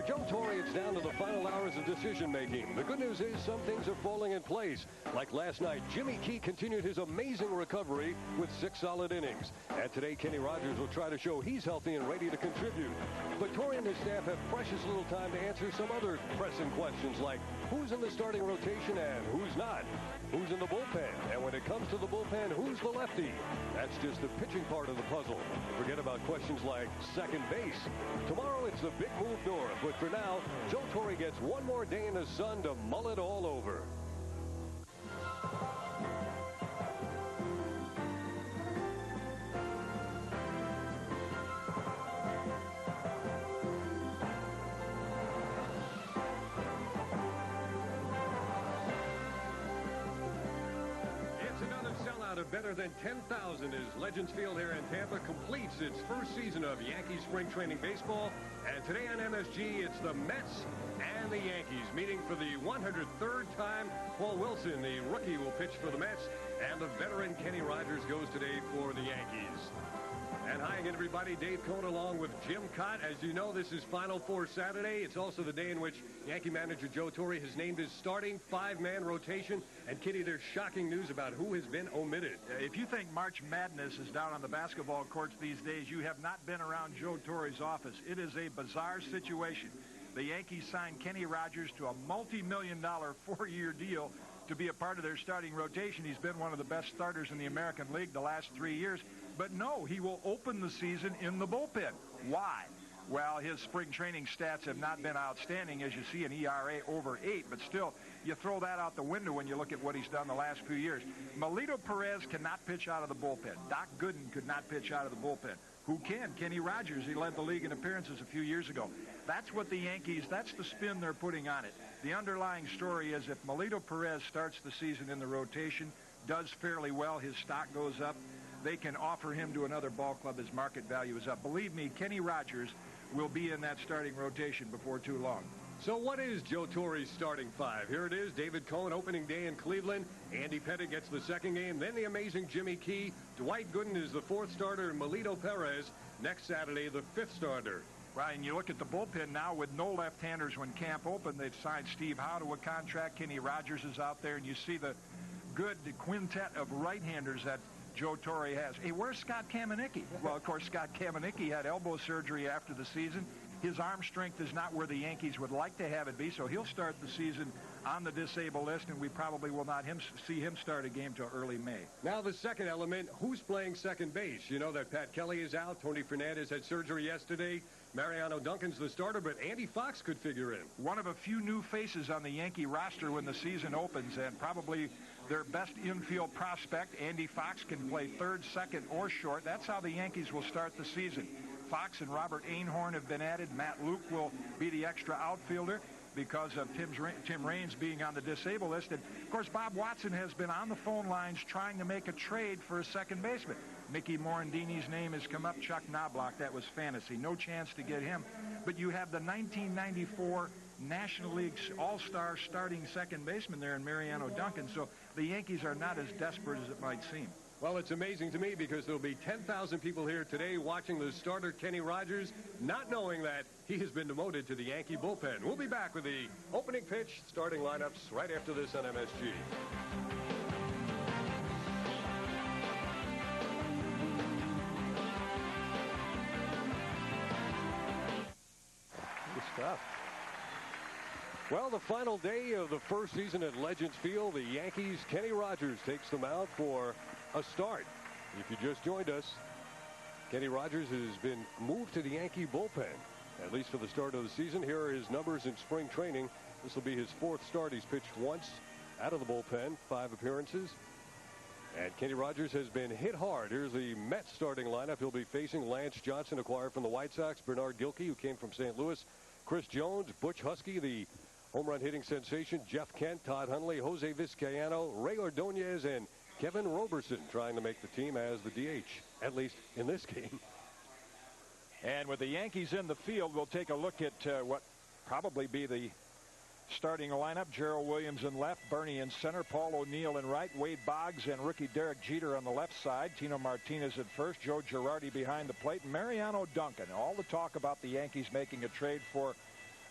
Joe Torre, it's down to the final hours of decision-making. The good news is some things are falling in place. Like last night, Jimmy Key continued his amazing recovery with 6 solid innings. And today, Kenny Rogers will try to show he's healthy and ready to contribute. But Torre and his staff have precious little time to answer some other pressing questions like who's in the starting rotation and who's not? Who's in the bullpen? And when it comes to the bullpen, who's the lefty? That's just the pitching part of the puzzle. Forget about questions like second base. Tomorrow, it's the big move north. But for now, Joe Torre gets one more day in the sun to mull it all over. Of better than 10,000 as Legends Field here in Tampa completes its first season of Yankee spring training baseball. And today on MSG, it's the Mets and the Yankees meeting for the 103rd time. Paul Wilson, the rookie, will pitch for the Mets, and the veteran Kenny Rogers goes today for the Yankees. And hi again, everybody. Dave Cohn along with Jim Cott. As you know, this is Final Four Saturday. It's also the day in which Yankee manager Joe Torre has named his starting 5-man rotation. And, Kitty, there's shocking news about who has been omitted. If you think March Madness is down on the basketball courts these days, you have not been around Joe Torre's office. It is a bizarre situation. The Yankees signed Kenny Rogers to a multi-million-dollar 4-year deal to be a part of their starting rotation. He's been one of the best starters in the American League the last 3 years. But no, he will open the season in the bullpen. Why? Well, his spring training stats have not been outstanding, as you see, an ERA over 8. But still, you throw that out the window when you look at what he's done the last few years. Melito Perez cannot pitch out of the bullpen. Doc Gooden could not pitch out of the bullpen. Who can? Kenny Rogers. He led the league in appearances a few years ago. That's what the Yankees, that's the spin they're putting on it. The underlying story is if Melito Perez starts the season in the rotation, does fairly well, his stock goes up, they can offer him to another ball club. His market value is up. Believe me, Kenny Rogers will be in that starting rotation before too long. So what is Joe Torre's starting 5? Here it is. David Cohn opening day in Cleveland. Andy Pettitte gets the second game. Then the amazing Jimmy Key. Dwight Gooden is the 4th starter. And Melito Perez next Saturday, the 5th starter. Right, and you look at the bullpen now with no left-handers when camp opened. They've signed Steve Howe to a contract. Kenny Rogers is out there, and you see the good quintet of right-handers that Joe Torre has. Hey, where's Scott Kamenicki? Well, of course, Scott Kamenicki had elbow surgery after the season. His arm strength is not where the Yankees would like to have it be, so he'll start the season on the disabled list, and we probably will not see him start a game till early May. Now the second element, who's playing second base? You know that Pat Kelly is out. Tony Fernandez had surgery yesterday. Mariano Duncan's the starter, but Andy Fox could figure in. One of a few new faces on the Yankee roster when the season opens, and probably their best infield prospect. Andy Fox can play third, second, or short. That's how the Yankees will start the season. Fox and Robert Einhorn have been added. Matt Luke will be the extra outfielder because of Tim Raines being on the disabled list. And, of course, Bob Watson has been on the phone lines trying to make a trade for a second baseman. Mickey Morandini's name has come up. Chuck Knobloch, that was fantasy. No chance to get him. But you have the 1994 National League All-Star starting second baseman there in Mariano Duncan. So the Yankees are not as desperate as it might seem. Well, it's amazing to me because there'll be 10,000 people here today watching the starter Kenny Rogers, not knowing that he has been demoted to the Yankee bullpen. We'll be back with the opening pitch, starting lineups right after this on MSG. Good stuff. Well, the final day of the first season at Legends Field, the Yankees, Kenny Rogers takes them out for a start. If you just joined us, Kenny Rogers has been moved to the Yankee bullpen, at least for the start of the season. Here are his numbers in spring training. This will be his 4th start. He's pitched once out of the bullpen, 5 appearances. And Kenny Rogers has been hit hard. Here's the Mets starting lineup. He'll be facing Lance Johnson, acquired from the White Sox, Bernard Gilkey, who came from St. Louis, Chris Jones, Butch Husky, the home run hitting sensation, Jeff Kent, Todd Hundley, Jose Vizcaino, Ray Ordonez, and Kevin Roberson trying to make the team as the DH, at least in this game. And with the Yankees in the field, we'll take a look at what probably be the starting lineup. Gerald Williams in left, Bernie in center, Paul O'Neill in right, Wade Boggs and rookie Derek Jeter on the left side, Tino Martinez at first, Joe Girardi behind the plate, and Mariano Duncan. All the talk about the Yankees making a trade for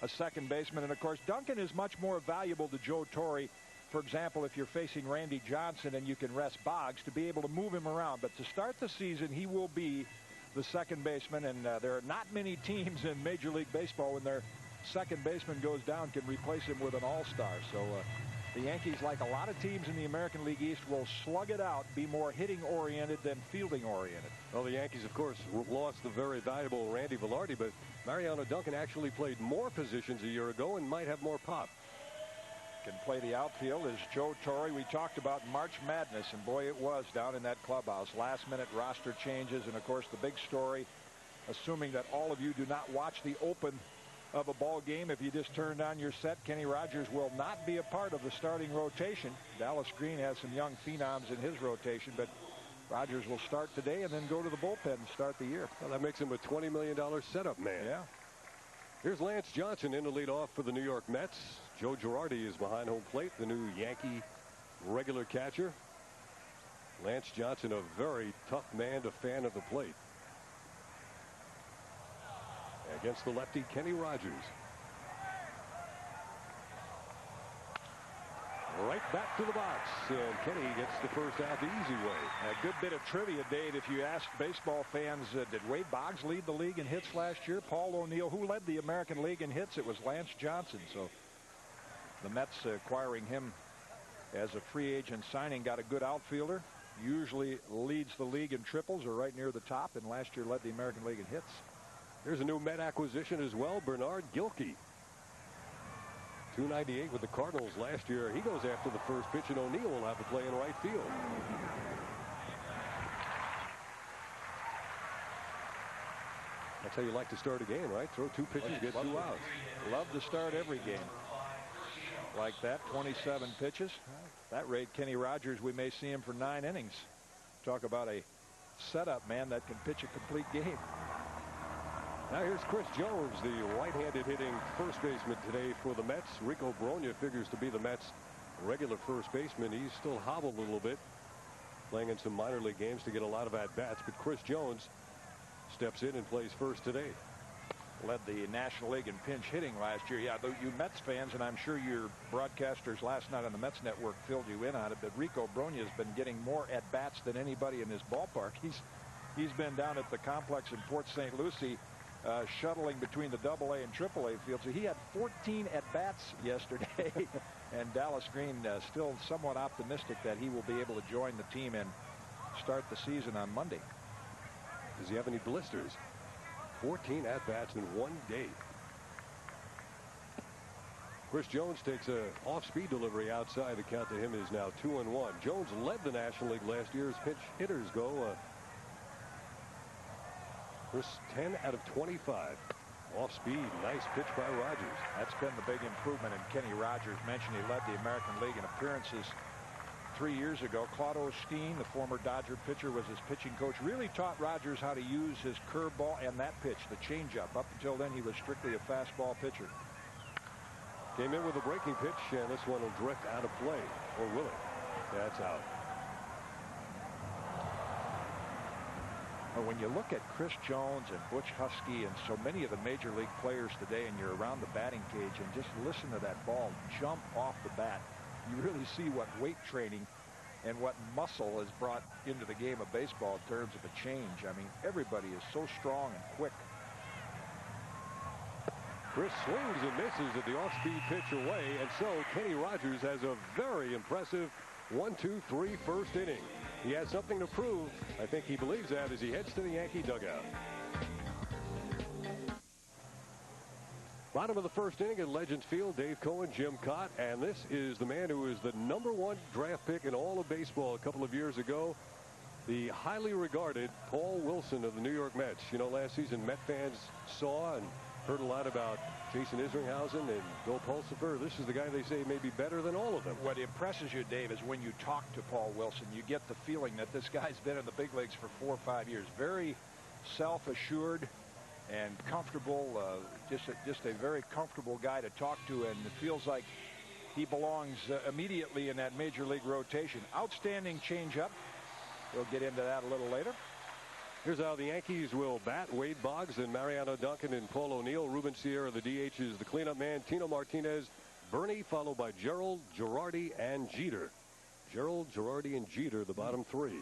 a second baseman. And, of course, Duncan is much more valuable to Joe Torre. For example, if you're facing Randy Johnson and you can rest Boggs, to be able to move him around. But to start the season, he will be the second baseman. And there are not many teams in Major League Baseball when their second baseman goes down can replace him with an all-star. So the Yankees, like a lot of teams in the American League East, will slug it out, be more hitting-oriented than field-oriented. Well, the Yankees, of course, lost the very valuable Randy Velarde, but Mariano Duncan actually played more positions a year ago and might have more pop. Can play the outfield as Joe Torre. We talked about March Madness, and boy, it was down in that clubhouse. Last-minute roster changes, and, of course, the big story, assuming that all of you do not watch the open of a ball game, if you just turned on your set, Kenny Rogers will not be a part of the starting rotation. Dallas Green has some young phenoms in his rotation, but Rogers will start today and then go to the bullpen and start the year. Well, that makes him a $20 million setup man. Yeah. Here's Lance Johnson in to lead off for the New York Mets. Joe Girardi is behind home plate, the new Yankee regular catcher. Lance Johnson, a very tough man to fan at the plate. Against the lefty, Kenny Rogers. Right back to the box, and Kenny gets the first out the easy way. A good bit of trivia, Dave. If you asked baseball fans, did Wade Boggs lead the league in hits last year? Paul O'Neill, who led the American League in hits? It was Lance Johnson. So the Mets acquiring him as a free agent signing, got a good outfielder. Usually leads the league in triples or right near the top, and last year led the American League in hits. There's a new Met acquisition as well, Bernard Gilkey. .298 with the Cardinals last year. He goes after the first pitch, and O'Neill will have to play in right field. That's how you like to start a game, right? Throw two pitches, get 2 outs. Love to start every game like that. 27 pitches. At that rate, Kenny Rogers, we may see him for 9 innings. Talk about a setup man that can pitch a complete game. Now here's Chris Jones, the right-handed hitting first baseman today for the Mets. Rico Brogna figures to be the Mets' regular first baseman. He's still hobbled a little bit, playing in some minor league games to get a lot of at-bats. But Chris Jones steps in and plays first today. Led the National League in pinch hitting last year. Yeah, you Mets fans, and I'm sure your broadcasters last night on the Mets network filled you in on it, but Rico Brogna has been getting more at-bats than anybody in his ballpark. He's been down at the complex in Port St. Lucie, shuttling between the AA and AAA fields. So he had 14 at-bats yesterday, and Dallas Green still somewhat optimistic that he will be able to join the team and start the season on Monday. Does he have any blisters? 14 at-bats in 1 day. Chris Jones takes a off-speed delivery outside. The count to him is now 2-1. Jones led the National League last year as pinch hitters go. Chris 10 out of 25. Off speed. Nice pitch by Rogers. That's been the big improvement. And Kenny Rogers mentioned he led the American League in appearances 3 years ago. Claude Osteen, the former Dodger pitcher, was his pitching coach. Really taught Rogers how to use his curveball and that pitch, the changeup. Up until then, he was strictly a fastball pitcher. Came in with a breaking pitch, and this one will drift out of play. Or will it? That's out. When you look at Chris Jones and Butch Husky and so many of the major league players today, and you're around the batting cage and just listen to that ball jump off the bat, you really see what weight training and what muscle is brought into the game of baseball in terms of a change. I mean, everybody is so strong and quick. Chris swings and misses at the off-speed pitch away, and so Kenny Rogers has a very impressive 1-2-3 first inning. He has something to prove. I think he believes that as he heads to the Yankee dugout. Bottom of the first inning at Legends Field, Dave Cohen, Jim Cott, and this is the man who was the #1 draft pick in all of baseball a couple of years ago, the highly regarded Paul Wilson of the New York Mets. You know, last season Met fans saw and heard a lot about Jason Isringhausen and Bill Pulsipher. This is the guy they say may be better than all of them. What impresses you, Dave, is when you talk to Paul Wilson, you get the feeling that this guy's been in the big leagues for 4 or 5 years. Very self-assured and comfortable, just a very comfortable guy to talk to, and it feels like he belongs immediately in that major league rotation. Outstanding changeup. We'll get into that a little later. Here's how the Yankees will bat. Wade Boggs and Mariano Duncan and Paul O'Neill. Ruben Sierra, the DH, is the cleanup man. Tino Martinez, Bernie, followed by Gerald, Girardi, and Jeter. Gerald, Girardi, and Jeter, the bottom three.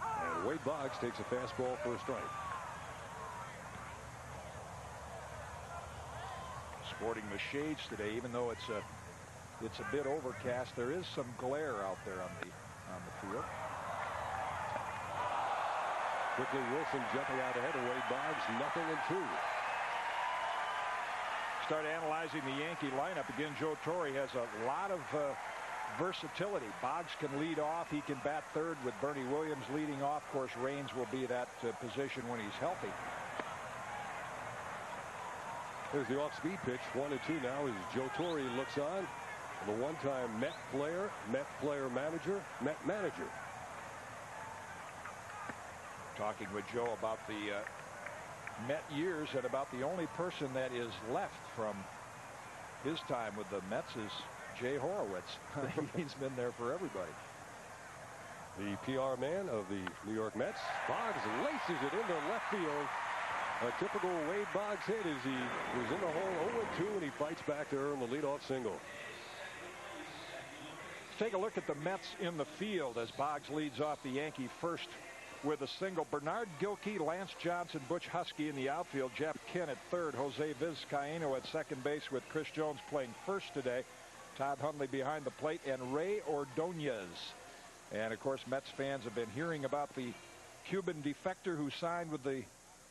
And Wade Boggs takes a fastball for a strike. Sporting the shades today, even though it's a bit overcast. There is some glare out there on the field. Quickly, Wilson jumping out ahead of Wade Boggs. 0-2. Start analyzing the Yankee lineup. Again, Joe Torre has a lot of versatility. Boggs can lead off. He can bat third with Bernie Williams leading off. Of course, Raines will be that position when he's healthy. There's the off-speed pitch. 1-2 now as Joe Torre looks on. The one-time Met player manager, Met manager. Talking with Joe about the Met years, and about the only person that is left from his time with the Mets is Jay Horowitz. He's been there for everybody. The PR man of the New York Mets. Boggs laces it into left field. A typical Wade Boggs hit as he was in the hole 0-2, and he fights back to earn the leadoff single. Take a look at the Mets in the field as Boggs leads off the Yankee first with a single. Bernard Gilkey, Lance Johnson, Butch Husky in the outfield. Jeff Kent at third. Jose Vizcaíno at second base with Chris Jones playing first today. Todd Hundley behind the plate, and Ray Ordonez. And of course, Mets fans have been hearing about the Cuban defector who signed with the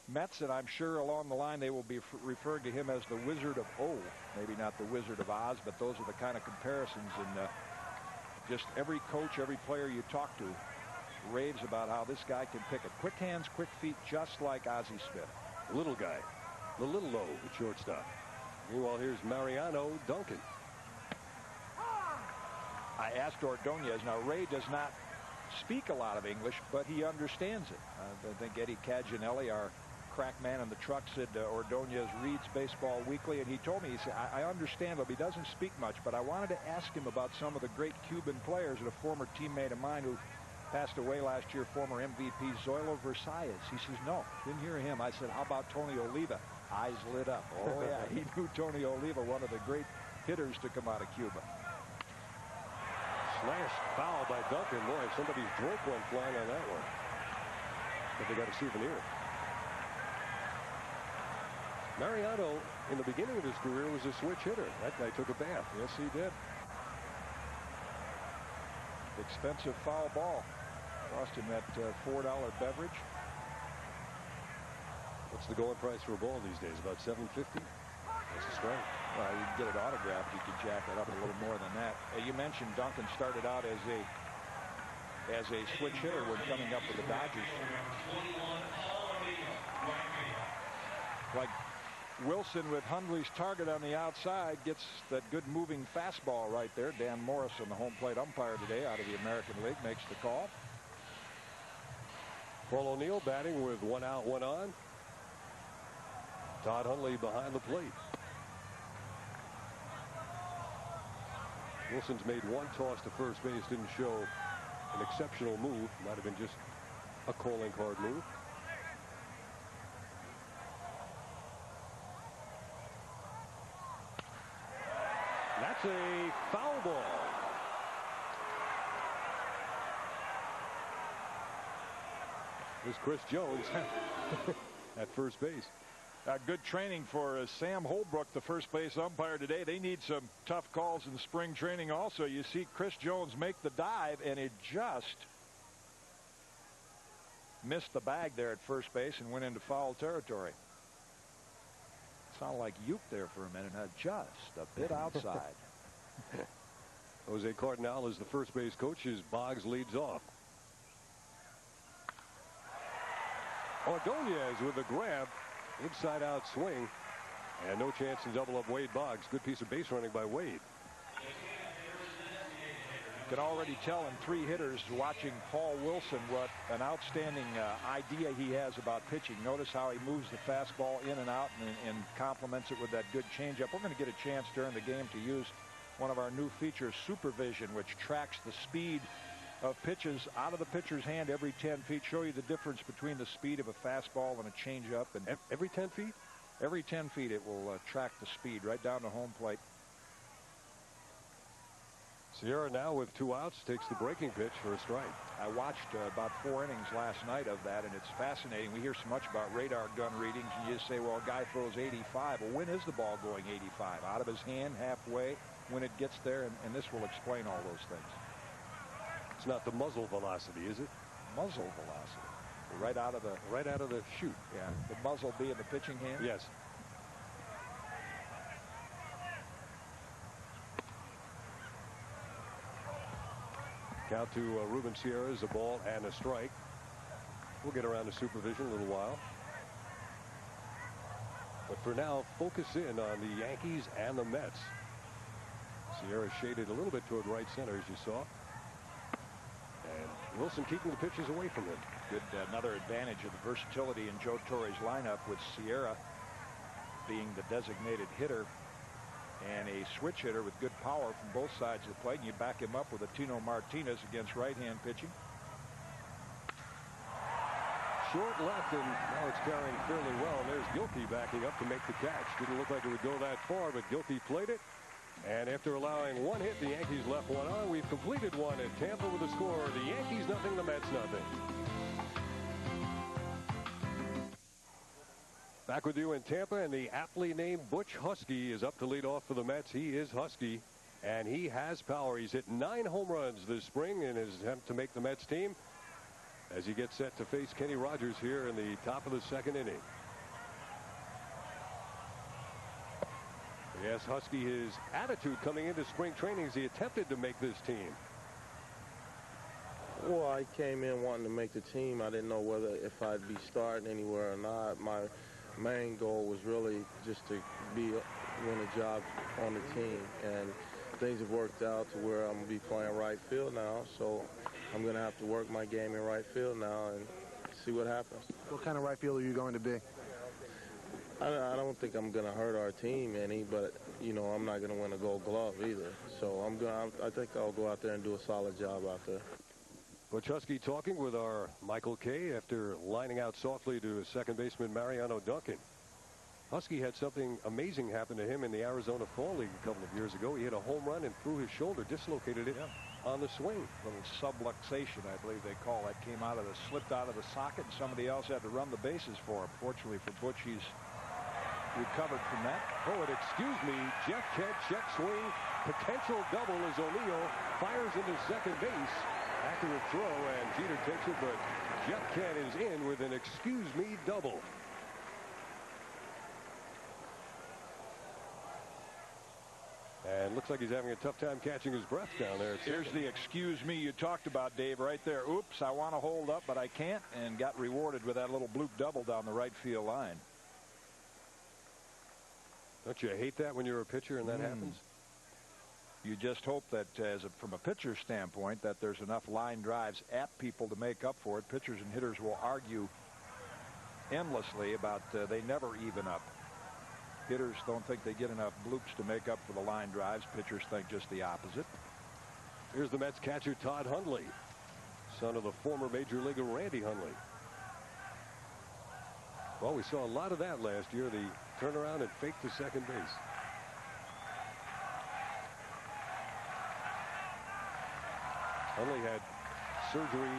Mets, and I'm sure along the line they will be referring to him as the Wizard of Oz. Maybe not the Wizard of Oz, but those are the kind of comparisons. And just every coach, every player you talk to raves about how this guy can pick it. Quick hands, quick feet, just like Ozzie Smith. Little guy, the little low at shortstop. Meanwhile, here's Mariano Duncan. I asked Ordonez. Now, Ray does not speak a lot of English, but he understands it. I think Eddie Caginelli, our crack man in the truck, said Ordonez reads Baseball Weekly, and he told me, he said, I understand him. He doesn't speak much, but I wanted to ask him about some of the great Cuban players, and a former teammate of mine who passed away last year, former MVP Zoilo Versalles. He says, no, didn't hear him. I said, how about Tony Oliva? Eyes lit up. Oh, yeah, he knew Tony Oliva, one of the great hitters to come out of Cuba. Slashed foul by Duncan. Boy, somebody's drink went flying on that one. But they got a souvenir. Mariano, in the beginning of his career, was a switch hitter. That guy took a bath. Yes, he did. Expensive foul ball. Cost him that $4 beverage. What's the going price for a ball these days? About $7.50? That's a strike. Well, you can get it autographed. You can jack it up a little more than that. You mentioned Duncan started out as a switch hitter when coming up with the Dodgers. Like Wilson with Hundley's target on the outside gets that good moving fastball right there. Dan Morrison, the home plate umpire today out of the American League, makes the call. Paul O'Neill batting with 1 out, 1 on. Todd Hundley behind the plate. Wilson's made one toss to first base. Didn't show an exceptional move. Might have been just a calling card move. That's a foul ball. Here's Chris Jones at first base. Good training for Sam Holbrook, the first base umpire today. They need some tough calls in spring training also. You see Chris Jones make the dive, and it just missed the bag there at first base and went into foul territory. Sounded like Uke there for a minute. Just a bit outside. Jose Cardinal is the first base coach as Boggs leads off. Ordonez with a grab. Inside out swing, and no chance to double up Wade Boggs. Good piece of base running by Wade. You can already tell in 3 hitters watching Paul Wilson what an outstanding idea he has about pitching. Notice how he moves the fastball in and out and complements it with that good changeup. We're going to get a chance during the game to use one of our new features, Supervision, which tracks the speed of pitches out of the pitcher's hand every 10 feet. Show you the difference between the speed of a fastball and a changeup. And every 10 feet? Every 10 feet it will track the speed right down to home plate. Sierra now with 2 outs takes the breaking pitch for a strike. I watched about 4 innings last night of that, and it's fascinating. We hear so much about radar gun readings, and you just say, well, a guy throws 85. Well, when is the ball going 85? Out of his hand, halfway, when it gets there, and this will explain all those things. It's not the muzzle velocity, is it? Muzzle velocity. Right out of the chute. Yeah, the muzzle being the pitching hand. Yes. Count to Ruben Sierra's a ball and a strike. We'll get around to supervision in a little while. But for now, focus in on the Yankees and the Mets. Sierra shaded a little bit toward right center, as you saw. And Wilson keeping the pitches away from him. Good, another advantage of the versatility in Joe Torre's lineup, with Sierra being the designated hitter and a switch hitter with good power from both sides of the plate. And you back him up with a Tino Martinez against right-hand pitching. Short left, and now it's carrying fairly well. And there's Gilkey backing up to make the catch. Didn't look like it would go that far, but Gilkey played it. And after allowing 1 hit, the Yankees left 1 on. We've completed 1 at Tampa with a score. The Yankees nothing, the Mets nothing. Back with you in Tampa, and the aptly named Butch Husky is up to lead off for the Mets. He is Husky, and he has power. He's hit 9 home runs this spring in his attempt to make the Mets team as he gets set to face Kenny Rogers here in the top of the 2nd inning. Yes, Husky, his attitude coming into spring training as he attempted to make this team. Well, I came in wanting to make the team. I didn't know whether if I'd be starting anywhere or not. My main goal was really just to win a job on the team, and things have worked out to where I'm going to be playing right field now, so I'm going to have to work my game in right field now and see what happens. What kind of right field are you going to be? I don't think I'm going to hurt our team any, but, you know, I'm not going to win a Gold Glove either. So I think I'll go out there and do a solid job out there. Butch Husky talking with our Michael Kay after lining out softly to second baseman Mariano Duncan. Husky had something amazing happen to him in the Arizona Fall League a couple of years ago. He hit a home run and through his shoulder, dislocated it on the swing. Little subluxation, I believe they call it. Slipped out of the socket, and somebody else had to run the bases for him. Fortunately for Butch, he's recovered from that. Oh, and excuse me, Jeff Kent, check swing, potential double as O'Neill fires into second base. Accurate throw, and Jeter takes it, but Jeff Kent is in with an excuse me double. And looks like he's having a tough time catching his breath down there. Here's the excuse me you talked about, Dave, right there. Oops, I want to hold up, but I can't, and got rewarded with that little bloop double down the right field line. Don't you hate that when you're a pitcher and that happens? You just hope that, from a pitcher's standpoint, that there's enough line drives at people to make up for it. Pitchers and hitters will argue endlessly about they never even up. Hitters don't think they get enough bloops to make up for the line drives. Pitchers think just the opposite. Here's the Mets catcher Todd Hundley, son of the former major leaguer Randy Hundley. Well, we saw a lot of that last year. The turnaround and fake to second base. Hundley had surgery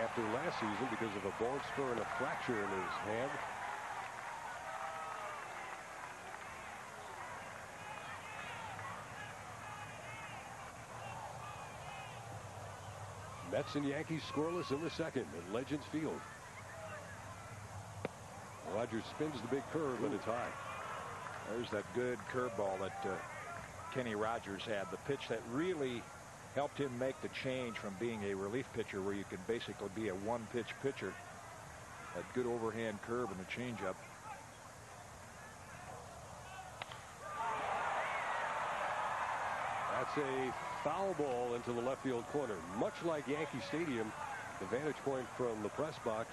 after last season because of a bone spur and a fracture in his hand. Mets and Yankees scoreless in the 2nd at Legends Field. Rogers spins the big curve, but it's high. There's that good curveball that Kenny Rogers had. The pitch that really helped him make the change from being a relief pitcher, where you can basically be a one-pitch pitcher. That good overhand curve and the changeup. That's a foul ball into the left field corner. Much like Yankee Stadium, the vantage point from the press box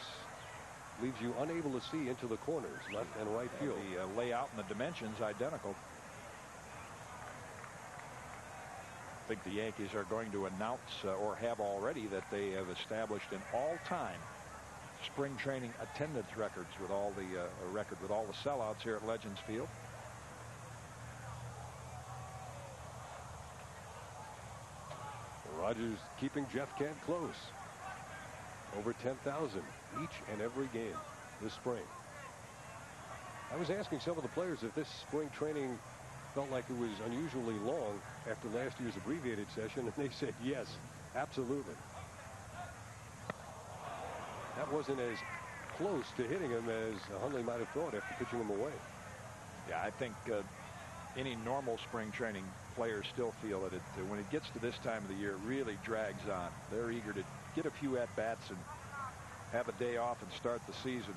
leaves you unable to see into the corners, left and right field. The layout and the dimensions identical. think the Yankees are going to announce or have already that they have established an all-time spring training attendance record with all the sellouts here at Legends Field. Rogers keeping Jeff Kent close. Over 10,000 each and every game this spring. I was asking some of the players if this spring training felt like it was unusually long after last year's abbreviated session, and they said yes, absolutely. That wasn't as close to hitting him as Hundley might have thought after pitching him away. Yeah, I think any normal spring training players still feel that when it gets to this time of the year, it really drags on. They're eager to get a few at-bats and have a day off and start the season.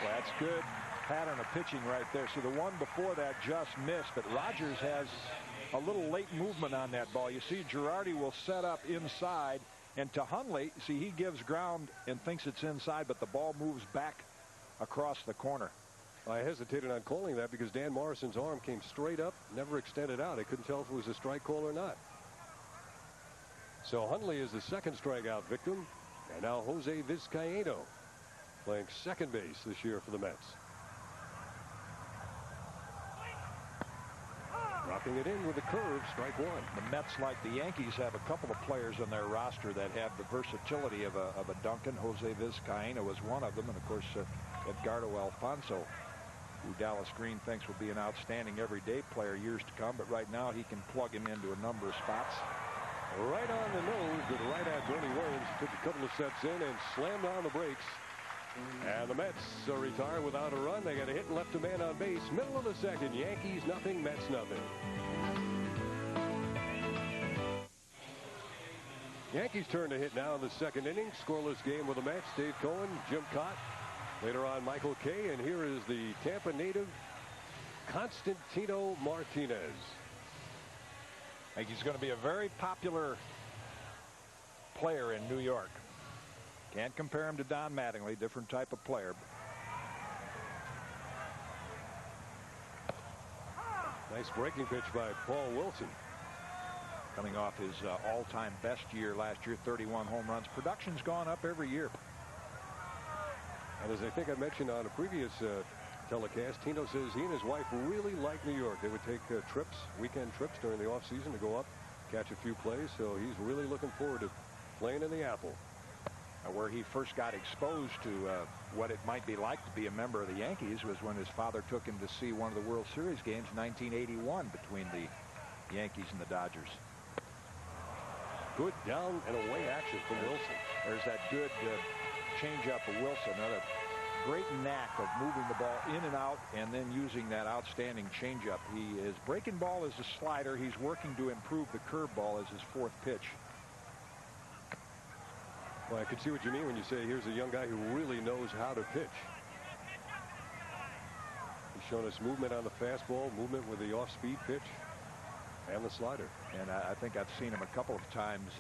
That's good pattern of pitching right there. See, the one before that just missed, but Rogers has a little late movement on that ball. You see Girardi will set up inside, and to Hundley, see, he gives ground and thinks it's inside, but the ball moves back across the corner. I hesitated on calling that because Dan Morrison's arm came straight up, never extended out. I couldn't tell if it was a strike call or not. So Hundley is the second strikeout victim, and now Jose Vizcaíno playing second base this year for the Mets. Dropping it in with a curve, strike one. The Mets, like the Yankees, have a couple of players on their roster that have the versatility of a Duncan. Jose Vizcaíno was one of them, and of course Edgardo Alfonso, who Dallas Green thinks will be an outstanding everyday player years to come, but right now he can plug him into a number of spots. Right on the nose, good right at Bernie Williams. Took a couple of steps in and slammed on the brakes. And the Mets are retired without a run. They got a hit and left a man on base. Middle of the second. Yankees nothing, Mets nothing. Yankees turn to hit now in the second inning. Scoreless game with the Mets. Dave Cohen, Jim Cott. Later on, Michael Kay. And here is the Tampa native, Constantino Martinez. I think he's going to be a very popular player in New York. Can't compare him to Don Mattingly, different type of player. Nice breaking pitch by Paul Wilson. Coming off his all-time best year last year, 31 home runs. Production's gone up every year. And as I think I mentioned on a previous telecast, Tino says he and his wife really like New York. They would take trips, weekend trips during the offseason to go up, catch a few plays. So he's really looking forward to playing in the Apple. Where he first got exposed to what it might be like to be a member of the Yankees was when his father took him to see one of the World Series games in 1981 between the Yankees and the Dodgers. Good down and away action from Wilson. There's that good changeup of Wilson. Another great knack of moving the ball in and out and then using that outstanding changeup. His breaking ball is a slider. He's working to improve the curveball as his fourth pitch. Well, I can see what you mean when you say here's a young guy who really knows how to pitch. He's shown us movement on the fastball, movement with the off-speed pitch, and the slider. And I think I've seen him a couple of times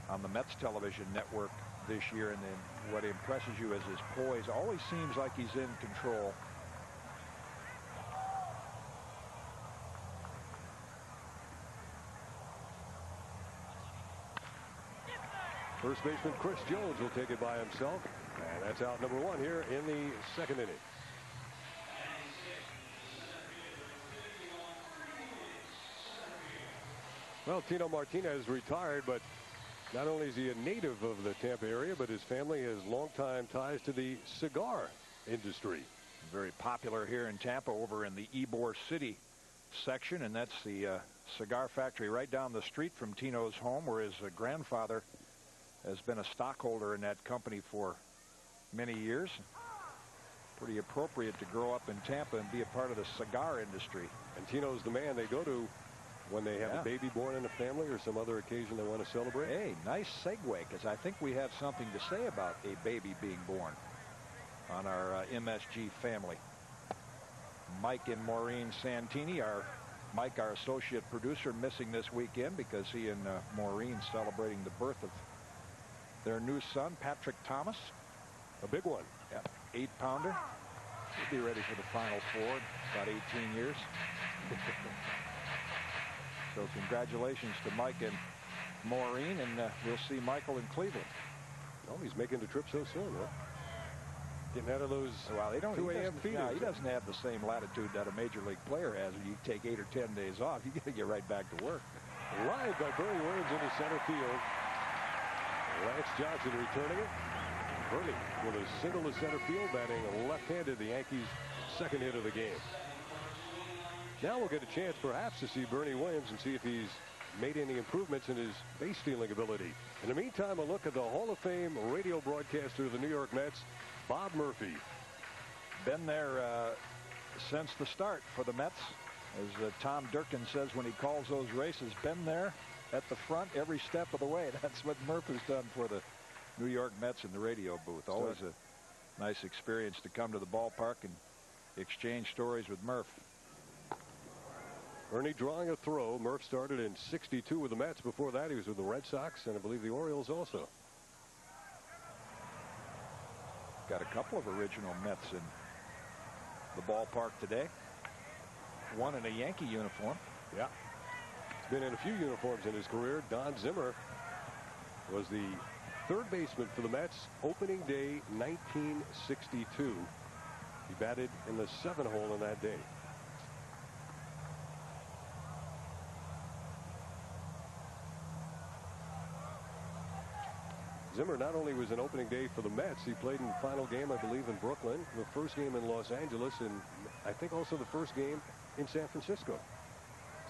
on the Mets television network this year, and then what impresses you is his poise. Always seems like he's in control. First baseman Chris Jones will take it by himself, and that's out number one here in the second inning. Well, Tino Martinez retired, but not only is he a native of the Tampa area, but his family has longtime ties to the cigar industry. Very popular here in Tampa over in the Ybor City section, and that's the cigar factory right down the street from Tino's home, where his grandfather has been a stockholder in that company for many years. Pretty appropriate to grow up in Tampa and be a part of the cigar industry. And Tino's the man they go to when they have a baby born in the family or some other occasion they want to celebrate. Hey, nice segue, because I think we have something to say about a baby being born on our MSG family. Mike and Maureen Santini, Mike, our associate producer, missing this weekend because he and Maureen celebrating the birth of their new son, Patrick Thomas. A big one. Yep, 8-pounder. He'll be ready for the Final Four in about 18 years. So congratulations to Mike and Maureen, and we'll see Michael in Cleveland. Oh, he's making the trip so soon, huh? Getting out of those 2 a.m. feeders. Yeah, he doesn't have the same latitude that a major league player has. When you take 8 or 10 days off, you got to get right back to work. Live by Bernie Williams into center field. Lance Johnson returning it. Bernie with a single to center field, batting left-handed, the Yankees' second hit of the game. Now we'll get a chance perhaps to see Bernie Williams and see if he's made any improvements in his base stealing ability. In the meantime, a look at the Hall of Fame radio broadcaster of the New York Mets, Bob Murphy. Been there since the start for the Mets. As Tom Durkin says when he calls those races, been there at the front every step of the way. That's what Murphy's done for the New York Mets in the radio booth. Always a nice experience to come to the ballpark and exchange stories with Murph. Ernie drawing a throw. Murph started in '62 with the Mets. Before that, he was with the Red Sox and I believe the Orioles also. Got a couple of original Mets in the ballpark today. One in a Yankee uniform. Yeah. He's been in a few uniforms in his career. Don Zimmer was the third baseman for the Mets opening day 1962. He batted in the 7-hole on that day. Zimmer not only was an opening day for the Mets, he played in the final game, I believe, in Brooklyn, the first game in Los Angeles, and I think also the first game in San Francisco.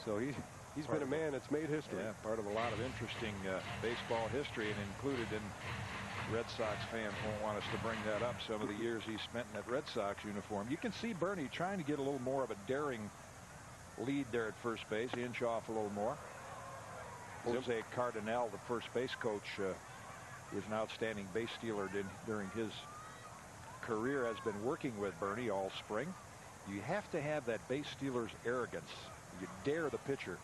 So he's been a man that's made history. Yeah, part of a lot of interesting baseball history, and included in Red Sox fans won't want us to bring that up, some of the years he spent in that Red Sox uniform. You can see Bernie trying to get a little more of a daring lead there at first base, inch off a little more. Jose Cardinal, the first base coach, is an outstanding base stealer during his career, has been working with Bernie all spring. You have to have that base stealer's arrogance. You dare the pitcher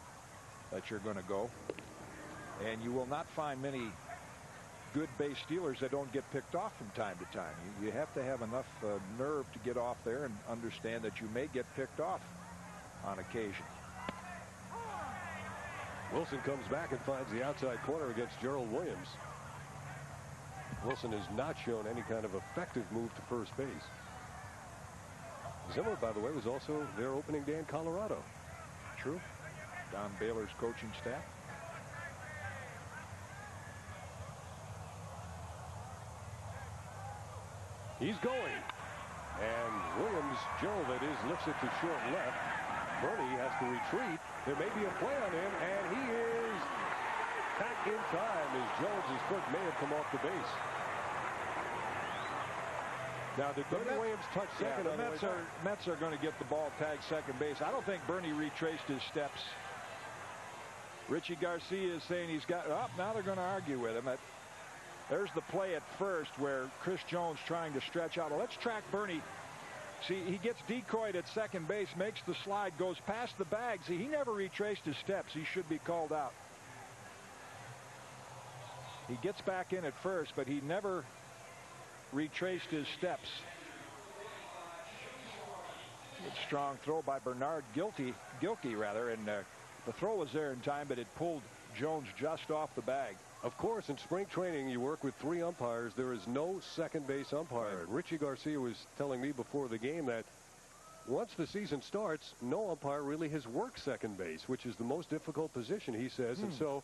that you're going to go, and you will not find many good base stealers that don't get picked off from time to time. You have to have enough nerve to get off there and understand that you may get picked off on occasion. Wilson comes back and finds the outside corner against Gerald Williams. Wilson has not shown any kind of effective move to first base. Zimmer, by the way, was also their opening day in Colorado. True. Don Baylor's coaching staff. He's going. And Williams, Gerald that is, lifts it to short left. Bernie has to retreat. There may be a play on him, and he is back in time as Jones's foot may have come off the base. Now, did Bernie Williams touch second? Yeah, the Mets are going to get the ball tagged second base. I don't think Bernie retraced his steps. Richie Garcia is saying he's got up. Now they're going to argue with him. There's the play at first where Chris Jones trying to stretch out. Let's track Bernie. See, he gets decoyed at second base, makes the slide, goes past the bag. See, he never retraced his steps. He should be called out. He gets back in at first, but he never retraced his steps. Good strong throw by Bernard Gilkey, and the throw was there in time, but it pulled Jones just off the bag. Of course, in spring training, you work with 3 umpires. There is no second base umpire. Richie Garcia was telling me before the game that once the season starts, no umpire really has worked second base, which is the most difficult position, he says. And so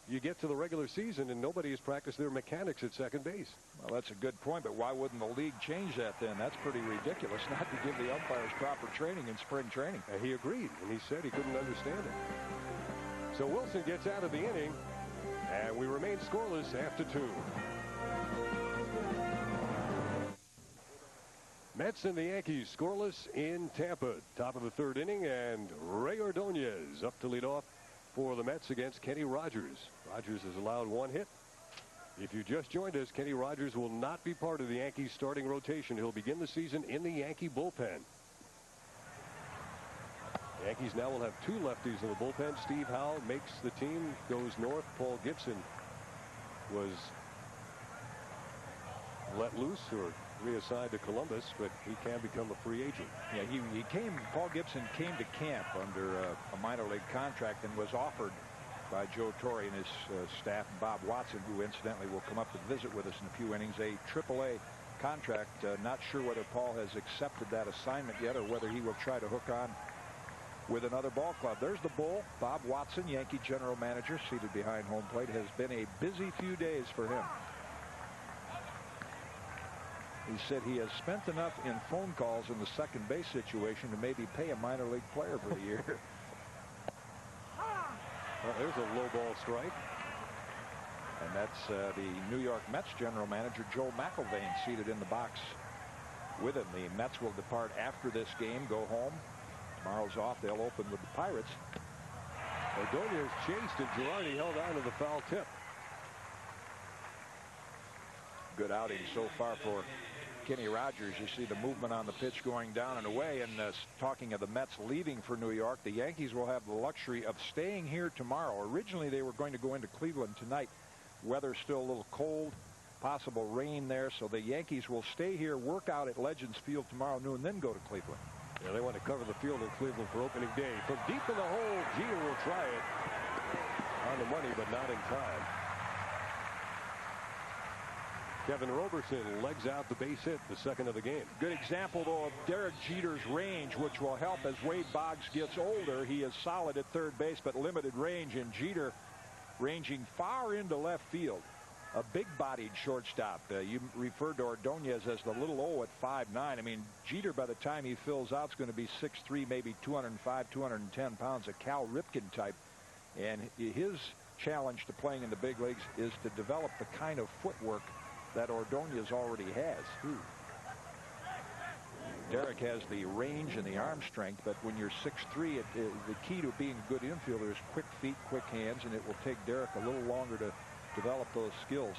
you get to the regular season and nobody has practiced their mechanics at second base. Well, that's a good point, but why wouldn't the league change that then? That's pretty ridiculous not to give the umpires proper training in spring training. And he agreed, and he said he couldn't understand it. So Wilson gets out of the inning, and we remain scoreless after 2. Mets and the Yankees scoreless in Tampa. Top of the 3rd inning, and Ray Ordonez up to lead off for the Mets against Kenny Rogers. Rogers has allowed 1 hit. If you just joined us, Kenny Rogers will not be part of the Yankees starting rotation. He'll begin the season in the Yankee bullpen. The Yankees now will have 2 lefties in the bullpen. Steve Howe makes the team, goes north. Paul Gibson was let loose or reassigned to Columbus, but he can become a free agent. Yeah, Paul Gibson came to camp under a minor league contract and was offered by Joe Torre and his staff, Bob Watson, who incidentally will come up to visit with us in a few innings, a AAA contract. Not sure whether Paul has accepted that assignment yet or whether he will try to hook on with another ball club. There's the bull. Bob Watson, Yankee general manager, seated behind home plate. Has been a busy few days for him. He said he has spent enough in phone calls in the second base situation to maybe pay a minor league player for the year. Well, there's a low ball strike. And that's the New York Mets general manager, Joe McIlvaine, seated in the box with him. The Mets will depart after this game, go home. Tomorrow's off. They'll open with the Pirates. Ordonez chased, and Girardi held on to the foul tip. Good outing so far for Kenny Rogers. You see the movement on the pitch going down and away. And talking of the Mets leaving for New York, the Yankees will have the luxury of staying here tomorrow. Originally, they were going to go into Cleveland tonight. Weather still a little cold, possible rain there. So the Yankees will stay here, work out at Legends Field tomorrow noon, then go to Cleveland. Yeah, they want to cover the field in Cleveland for opening day. From deep in the hole, Jeter will try it on the money, but not in time. Kevin Roberson legs out the base hit, the second of the game. Good example, though, of Derek Jeter's range, which will help as Wade Boggs gets older. He is solid at third base, but limited range, and Jeter ranging far into left field. A big-bodied shortstop. You referred to Ordonez as the little O at 5'9". I mean, Jeter, by the time he fills out, is going to be 6'3", maybe 205, 210 pounds, a Cal Ripken type. And his challenge to playing in the big leagues is to develop the kind of footwork that Ordonez already has. Derek has the range and the arm strength, but when you're 6'3", the key to being a good infielder is quick feet, quick hands, and it will take Derek a little longer to develop those skills.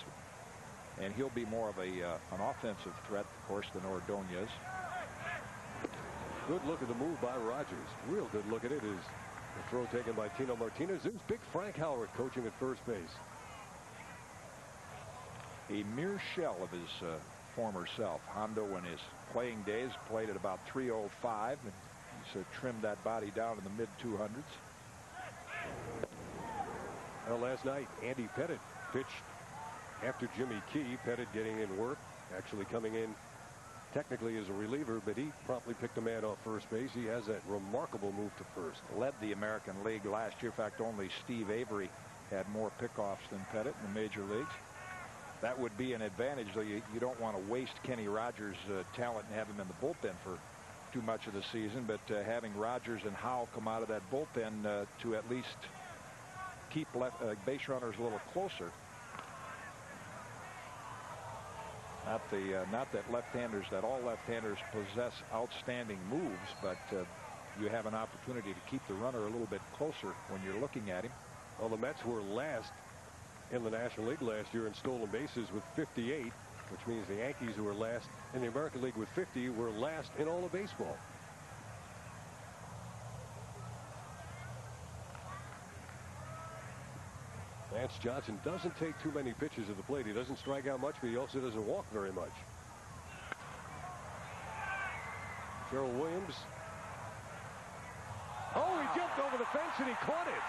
And he'll be more of an offensive threat, of course, than Ordonez. Good look at the move by Rogers. Real good look at it is the throw taken by Tino Martinez. There's big Frank Howard coaching at first base. A mere shell of his former self. Hondo, in his playing days, played at about 305, and he's trimmed that body down in the mid-200s. Well, last night, Andy Pettitte pitched after Jimmy Key. Pettitte getting in work, actually coming in technically as a reliever, but he promptly picked a man off first base. He has that remarkable move to first. Led the American League last year. In fact, only Steve Avery had more pickoffs than Pettitte in the major leagues. That would be an advantage, though. You don't want to waste Kenny Rogers' talent and have him in the bullpen for too much of the season, but having Rogers and Howe come out of that bullpen to at least keep base runners a little closer. Not that left-handers, that all left-handers possess outstanding moves, but you have an opportunity to keep the runner a little bit closer when you're looking at him. Well, the Mets were last in the National League last year in stolen bases with 58, which means the Yankees, who were last in the American League with 50, were last in all of baseball. Lance Johnson doesn't take too many pitches at the plate. He doesn't strike out much, but he also doesn't walk very much. Gerald Williams. Oh, he jumped over the fence and he caught it.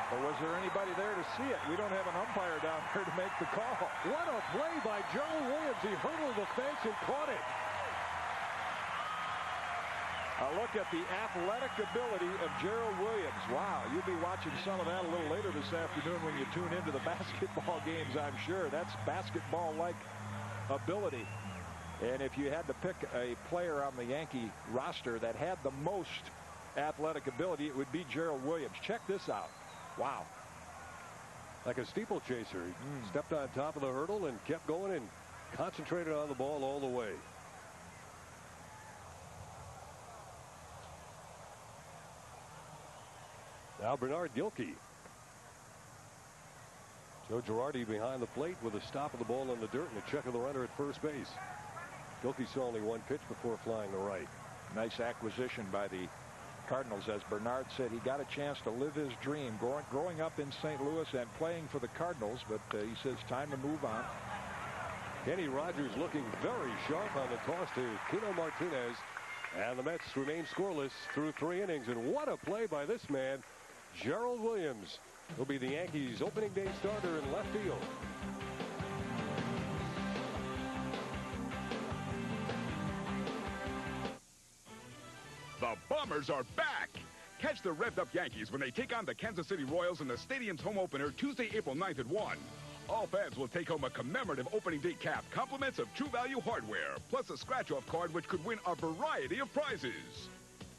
Or was there anybody there to see it? We don't have an umpire down here to make the call. What a play by Gerald Williams. He hurdled the fence and caught it. A look at the athletic ability of Gerald Williams. Wow, you'll be watching some of that a little later this afternoon when you tune into the basketball games, I'm sure. That's basketball-like ability. And if you had to pick a player on the Yankee roster that had the most athletic ability, it would be Gerald Williams. Check this out. Wow. Like a steeplechaser. He stepped on top of the hurdle and kept going and concentrated on the ball all the way. Now Bernard Gilkey. Joe Girardi behind the plate with a stop of the ball in the dirt and a check of the runner at first base. Gilkey saw only one pitch before flying to right. Nice acquisition by the Cardinals. As Bernard said, he got a chance to live his dream growing up in St. Louis and playing for the Cardinals, but he says time to move on. Kenny Rogers looking very sharp on the toss to Tino Martinez. And the Mets remain scoreless through 3 innings. And what a play by this man, Gerald Williams. He'll be the Yankees' opening day starter in left field. The Bombers are back. Catch the revved-up Yankees when they take on the Kansas City Royals in the stadium's home opener Tuesday, April 9th at 1. All fans will take home a commemorative opening day cap, compliments of True Value hardware, plus a scratch-off card which could win a variety of prizes.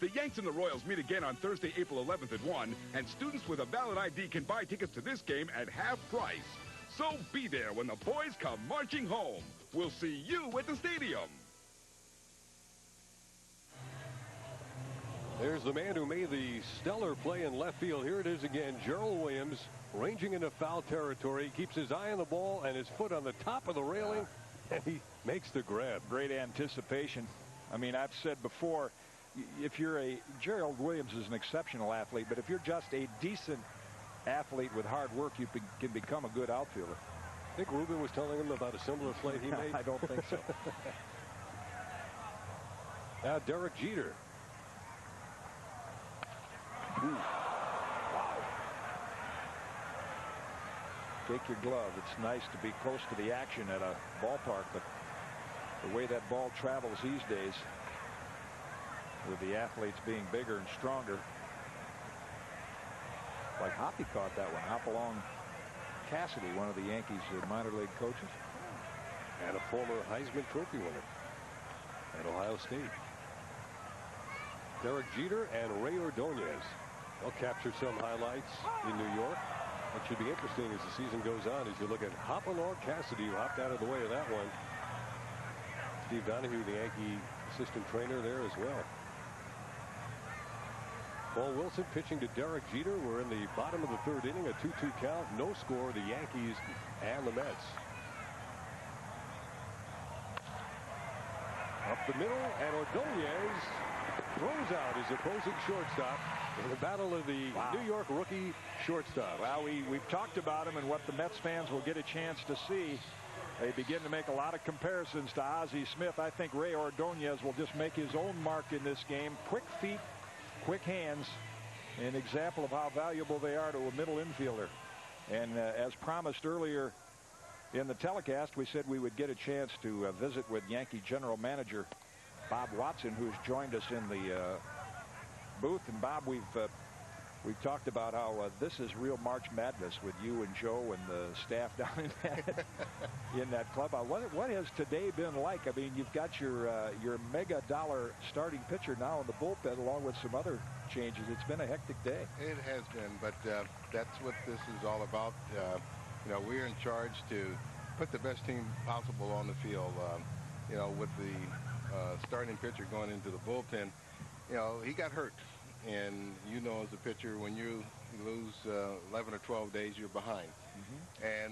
The Yanks and the Royals meet again on Thursday, April 11th at 1, and students with a valid ID can buy tickets to this game at half price. So be there when the boys come marching home. We'll see you at the stadium. There's the man who made the stellar play in left field. Here it is again, Gerald Williams, ranging into foul territory, keeps his eye on the ball and his foot on the top of the railing, and he makes the grab. Great anticipation. I mean, I've said before, if you're Gerald Williams is an exceptional athlete, but if you're just a decent athlete with hard work, you can become a good outfielder. I think Ruben was telling him about a similar play he made. I don't think so. Now Derek Jeter. Wow. Take your glove. It's nice to be close to the action at a ballpark, but the way that ball travels these days, with the athletes being bigger and stronger. Like Hoppy caught that one. Hopalong Cassidy, one of the Yankees minor league coaches. And a former Heisman Trophy winner at Ohio State. Derek Jeter and Ray Ordonez. They'll capture some highlights in New York. It should be interesting as the season goes on as you look at Hopalong Cassidy, who hopped out of the way of that one. Steve Donahue, the Yankee assistant trainer there as well. Paul Wilson pitching to Derek Jeter. We're in the bottom of the 3rd inning, a 2-2 count, no score, the Yankees and the Mets. Up the middle, and Ordonez throws out his opposing shortstop in the battle of the New York rookie shortstop. Well, we've talked about him and what the Mets fans will get a chance to see. They begin to make a lot of comparisons to Ozzie Smith. I think Ray Ordonez will just make his own mark in this game. Quick feet, quick hands, an example of how valuable they are to a middle infielder. And as promised earlier in the telecast, we said we would get a chance to visit with Yankee general manager Bob Watson, who's joined us in the booth. And Bob, we've talked about how this is real March Madness with you and Joe and the staff down in that club. What has today been like? I mean, you've got your mega dollar starting pitcher now in the bullpen, along with some other changes. It's been a hectic day. It has been, but that's what this is all about. You know, we're in charge to put the best team possible on the field. You know, with the starting pitcher going into the bullpen, you know, he got hurt. And you know, as a pitcher, when you lose 11 or 12 days, you're behind.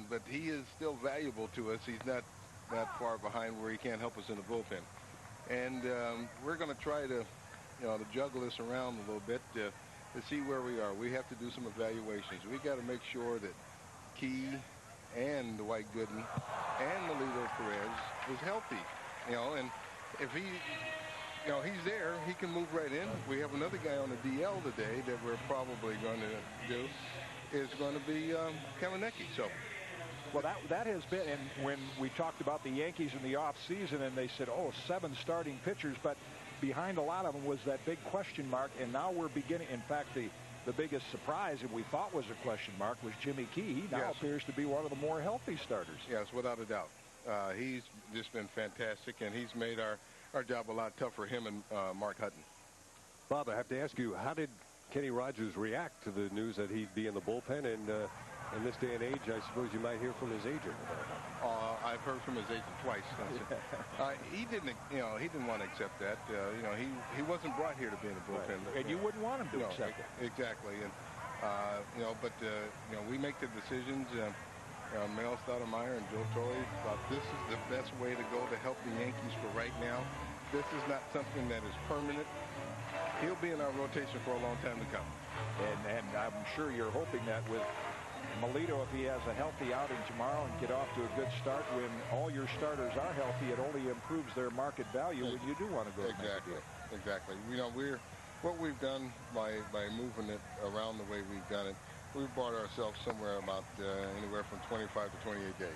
But he is still valuable to us. He's not far behind where he can't help us in the bullpen. And we're going to try to, you know, to juggle this around a little bit to see where we are. We have to do some evaluations. We got to make sure that Key and Dwight Gooden and Melito Perez is healthy. You know, and if he, you know, he's there, he can move right in. We have another guy on the DL today that we're probably going to do. Is going to be Kamenecki. So, well, that has been, and when we talked about the Yankees in the offseason, and they said, oh, 7 starting pitchers, but behind a lot of them was that big question mark, and now we're beginning. In fact, the biggest surprise, and we thought was a question mark, was Jimmy Key. He now appears to be one of the more healthy starters. Yes, without a doubt. He's just been fantastic, and he's made our job a lot tougher, him and Mark Hutton. Bob, I have to ask you, how did Kenny Rogers react to the news that he'd be in the bullpen? And in this day and age, I suppose you might hear from his agent. I've heard from his agent twice. He didn't, you know, he didn't want to accept that. You know, he wasn't brought here to be in the bullpen. Right. And you wouldn't want him to accept it. Exactly. And you know, but you know, we make the decisions. Mel Stoudemire and Joe Torre thought this is the best way to go to help the Yankees for right now. This is not something that is permanent. He'll be in our rotation for a long time to come. And I'm sure you're hoping that with Melito, if he has a healthy outing tomorrow and get off to a good start, when all your starters are healthy, it only improves their market value when you do want to go. Exactly. What we've done by moving it around the way we've done it, we've bought ourselves somewhere about anywhere from 25 to 28 days.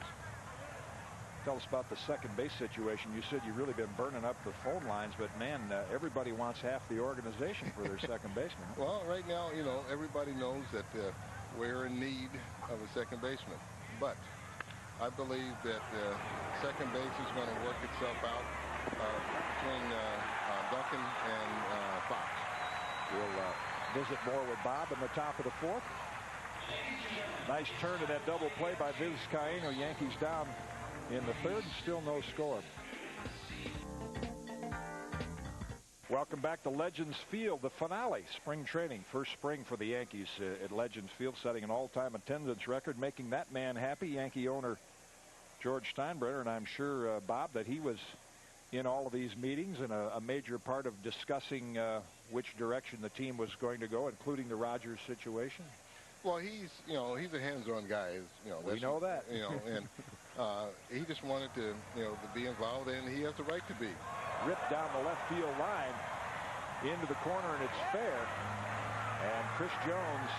Tell us about the second base situation. You said you've really been burning up the phone lines, but man, everybody wants half the organization for their second baseman. Well, right now, everybody knows that we're in need of a second baseman. But I believe that second base is going to work itself out between Duncan and Fox. We'll visit more with Bob in the top of the fourth. Nice turn to that double play by Vizcaíno. Yankees down in the third, still no score. Welcome back to Legends Field, the finale, spring training, first spring for the Yankees at Legends Field, setting an all-time attendance record, making that man happy, Yankee owner George Steinbrenner, and I'm sure, Bob, that he was in all of these meetings and a major part of discussing which direction the team was going to go, including the Rogers situation. Well, he's a hands-on guy. We know that. And he just wanted to be involved, and he has the right to be. Ripped down the left field line into the corner, and it's fair. And Chris Jones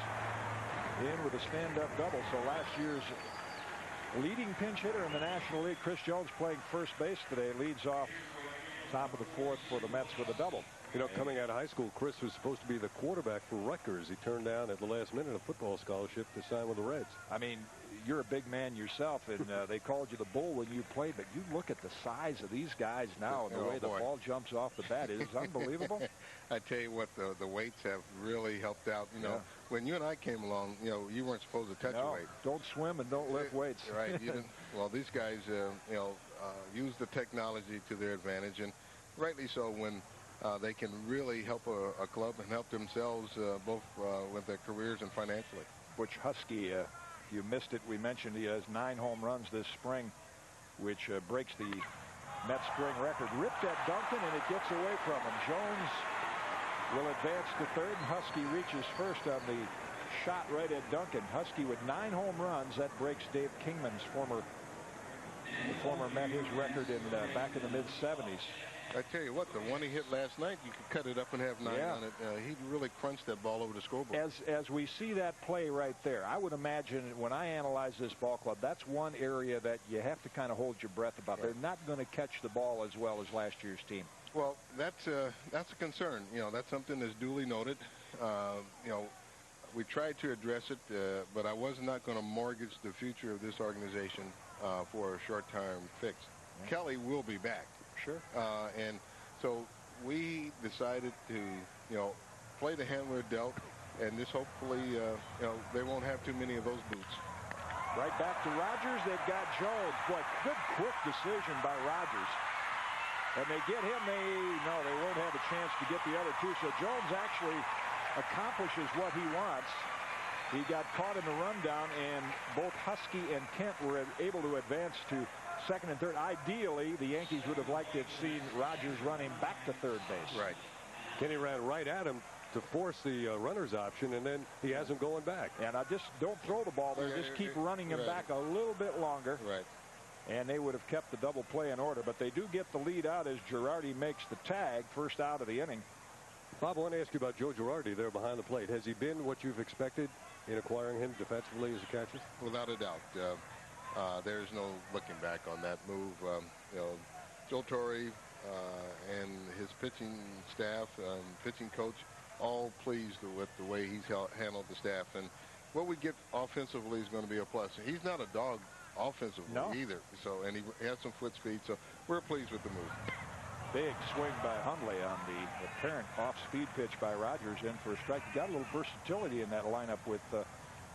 in with a stand-up double. So last year's leading pinch hitter in the National League, Chris Jones, playing first base today, leads off top of the fourth for the Mets with a double. Coming out of high school, Chris was supposed to be the quarterback for Rutgers. He turned down at the last minute a football scholarship to sign with the Reds. I mean, you're a big man yourself, and they called you the Bull when you played, but you look at the size of these guys now and the way the ball jumps off the bat. It is unbelievable. I tell you what, the weights have really helped out. When you and I came along, you weren't supposed to touch a weight. Don't swim and don't lift weights. Right. Well, these guys, use the technology to their advantage, and rightly so when they can really help a club and help themselves both with their careers and financially. Butch Husky, you missed it. We mentioned he has 9 home runs this spring, which breaks the Mets spring record. Ripped at Duncan, and it gets away from him. Jones will advance to third, and Husky reaches first on the shot right at Duncan. Husky with 9 home runs. That breaks Dave Kingman's former Met, his record back in the mid-70s. I tell you what, the one he hit last night, you could cut it up and have 9 on it. He really crunched that ball over the scoreboard. As we see that play right there, I would imagine when I analyze this ball club, that's one area that you have to kind of hold your breath about. Right. They're not going to catch the ball as well as last year's team. Well, that's a concern. That's something that's duly noted. We tried to address it, but I was not going to mortgage the future of this organization for a short-term fix. Right. Kelly will be back. Sure. And so we decided to, play the hand we're dealt, and just hopefully, they won't have too many of those boots. Right back to Rogers. They've got Jones. Boy, good quick decision by Rogers. And they get him. They won't have a chance to get the other two. So Jones actually accomplishes what he wants. He got caught in the rundown, and both Husky and Kent were able to advance to second and third. Ideally, the Yankees would have liked to have seen Rogers running back to third base. Right. Kenny ran right at him to force the runner's option, and then he has him going back. And I just don't throw the ball there. Just keep running him back a little bit longer. Right. And they would have kept the double play in order. But they do get the lead out as Girardi makes the tag, first out of the inning. Bob, I want to ask you about Joe Girardi there behind the plate. Has he been what you've expected in acquiring him defensively as a catcher? Without a doubt. There's no looking back on that move. Joe Torre and his pitching staff, pitching coach, all pleased with the way he's handled the staff. And what we get offensively is going to be a plus. He's not a dog offensively either. So, and he has some foot speed. So we're pleased with the move. Big swing by Hundley on the apparent off-speed pitch by Rogers in for a strike. You got a little versatility in that lineup with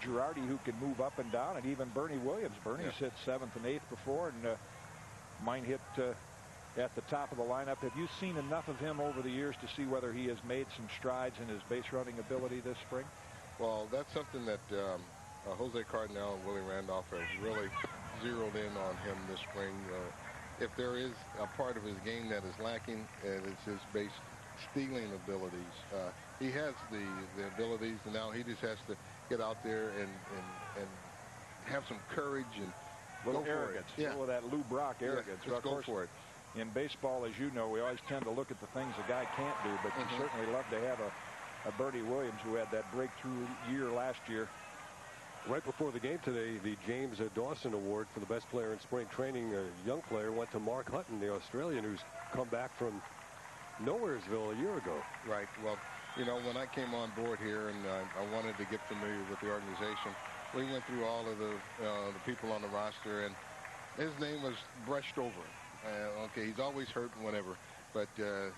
Girardi, who can move up and down, and even Bernie Williams. Bernie's hit 7th and 8th before, and mine hit at the top of the lineup. Have you seen enough of him over the years to see whether he has made some strides in his base running ability this spring? Well, that's something that Jose Cardinal and Willie Randolph have really zeroed in on him this spring. If there is a part of his game that is lacking, it's his base stealing abilities. He has the abilities, and now he just has to get out there and have some courage and little go arrogance. For it. Yeah. Little of that Lou Brock arrogance. Yeah, just go for it. In baseball, as you know, we always tend to look at the things a guy can't do, but you certainly love to have a Bertie Williams who had that breakthrough year last year. Right before the game today, the James Dawson Award for the best player in spring training, a young player, went to Mark Hutton, the Australian, who's come back from Nowheresville a year ago. Right. Well, you know, when I came on board here and I wanted to get familiar with the organization, we went through all of the people on the roster, and his name was brushed over. Okay, he's always hurt and whatever, but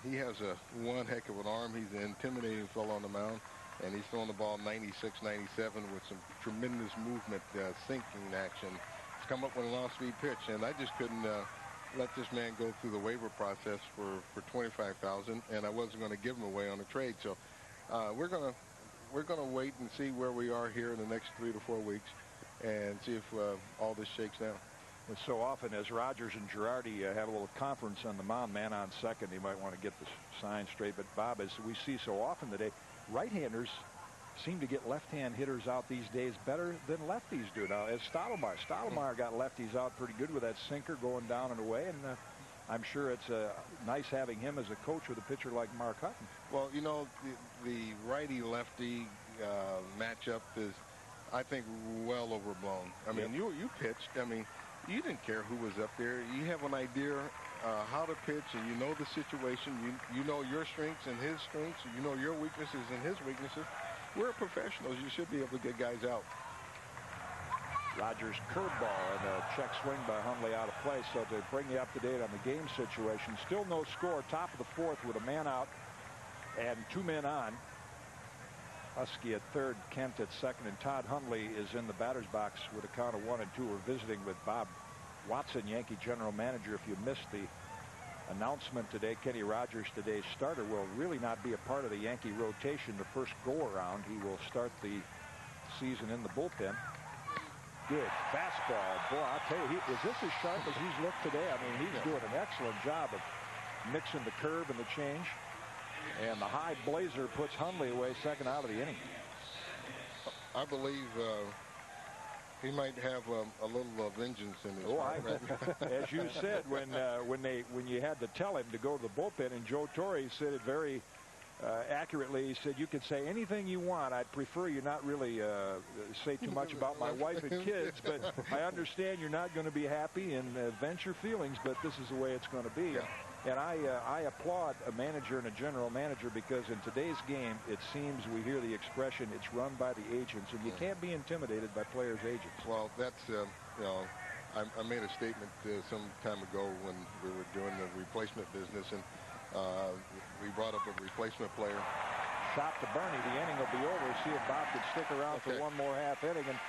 he has one heck of an arm. He's an intimidating fellow on the mound, and he's throwing the ball 96, 97 with some tremendous movement, sinking action. He's come up with an off-speed pitch, and I just couldn't let this man go through the waiver process for $25,000, and I wasn't going to give him away on a trade. So we're gonna wait and see where we are here in the next 3 to 4 weeks, and see if all this shakes down. And so often as Rogers and Girardi have a little conference on the mound, man on second, you might want to get the sign straight. But Bob, as we see so often today, right-handers seem to get left-hand hitters out these days better than lefties do. Now, as Stottlemyre got lefties out pretty good with that sinker going down and away, and I'm sure it's nice having him as a coach with a pitcher like Mark Hutton. Well, you know, the righty-lefty matchup is, I think, well overblown. I mean, you pitched. I mean, you didn't care who was up there. You have an idea how to pitch, and you know the situation. You know your strengths and his strengths. You know your weaknesses and his weaknesses. We're professionals. You should be able to get guys out. Rogers curveball and a check swing by Hundley out of play. So to bring you up to date on the game situation, still no score. Top of the fourth with a man out and 2 men on. Husky at third, Kent at second, and Todd Hundley is in the batter's box with a count of 1 and 2. We're visiting with Bob Watson, Yankee general manager. If you missed the announcement today, Kenny Rogers, today's starter, will really not be a part of the Yankee rotation the first go-around. He will start the season in the bullpen. Good fastball. Boy, I'll tell you, is this as sharp as he's looked today? I mean, he's doing an excellent job of mixing the curve and the change. And the high blazer puts Hundley away, second out of the inning. I believe he might have a little vengeance in his heart. As you said, when you had to tell him to go to the bullpen, and Joe Torre said it very accurately. He said, you can say anything you want. I'd prefer you not really say too much about my wife and kids, but I understand you're not going to be happy and vent your feelings, but this is the way it's going to be. Yeah. And I applaud a manager and a general manager, because in today's game, it seems we hear the expression, it's run by the agents, and you can't be intimidated by players' agents. Well, that's, you know, I made a statement some time ago when we were doing the replacement business, and we brought up a replacement player. Shot to Bernie. The inning will be over. See if Bob could stick around for one more half inning. And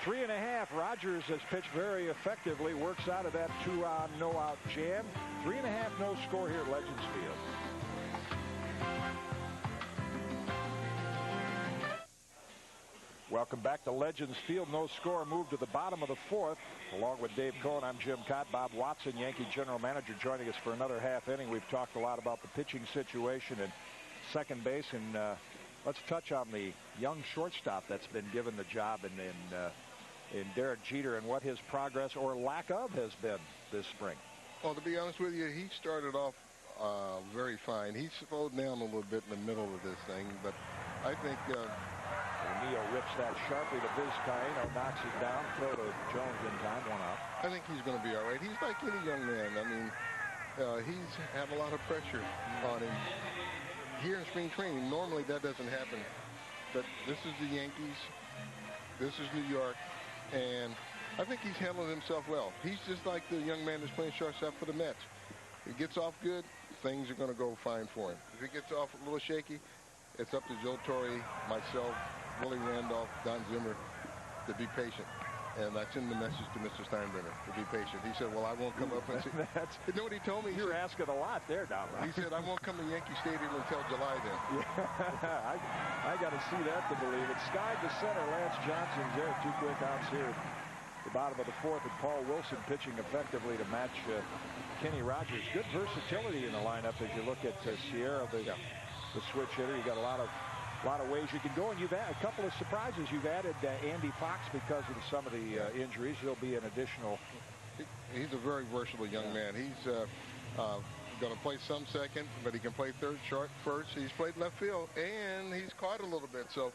3.5. Rogers has pitched very effectively. Works out of that 2-out, no-out jam. 3.5, no score here at Legends Field. Welcome back to Legends Field. No score. Move to the bottom of the fourth. Along with Dave Cohen, I'm Jim Cott. Bob Watson, Yankee general manager, joining us for another half inning. We've talked a lot about the pitching situation and second base, and let's touch on the young shortstop that's been given the job in Derek Jeter, and what his progress or lack of has been this spring. Well, to be honest with you, he started off very fine. He slowed down a little bit in the middle of this thing, but I think O'Neill rips that sharply to Vizcaíno, knocks it down, throw to Jones in time, 1 out. I think he's going to be all right. He's like any young man. I mean, he's had a lot of pressure on him. Here in spring training, normally that doesn't happen. But this is the Yankees. This is New York. And I think he's handled himself well. He's just like the young man that's playing shortstop for the Mets. If he gets off good, things are going to go fine for him. If he gets off a little shaky, it's up to Joe Torre, myself, Willie Randolph, Don Zimmer to be patient. And that's in the message to Mr. Steinbrenner, to be patient. He said, well, I won't come up and see. You know what he told me? You're asking a lot there, Don. He said, I won't come to Yankee Stadium until July then. Yeah, I got to see that to believe it. Sky to center, Lance Johnson there. 2 quick outs here. The bottom of the fourth, and Paul Wilson pitching effectively to match Kenny Rogers. Good versatility in the lineup as you look at Sierra, the switch hitter. You got a lot of A lot of ways you can go, and you've had a couple of surprises. You've added Andy Fox because of some of the injuries. He'll be an additional. He's a very versatile young man. He's going to play some second, but he can play third, short, first. He's played left field, and he's caught a little bit. So,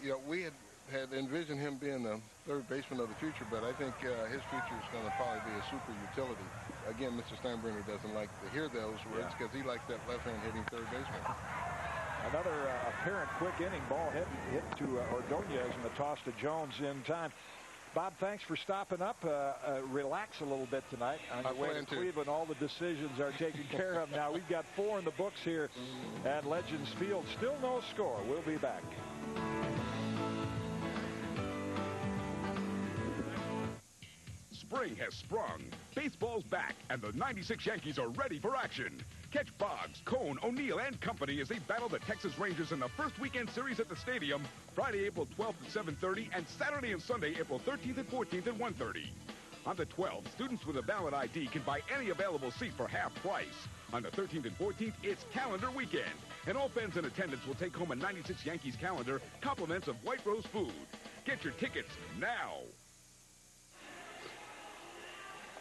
you know, we had envisioned him being the third baseman of the future, but I think his future is going to probably be a super utility. Again, Mr. Steinbrenner doesn't like to hear those words because he likes that left-hand hitting third baseman. Another apparent quick inning. Ball hit to Ordonez, and the toss to Jones in time. Bob, thanks for stopping up. Relax a little bit tonight on your way to Cleveland. All the decisions are taken care of now. We've got 4 in the books here at Legends Field. Still no score. We'll be back. Spring has sprung. Baseball's back, and the 96 Yankees are ready for action. Catch Boggs, Cone, O'Neill, and company as they battle the Texas Rangers in the first weekend series at the stadium, Friday, April 12th at 7:30, and Saturday and Sunday, April 13th and 14th at 1:30. On the 12th, students with a valid ID can buy any available seat for half price. On the 13th and 14th, it's calendar weekend, and all fans in attendance will take home a 96 Yankees calendar, compliments of White Rose food. Get your tickets now.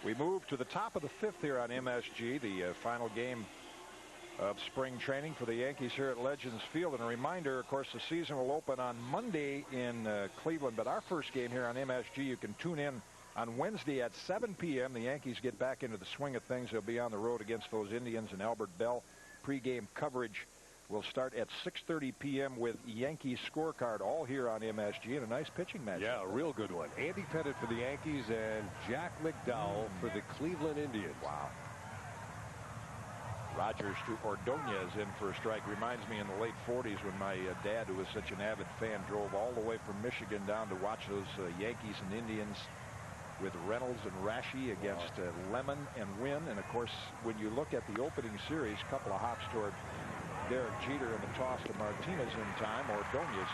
We move to the top of the 5th here on MSG, the final game of spring training for the Yankees here at Legends Field. And a reminder, of course, the season will open on Monday in Cleveland, but our first game here on MSG, you can tune in on Wednesday at 7 p.m. The Yankees get back into the swing of things. They'll be on the road against those Indians and Albert Bell. Pre-game coverage will start at 6:30 p.m. with Yankees scorecard, all here on MSG, and a nice pitching match. Yeah, a real good one. Andy Pettitte for the Yankees and Jack McDowell for the Cleveland Indians. Wow. Rogers to Ordonez in for a strike. Reminds me in the late 40s when my dad, who was such an avid fan, drove all the way from Michigan down to watch those Yankees and Indians with Reynolds and Rashi against Lemon and Wynn. And, of course, when you look at the opening series, a couple of hops toward Derek Jeter and the toss to Martinez in time. Ordonez is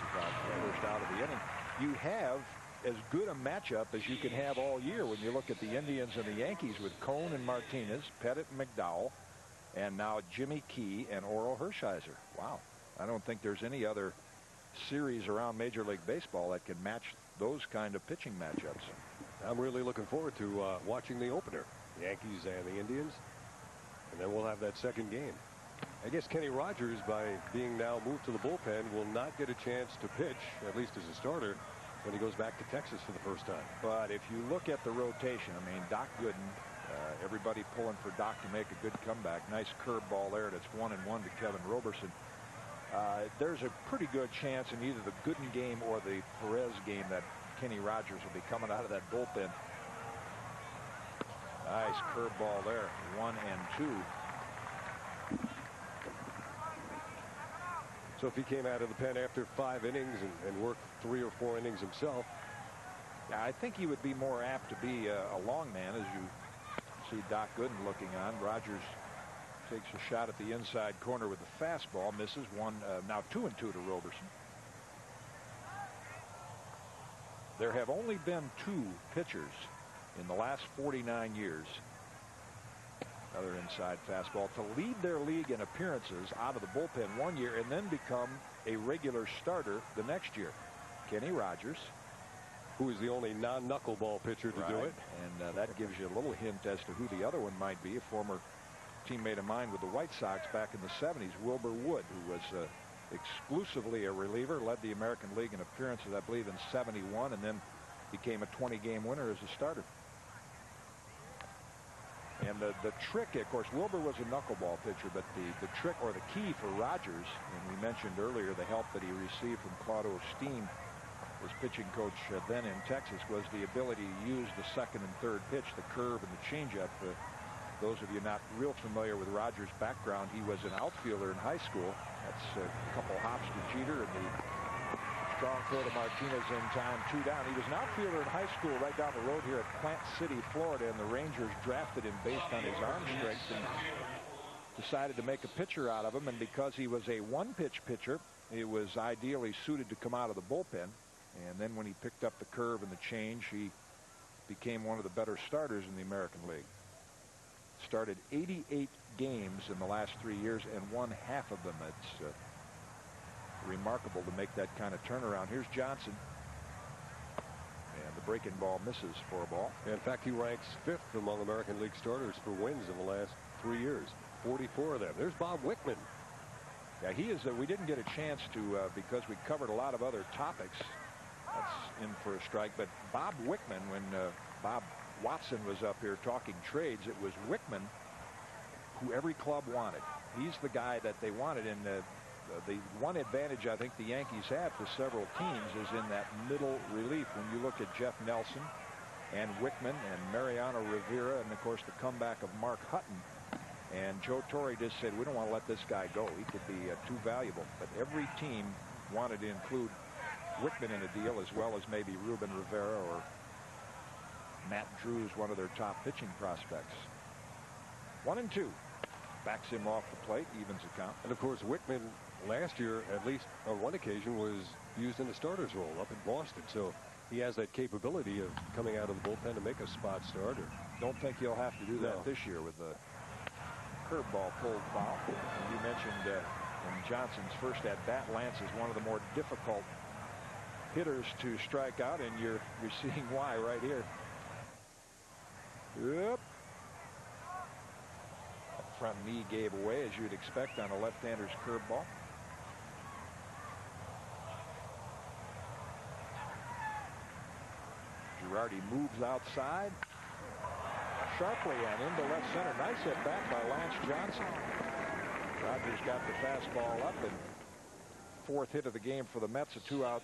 first out of the inning. You have as good a matchup as you can have all year when you look at the Indians and the Yankees with Cone and Martinez, Pettitte and McDowell, and now Jimmy Key and Oro Hershiser. Wow. I don't think there's any other series around Major League Baseball that can match those kind of pitching matchups. I'm really looking forward to watching the opener, Yankees and the Indians, and then we'll have that second game. I guess Kenny Rogers, by being now moved to the bullpen, will not get a chance to pitch, at least as a starter, when he goes back to Texas for the first time. But if you look at the rotation, I mean, Doc Gooden, everybody pulling for Doc to make a good comeback. Nice curveball there. That's 1-1 to Kevin Roberson. There's a pretty good chance in either the Gooden game or the Perez game that Kenny Rogers will be coming out of that bullpen. Nice curveball there. 1-2. So if he came out of the pen after 5 innings and worked 3 or 4 innings himself, I think he would be more apt to be a long man, as you see Doc Gooden looking on. Rogers takes a shot at the inside corner with the fastball, misses. Now 2-2 to Roberson. There have only been 2 pitchers in the last 49 years, another inside fastball, to lead their league in appearances out of the bullpen one year and then become a regular starter the next year. Kenny Rogers, who is the only non-knuckleball pitcher to do it. And that gives you a little hint as to who the other one might be. A former teammate of mine with the White Sox back in the 70s, Wilbur Wood, who was exclusively a reliever, led the American League in appearances, I believe, in 71, and then became a 20-game winner as a starter. And the trick, of course, Wilbur was a knuckleball pitcher, but the trick or the key for Rogers, and we mentioned earlier the help that he received from Claude Osteen, his pitching coach then in Texas, was the ability to use the second and third pitch, the curve and the changeup. Those of you not real familiar with Rogers' background, he was an outfielder in high school. That's a couple hops to Jeter and the strong throw to Martinez in time, 2 down. He was an outfielder in high school right down the road here at Plant City, Florida, and the Rangers drafted him based on his arm strength and decided to make a pitcher out of him. And because he was a one-pitch pitcher, he was ideally suited to come out of the bullpen. And then when he picked up the curve and the change, he became one of the better starters in the American League. Started 88 games in the last 3 years and won half of them. It's remarkable to make that kind of turnaround. Here's Johnson. And the breaking ball misses for a ball. In fact, he ranks 5th among American League starters for wins in the last 3 years. 44 of them. There's Bob Wickman. Yeah, he is. We didn't get a chance to because we covered a lot of other topics. That's in for a strike. But Bob Wickman, when Bob Watson was up here talking trades, it was Wickman who every club wanted. He's the guy that they wanted. And the one advantage I think the Yankees have for several teams is in that middle relief. When you look at Jeff Nelson and Wickman and Mariano Rivera, and of course the comeback of Mark Hutton. And Joe Torre just said, we don't want to let this guy go. He could be too valuable. But every team wanted to include Wickman in a deal, as well as maybe Ruben Rivera or Matt Drews, one of their top pitching prospects. 1-2. Backs him off the plate, evens the count. And of course, Wickman last year, at least on one occasion, was used in the starter's role up in Boston. So he has that capability of coming out of the bullpen to make a spot starter. Don't think he'll have to do that this year with the curveball pulled foul. And you mentioned in Johnson's first at bat, Lance is one of the more difficult hitters to strike out, and you're seeing why right here. Yep. That front knee gave away, as you'd expect on a left-hander's curveball. Girardi moves outside sharply and into left center. Nice at bat by Lance Johnson. Rogers got the fastball up, and 4th hit of the game for the Mets. A 2-out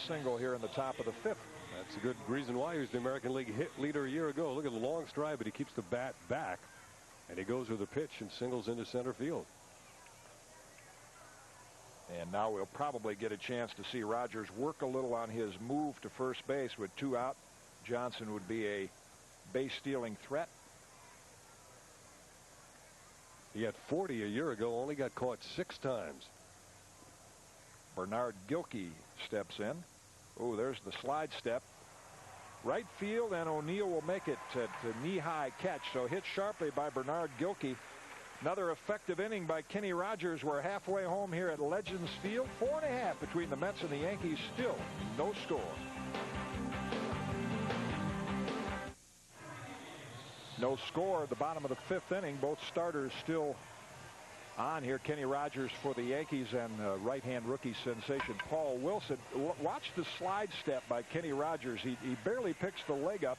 single here in the top of the 5th. That's a good reason why he was the American League hit leader a year ago. Look at the long stride, but he keeps the bat back, and he goes with the pitch and singles into center field. And now we'll probably get a chance to see Rogers work a little on his move to first base. With 2 out, Johnson would be a base-stealing threat. He had 40 a year ago, only got caught 6 times. Bernard Gilkey steps in. Oh, there's the slide step. Right field, and O'Neill will make it to knee-high catch. So hit sharply by Bernard Gilkey. Another effective inning by Kenny Rogers. We're halfway home here at Legends Field. 4.5 between the Mets and the Yankees. Still no score. No score at the bottom of the 5th inning. Both starters still on here. Kenny Rogers for the Yankees and right-hand rookie sensation Paul Wilson. Watch the slide step by Kenny Rogers. He barely picks the leg up.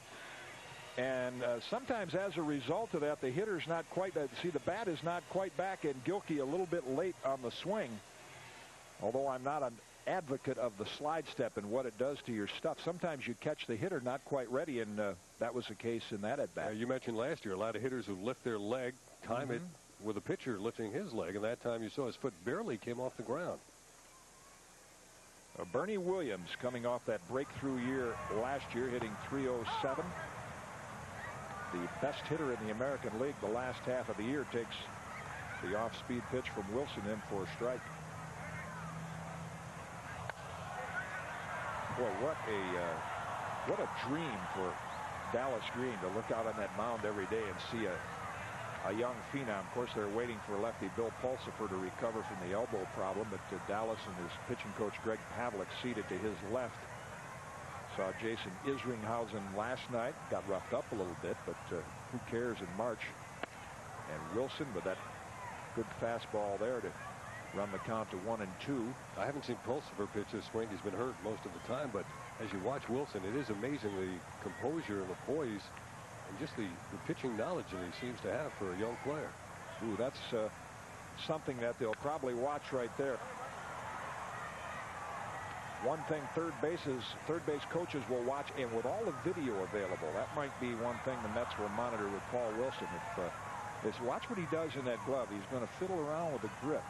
And sometimes as a result of that, the hitter's not quite, see, the bat is not quite back, and Gilkey a little bit late on the swing. Although I'm not an advocate of the slide step and what it does to your stuff. Sometimes you catch the hitter not quite ready, and that was the case in that at bat. You mentioned last year a lot of hitters who lift their leg, time it with a pitcher lifting his leg, and that time you saw his foot barely came off the ground. Bernie Williams coming off that breakthrough year last year, hitting .307. The best hitter in the American League the last half of the year takes the off-speed pitch from Wilson in for a strike. Boy, what a dream for Dallas Green to look out on that mound every day and see a young phenom. Of course, they're waiting for lefty Bill Pulsipher to recover from the elbow problem, but Dallas and his pitching coach Greg Pavlik seated to his left. Saw Jason Isringhausen last night, got roughed up a little bit, but who cares in March. And Wilson with that good fastball there to run the count to 1-2. I haven't seen Pulsipher pitch this spring. He's been hurt most of the time, but as you watch Wilson, it is amazing the composure and the poise and just the pitching knowledge that he seems to have for a young player. Ooh, that's something that they'll probably watch right there. One thing third base coaches will watch, and with all the video available, that might be one thing the Mets will monitor with Paul Wilson. If watch what he does in that glove. He's going to fiddle around with the grip.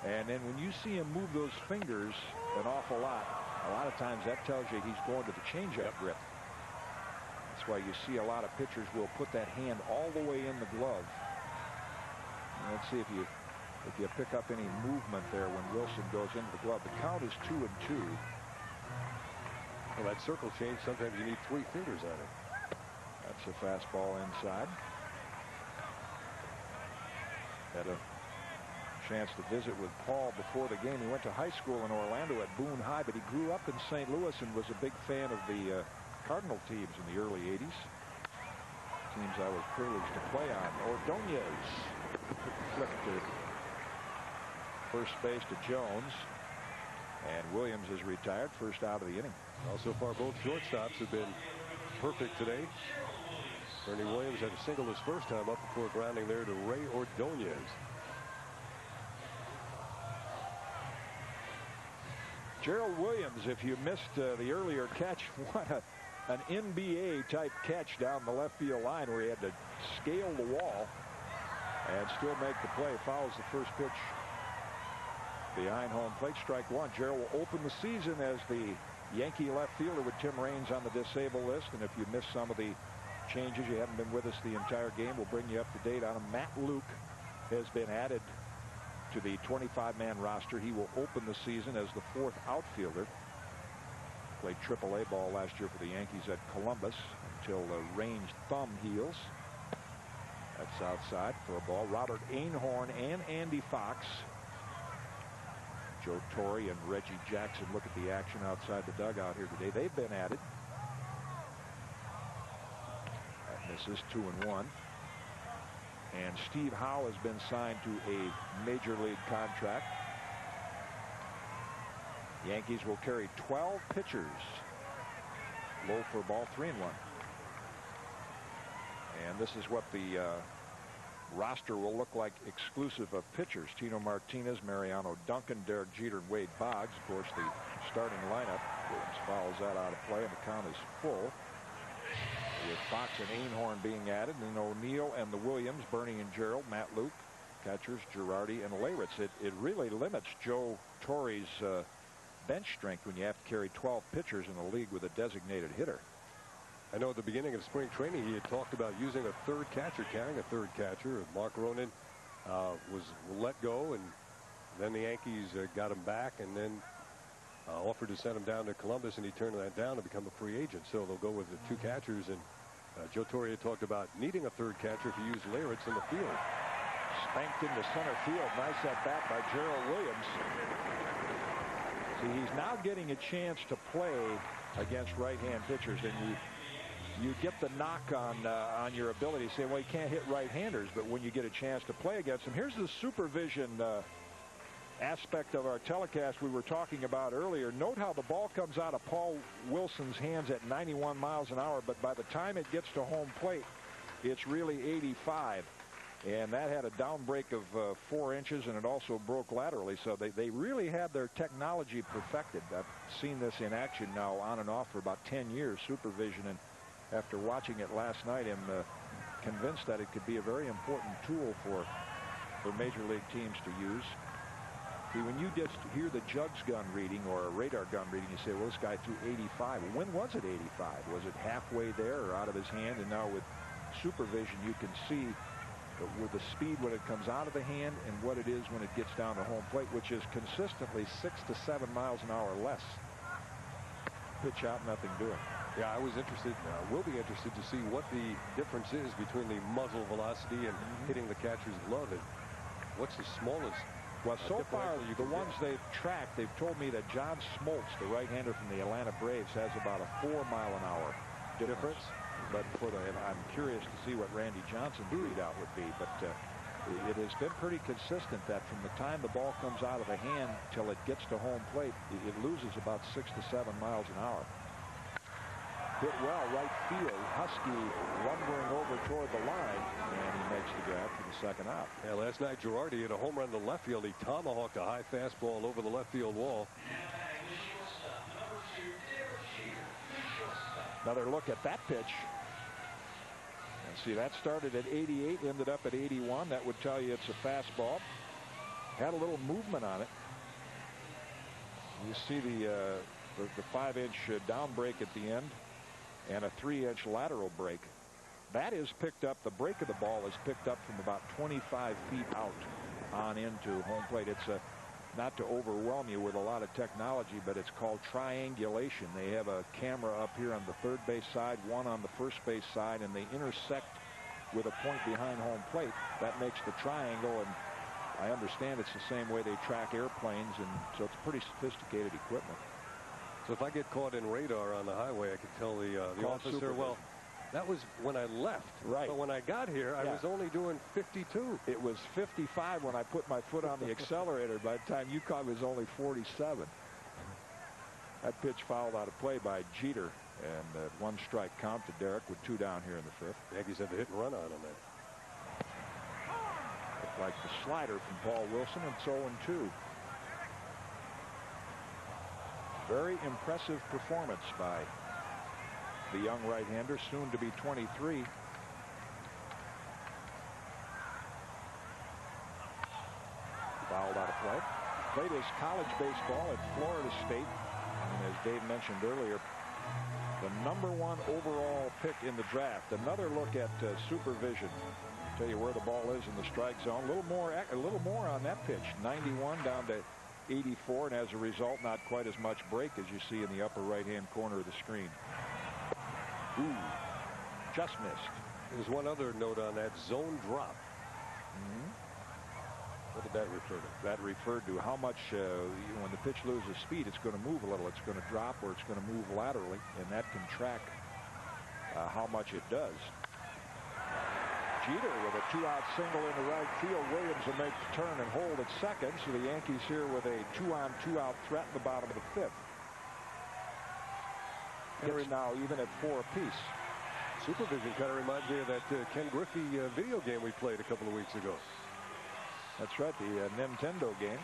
And then when you see him move those fingers an awful lot, a lot of times that tells you he's going to the changeup grip. That's why you see a lot of pitchers will put that hand all the way in the glove. And let's see if you pick up any movement there when Wilson goes into the glove. The count is 2-2. Well, that circle change, sometimes you need 3 fingers on it. That's a fastball inside. Had a chance to visit with Paul before the game. He went to high school in Orlando at Boone High, but he grew up in St. Louis and was a big fan of the Cardinal teams in the early 80s. Teams I was privileged to play on. Ordonez flipped to first base to Jones. And Williams is retired, first out of the inning. Well, so far both shortstops have been perfect today. Bernie Williams had a single his first time up before grounding there to Ray Ordonez. Gerald Williams, if you missed the earlier catch, what an NBA type catch down the left field line where he had to scale the wall and still make the play. Fouls the first pitch behind home plate, strike one. Gerald will open the season as the Yankee left fielder with Tim Raines on the disabled list. And if you missed some of the changes, you haven't been with us the entire game, we'll bring you up to date on them. Matt Luke has been added to the 25-man roster. He will open the season as the fourth outfielder. Played AAA ball last year for the Yankees at Columbus until the ranged thumb heals. That's outside for a ball. Robert Einhorn and Andy Fox. Joe Torre and Reggie Jackson look at the action outside the dugout here today. They've been added. That misses 2-1. And Steve Howe has been signed to a major league contract. Yankees will carry 12 pitchers. Low for a ball, 3-1. And this is what the roster will look like exclusive of pitchers. Tino Martinez, Mariano Duncan, Derek Jeter, and Wade Boggs. Of course, the starting lineup. Williams fouls that out of play, and the count is full. With Fox and Einhorn being added, and O'Neill and the Williams, Bernie and Gerald, Matt Luke, catchers Girardi and Leyritz. It really limits Joe Torre's bench strength when you have to carry 12 pitchers in a league with a designated hitter. I know at the beginning of spring training he had talked about using a third catcher, carrying a third catcher. Mark Ronan was let go, and then the Yankees got him back and then offered to send him down to Columbus, and he turned that down to become a free agent. So they'll go with the two catchers, and Joe Torre had talked about needing a third catcher if you use Leyritz in the field. Spanked into center field. Nice at bat by Gerald Williams. See, he's now getting a chance to play against right-hand pitchers, and you get the knock on your ability to say, well, you can't hit right-handers, but when you get a chance to play against them, here's the supervision aspect of our telecast we were talking about earlier. Note how the ball comes out of Paul Wilson's hands at 91 miles an hour, but by the time it gets to home plate, it's really 85. And that had a down break of 4 inches, and it also broke laterally. So they really had their technology perfected. I've seen this in action now on and off for about 10 years, supervision. And after watching it last night, I'm convinced that it could be a very important tool for major league teams to use. See, when you just hear the jugs gun reading or a radar gun reading, you say, well, this guy threw 85. When was it 85? Was it halfway there or out of his hand? And now with supervision, you can see with the speed when it comes out of the hand and what it is when it gets down to home plate, which is consistently 6 to 7 miles an hour less. Pitch out, nothing doing. Yeah, I was interested, will be interested to see what the difference is between the muzzle velocity and hitting the catcher's glove. And what's the smallest? Well, so far, the ones they've tracked, they've told me that John Smoltz, the right-hander from the Atlanta Braves, has about a 4-mile-an-hour difference. But I'm curious to see what Randy Johnson's readout would be. But it has been pretty consistent that from the time the ball comes out of the hand till it gets to home plate, it loses about 6 to 7 miles an hour. Hit well, right field. Husky lumbering over toward the line, and he makes the grab for the second out. Yeah, last night Girardi hit a home run to left field. He tomahawked a high fastball over the left field wall. Another look at that pitch. And see, that started at 88, ended up at 81. That would tell you it's a fastball. Had a little movement on it. You see the 5-inch down break at the end and a 3-inch lateral break. That is picked up. The break of the ball is picked up from about 25 feet out on into home plate. It's not to overwhelm you with a lot of technology, but it's called triangulation. They have a camera up here on the third base side, one on the first base side, and they intersect with a point behind home plate. That makes the triangle, and I understand it's the same way they track airplanes, and so it's pretty sophisticated equipment. So if I get caught in radar on the highway, I can tell the officer, well, that was when I left. Right. But when I got here, I was only doing 52. It was 55 when I put my foot on the accelerator. By the time you caught, it was only 47. That pitch fouled out of play by Jeter, and one strike count to Derek with 2 down here in the 5th. Yankees had the hit and run on him then. Looked like the slider from Paul Wilson, and it's 0-2. Very impressive performance by the young right-hander, soon to be 23. Fouled out of play. Played his college baseball at Florida State. And as Dave mentioned earlier, the #1 overall pick in the draft. Another look at supervision. Tell you where the ball is in the strike zone. A little more on that pitch. 91 down to 84, and as a result, not quite as much break as you see in the upper right-hand corner of the screen. Ooh, just missed. There's one other note on that zone drop. What did that refer to? That referred to how much, when the pitch loses speed, it's going to move a little. It's going to drop or it's going to move laterally, and that can track how much it does. Jeter with a 2-out single in the right field. Williams will make the turn and hold at second. So the Yankees here with a 2-on, 2-out threat in the bottom of the 5th. It's now even at 4 apiece. Supervision kind of reminds me of that Ken Griffey video game we played a couple of weeks ago. That's right, the Nintendo game.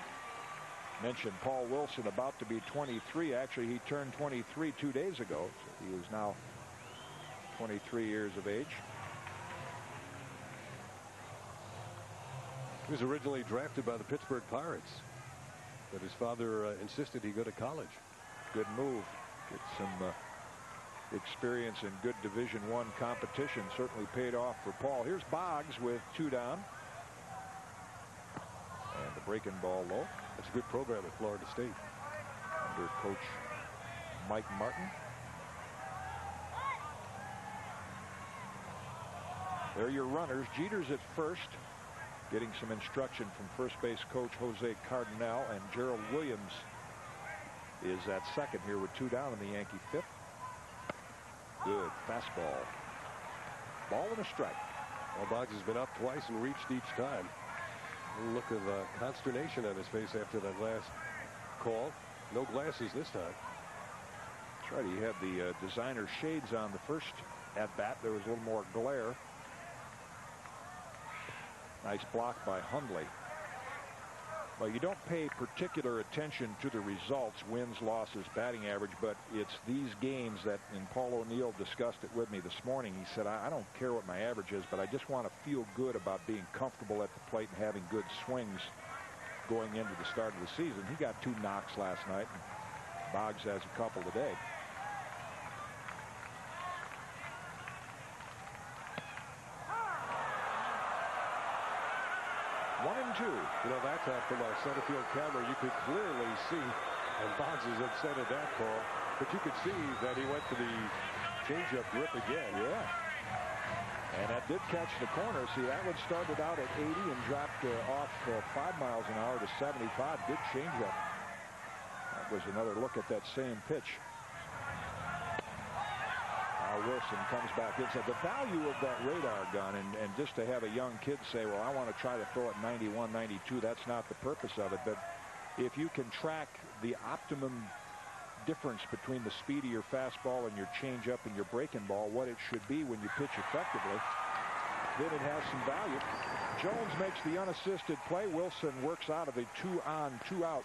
Mentioned Paul Wilson about to be 23. Actually, he turned 23 2 days ago. So he is now 23 years of age. He was originally drafted by the Pittsburgh Pirates, but his father insisted he go to college. Good move. Get some experience in good Division I competition. Certainly paid off for Paul. Here's Boggs with 2 down. And the breaking ball low. That's a good program at Florida State. Under Coach Mike Martin. There are your runners. Jeter's at first, getting some instruction from first base coach Jose Cardinal, and Gerald Williams is at second here with 2 down in the Yankee 5th. Good fastball. Ball and a strike. Well, Boggs has been up twice and reached each time. A little look of consternation on his face after that last call. No glasses this time. That's right. He had the designer shades on the first at bat. There was a little more glare. Nice block by Hundley. Well, you don't pay particular attention to the results, wins, losses, batting average, but it's these games that, and Paul O'Neill discussed it with me this morning. He said, I don't care what my average is, but I just want to feel good about being comfortable at the plate and having good swings going into the start of the season. He got 2 knocks last night, and Boggs has a couple today. One and 2. You know, that time from our center field camera, you could clearly see, and Boggs is upset at that call, but you could see that he went to the changeup grip again. Yeah. And that did catch the corner. See, that one started out at 80 and dropped off 5 miles an hour to 75. Good changeup. That was another look at that same pitch. Wilson comes back inside. The value of that radar gun, and just to have a young kid say, well, I want to try to throw it 91, 92, that's not the purpose of it. But if you can track the optimum difference between the speed of your fastball and your changeup and your breaking ball, what it should be when you pitch effectively, then it has some value. Jones makes the unassisted play. Wilson works out of a 2-on, 2-out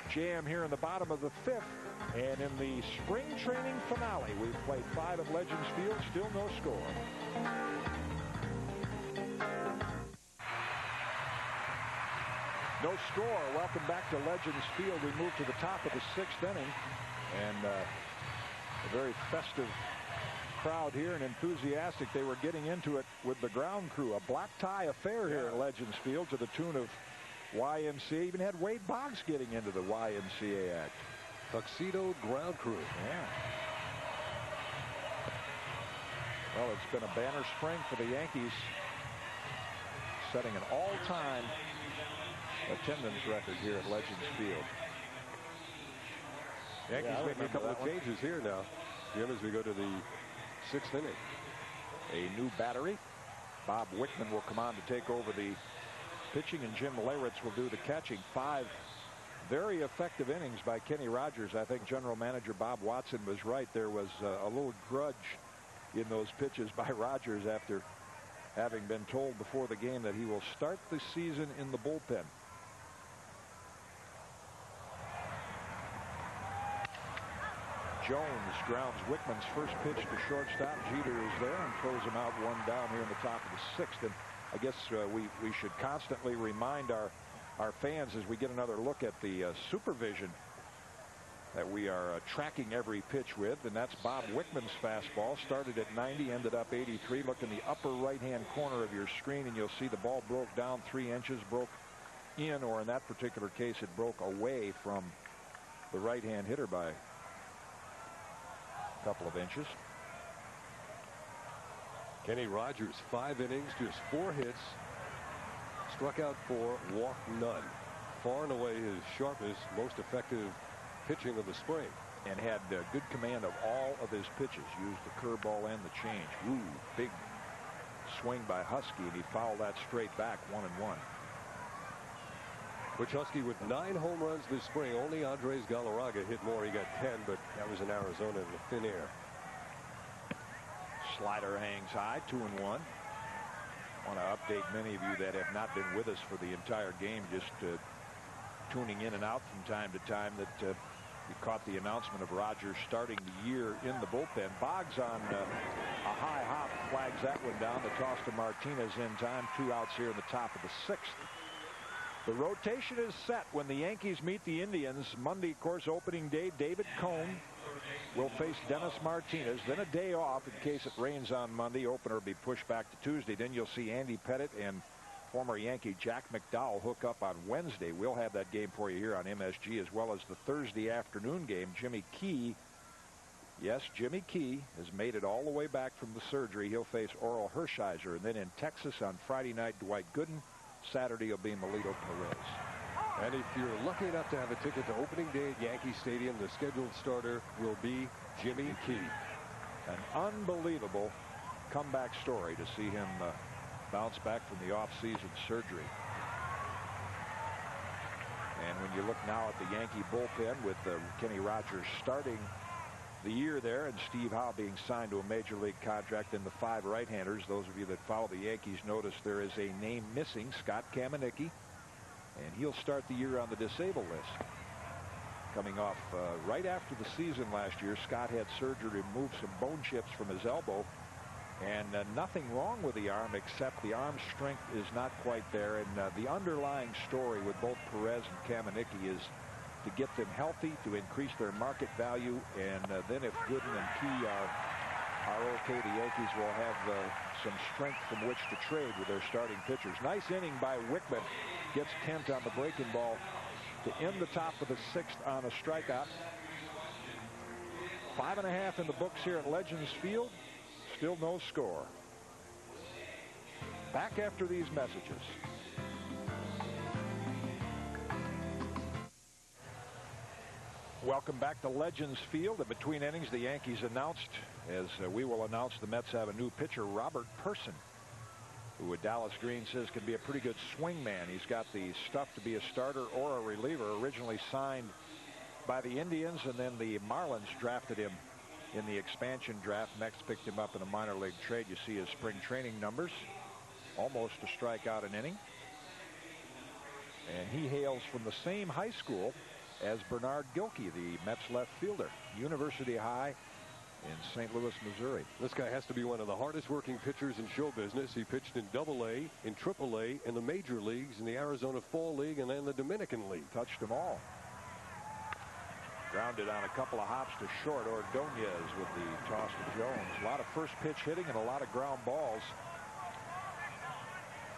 jam here in the bottom of the 5th. And in the spring training finale, we've played 5 at Legends Field, still no score. No score. Welcome back to Legends Field. We move to the top of the 6th inning, and a very festive crowd here and enthusiastic. They were getting into it with the ground crew. A black tie affair here at Legends Field to the tune of YMCA. Even had Wade Boggs getting into the YMCA act. Tuxedo ground crew. Yeah. Well, it's been a banner spring for the Yankees, setting an all-time attendance record here at Legends Field. Yankees making a couple of changes here now, Jim, as we go to the 6th inning. A new battery. Bob Wickman will come on to take over the pitching, and Jim Leyritz will do the catching. 5 very effective innings by Kenny Rogers. I think General Manager Bob Watson was right. There was a little grudge in those pitches by Rogers after having been told before the game that he will start the season in the bullpen. Jones grounds Wickman's first pitch to shortstop. Jeter is there and throws him out 1 down here in the top of the 6th. And I guess we should constantly remind our fans as we get another look at the supervision that we are tracking every pitch with, and that's Bob Wickman's fastball. Started at 90, ended up 83. Look in the upper right-hand corner of your screen, and you'll see the ball broke down 3 inches, broke in, or in that particular case, it broke away from the right-hand hitter by a couple of inches. Kenny Rogers, 5 innings, just 4 hits, struck out 4, walked none. Far and away his sharpest, most effective pitching of the spring. And had good command of all of his pitches. Used the curveball and the change. Ooh, big swing by Husky, and he fouled that straight back, 1-1. Butch Husky with 9 home runs this spring. Only Andres Galarraga hit more. He got 10, but that was in Arizona in the thin air. Slider hangs high, 2-1. Want to update many of you that have not been with us for the entire game, just tuning in and out from time to time, that you caught the announcement of Rogers starting the year in the bullpen. Boggs on a high hop flags that one down. The toss to Martinez in time. 2 outs here in the top of the 6th. The rotation is set when the Yankees meet the Indians Monday. Of course, opening day. David Cone will face Dennis Martinez. Then a day off in case it rains on Monday. Opener will be pushed back to Tuesday. Then you'll see Andy Pettitte and former Yankee Jack McDowell hook up on Wednesday. We'll have that game for you here on MSG, as well as the Thursday afternoon game. Jimmy Key, yes, Jimmy Key has made it all the way back from the surgery. He'll face Oral Hershiser. And then in Texas on Friday night, Dwight Gooden. Saturday will be Melito Perez. And if you're lucky enough to have a ticket to opening day at Yankee Stadium, the scheduled starter will be Jimmy Key. An unbelievable comeback story to see him bounce back from the off-season surgery. And when you look now at the Yankee bullpen with Kenny Rogers starting the year there and Steve Howe being signed to a major league contract, and the 5 right-handers, those of you that follow the Yankees notice there is a name missing, Scott Kamenicki, and he'll start the year on the disabled list. Coming off right after the season last year, Scott had surgery to remove some bone chips from his elbow, and nothing wrong with the arm except the arm strength is not quite there. And the underlying story with both Perez and Kamenicki is to get them healthy, to increase their market value, and then if Gooden and Key are okay, the Yankees will have some strength from which to trade with their starting pitchers. Nice inning by Wickman. Gets Kent on the breaking ball to end the top of the 6th on a strikeout. 5.5 in the books here at Legends Field. Still no score. Back after these messages. Welcome back to Legends Field. In between innings, the Yankees announced, as we will announce, the Mets have a new pitcher, Robert Person, who Dallas Green says can be a pretty good swing man. He's got the stuff to be a starter or a reliever. Originally signed by the Indians, and then the Marlins drafted him in the expansion draft. Next picked him up in a minor league trade. You see his spring training numbers. Almost a strikeout an inning. And he hails from the same high school as Bernard Gilkey, the Mets left fielder. University High in St. Louis, Missouri. This guy has to be one of the hardest working pitchers in show business. He pitched in AA, in AAA, in the major leagues, in the Arizona Fall League, and then the Dominican League. Touched them all. Grounded on a couple of hops to short. Ordonez with the toss to Jones. A lot of first pitch hitting and a lot of ground balls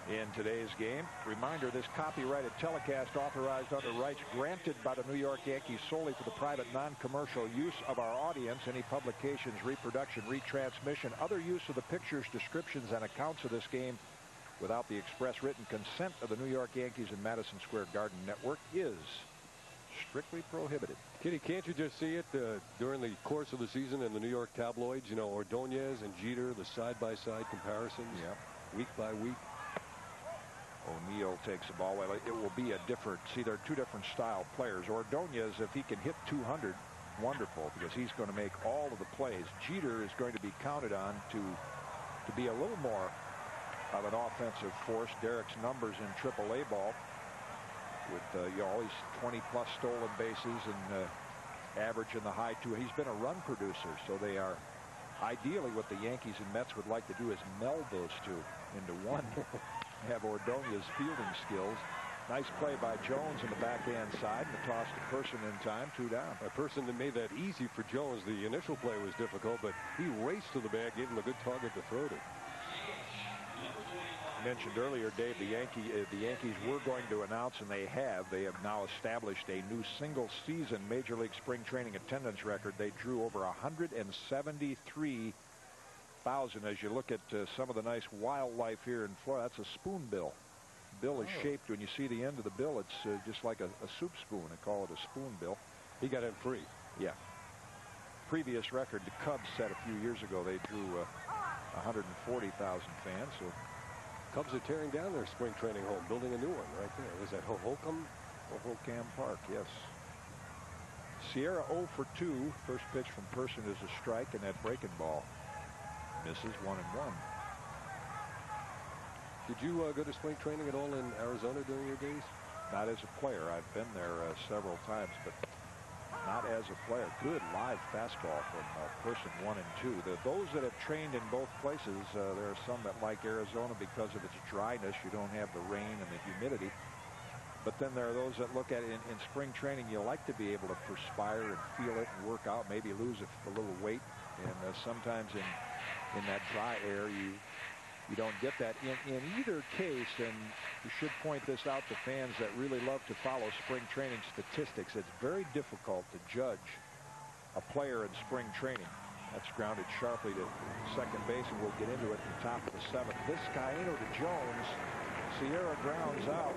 in today's game. Reminder, this copyrighted telecast authorized under rights granted by the New York Yankees solely for the private non-commercial use of our audience. Any publications, reproduction, retransmission, other use of the pictures, descriptions, and accounts of this game without the express written consent of the New York Yankees and Madison Square Garden network is strictly prohibited. Kitty, can't you just see it during the course of the season in the New York tabloids? You know, Ordonez and Jeter, the side-by-side comparisons. Yeah. Week by week. O'Neill takes the ball. Well, it will be a different. See, they're two different style players. Ordonez, if he can hit 200, wonderful, because he's going to make all of the plays. Jeter is going to be counted on to be a little more of an offensive force. Derek's numbers in AAA ball with all these 20-plus stolen bases and average in the high two. He's been a run producer, so they are ideally what the Yankees and Mets would like to do is meld those two into one. Have Ordonez's fielding skills. Nice play by Jones in the backhand side, and the toss to Person in time, 2 down. A Person that made that easy for Jones. The initial play was difficult, but he raced to the bag, gave him a good target to throw to. Mentioned earlier, Dave, the Yankees were going to announce, and they have now established a new single-season Major League spring training attendance record. They drew over 173,000. As you look at some of the nice wildlife here in Florida, that's a spoonbill. Bill is shaped, when you see the end of the bill, it's just like a soup spoon. They call it a spoonbill. He got in free. Yeah. Previous record the Cubs set a few years ago. They drew 140,000 fans. So Cubs are tearing down their spring training home, building a new one right there. Was that Hohokam? Hohokam Park, yes. Sierra 0 for 2. First pitch from Person is a strike, and that breaking ball misses 1-1. Did you go to spring training at all in Arizona during your days? Not as a player. I've been there several times, but not as a player. Good live fastball from Person 1 and 2. Those that have trained in both places, there are some that like Arizona because of its dryness. You don't have the rain and the humidity. But then there are those that look at it in spring training. You like to be able to perspire and feel it and work out, maybe lose a little weight. And sometimes in that dry air, you don't get that. In either case, and you should point this out to fans that really love to follow spring training statistics, it's very difficult to judge a player in spring training. That's grounded sharply to second base, and we'll get into it at the top of the 7th. Vizcaíno to Jones. Sierra grounds out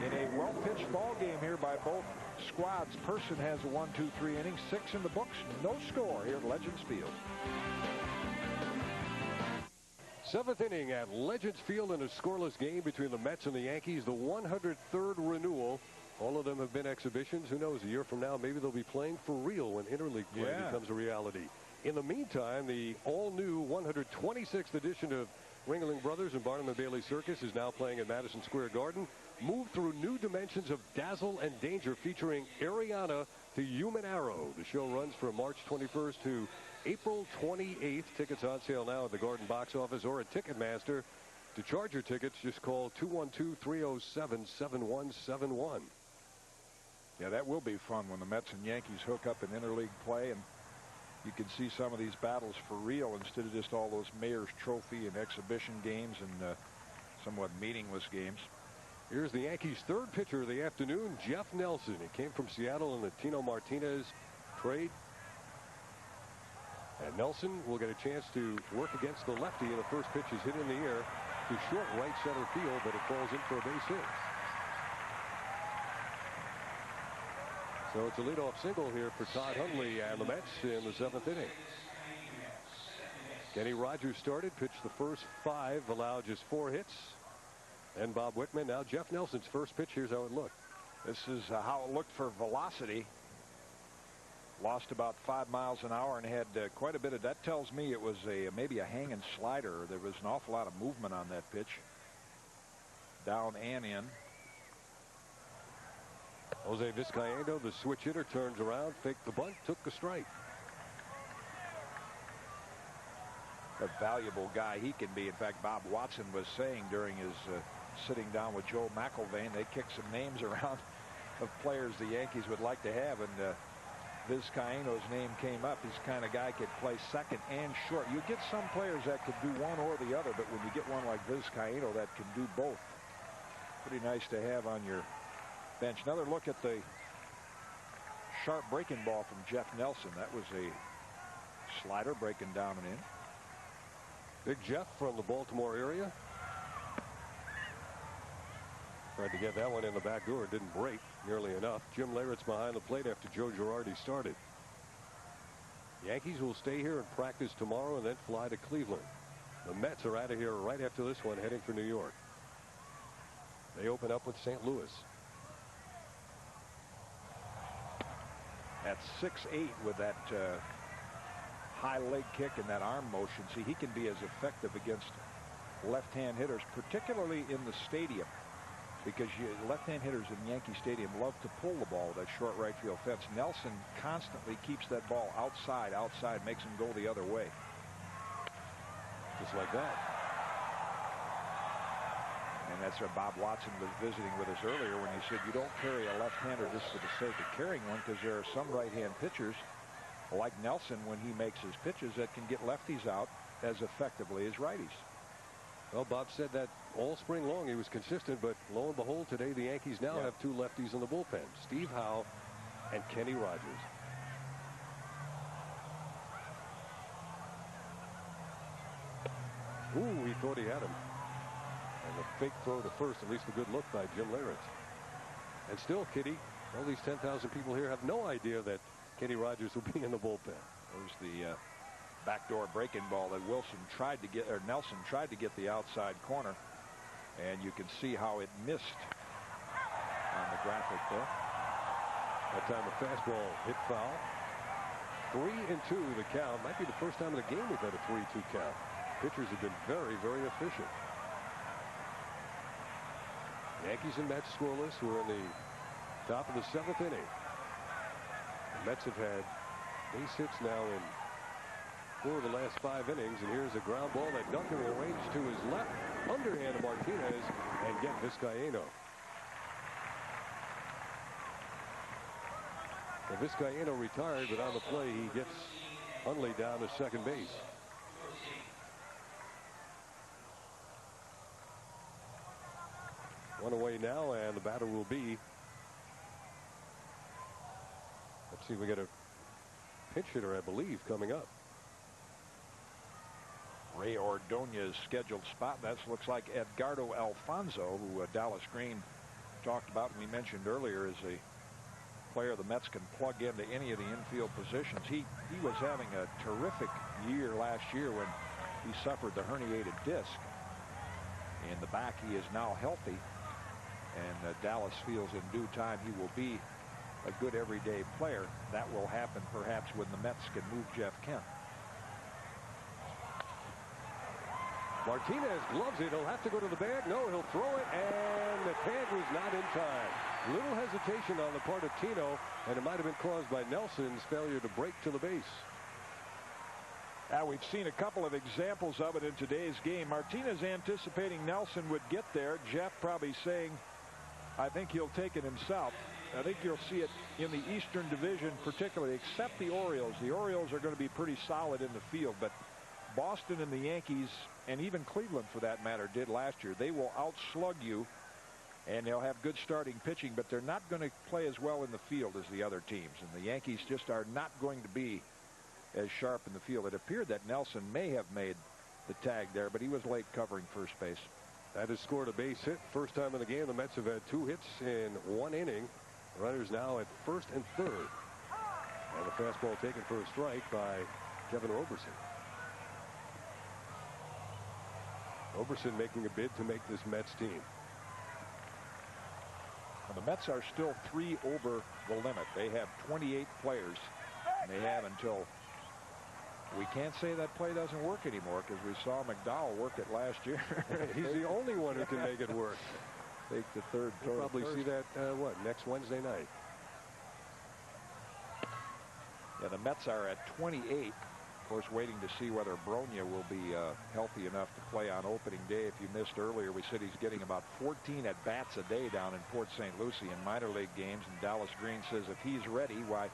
in a well-pitched ball game here by both squads. Person has a 1-2-3 innings, 6 in the books, no score here at Legends Field. 7th inning at Legends Field in a scoreless game between the Mets and the Yankees. The 103rd renewal. All of them have been exhibitions. Who knows, a year from now, maybe they'll be playing for real when interleague play becomes a reality. In the meantime, the all-new 126th edition of Ringling Brothers and Barnum and Bailey Circus is now playing at Madison Square Garden. Move through new dimensions of dazzle and danger, featuring Ariana to Human Arrow. The show runs from March 21st to April 28th. Tickets on sale now at the Garden box office or at Ticketmaster. To charge your tickets, just call 212-307-7171. Yeah, that will be fun when the Mets and Yankees hook up in interleague play, and you can see some of these battles for real instead of just all those Mayor's Trophy and exhibition games and somewhat meaningless games. Here's the Yankees' third pitcher of the afternoon, Jeff Nelson. He came from Seattle in the Tino Martinez trade. And Nelson will get a chance to work against the lefty, and the first pitch is hit in the air to short right center field, but it falls in for a base hit. So it's a leadoff single here for Todd Hundley and the Mets in the 7th inning. Kenny Rogers started, pitched the first 5, allowed just 4 hits. And Bob Wickman. Now Jeff Nelson's first pitch. Here's how it looked. This is how it looked for velocity. Lost about 5 miles an hour and had quite a bit of. That tells me it was maybe a hanging slider. There was an awful lot of movement on that pitch. Down and in. Jose Vizcaíno, the switch hitter, turns around, faked the bunt, took the strike. A valuable guy he can be. In fact, Bob Watson was saying during his sitting down with Joe McIlvaine, they kicked some names around of players the Yankees would like to have, and Vizcaíno's name came up. He's the kind of guy could play second and short. You get some players that could do one or the other, but when you get one like Vizcaíno that can do both, pretty nice to have on your bench. Another look at the sharp breaking ball from Jeff Nelson. That was a slider breaking down and in. Big Jeff from the Baltimore area. Tried to get that one in the back door. Didn't break nearly enough. Jim Leyritz behind the plate after Joe Girardi started. Yankees will stay here and practice tomorrow and then fly to Cleveland. The Mets are out of here right after this one, heading for New York. They open up with St. Louis. At 6'8" with that high leg kick and that arm motion. See, he can be as effective against left-hand hitters, particularly in the stadium, because left-hand hitters in Yankee Stadium love to pull the ball with that short right field fence. Nelson constantly keeps that ball outside, makes him go the other way. Just like that. And that's where Bob Watson was visiting with us earlier when he said you don't carry a left-hander just for the sake of carrying one, because there are some right-hand pitchers like Nelson, when he makes his pitches, that can get lefties out as effectively as righties. Well, Bob said that all spring long he was consistent, but lo and behold, today the Yankees now have two lefties in the bullpen, Steve Howe and Kenny Rogers. Ooh, he thought he had him. And the fake throw to first, at least a good look by Jim Leyritz. And still, Kitty, all these 10,000 people here have no idea that Kenny Rogers will be in the bullpen. There's the backdoor breaking ball that Nelson tried to get the outside corner, and you can see how it missed on the graphic there. That time the fastball hit foul. 3-2 the count. Might be the first time in the game we've had a 3-2 count. Pitchers have been very, very efficient. Yankees and Mets scoreless. We're in the top of the 7th inning. The Mets have had base hits now in 4 of the last 5 innings, and here's a ground ball that Duncan will range to his left, underhand of Martinez, and get Vizcaino. And Vizcaino retired, but on the play he gets Hundley down to second base. One away now, and the batter will be, let's see, we got a pinch hitter, I believe, coming up. Ray Ordonez's scheduled spot. That looks like Edgardo Alfonso, who Dallas Green talked about and we mentioned earlier, is a player the Mets can plug into any of the infield positions. He was having a terrific year last year when he suffered the herniated disc in the back. He is now healthy, and Dallas feels in due time he will be a good everyday player. That will happen perhaps when the Mets can move Jeff Kent. Martinez gloves it. He'll have to go to the bag. No, he'll throw it, and the tag was not in time. Little hesitation on the part of Tino, and it might have been caused by Nelson's failure to break to the base. We've seen a couple of examples of it in today's game. Martinez anticipating Nelson would get there. Jeff probably saying, I think he'll take it himself. I think you'll see it in the Eastern Division particularly, except the Orioles. The Orioles are going to be pretty solid in the field, but Boston and the Yankees, and even Cleveland for that matter, did last year. They will outslug you, and they'll have good starting pitching, but they're not going to play as well in the field as the other teams. And the Yankees just are not going to be as sharp in the field. It appeared that Nelson may have made the tag there, but he was late covering first base. That has scored a base hit. First time in the game. The Mets have had 2 hits in 1 inning. Runners now at first and third. And the fastball taken for a strike by Kevin Roberson. Roberson making a bid to make this Mets team. And the Mets are still 3 over the limit. They have 28 players, and they have until, we can't say that play doesn't work anymore, because we saw McDowell work it last year. He's the only one who can make it work. Take the third. We'll probably see that next Wednesday night. Yeah, the Mets are at 28. Of course, waiting to see whether Bronya will be healthy enough to play on opening day. If you missed earlier, we said he's getting about 14 at-bats a day down in Port St. Lucie in minor league games. And Dallas Green says if he's ready, why,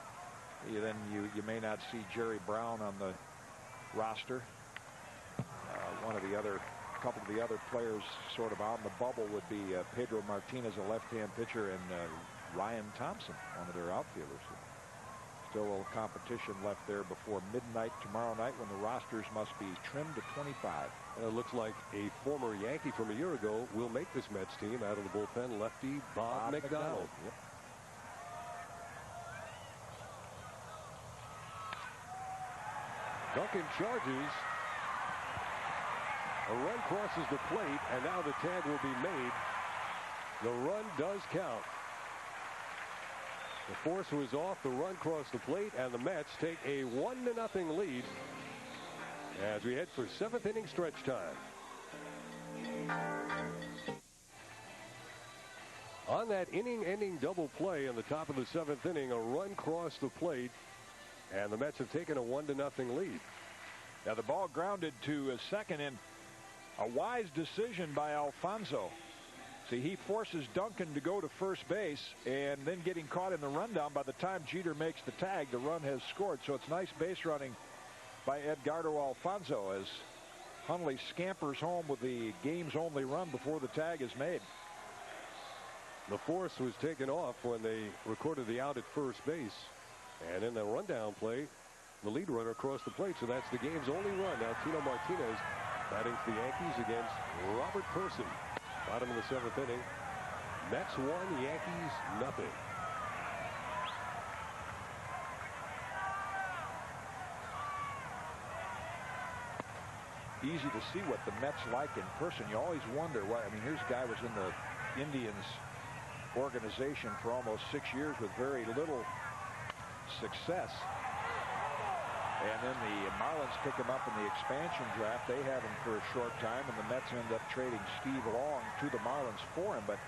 then you may not see Jerry Brown on the roster. A couple of the other players sort of on the bubble would be Pedro Martinez, a left-hand pitcher, and Ryan Thompson, one of their outfielders. Still a little competition left there before midnight tomorrow night when the rosters must be trimmed to 25. And it looks like a former Yankee from a year ago will make this Mets team out of the bullpen, lefty Bob McDonald. Yep. Duncan charges. A run crosses the plate, and now the tag will be made. The run does count. The force was off, the run crossed the plate, and the Mets take a 1-0 lead as we head for 7th inning stretch time. On that inning-ending double play in the top of the 7th inning, a run crossed the plate, and the Mets have taken a 1-0 lead. Now the ball grounded to second, in a wise decision by Alfonso. See, he forces Duncan to go to first base, and then getting caught in the rundown. By the time Jeter makes the tag, the run has scored. So it's nice base running by Edgardo Alfonso as Hundley scampers home with the game's only run before the tag is made. The force was taken off when they recorded the out at first base, and in the rundown play, the lead runner crossed the plate, so that's the game's only run. Now Tino Martinez batting for the Yankees against Robert Person. Bottom of the 7th inning. Mets 1, Yankees nothing. Easy to see what the Mets like in person. You always wonder why. I mean, here's a guy was in the Indians organization for almost 6 years with very little success. And then the Marlins pick him up in the expansion draft. They have him for a short time, and the Mets end up trading Steve Long to the Marlins for him. But,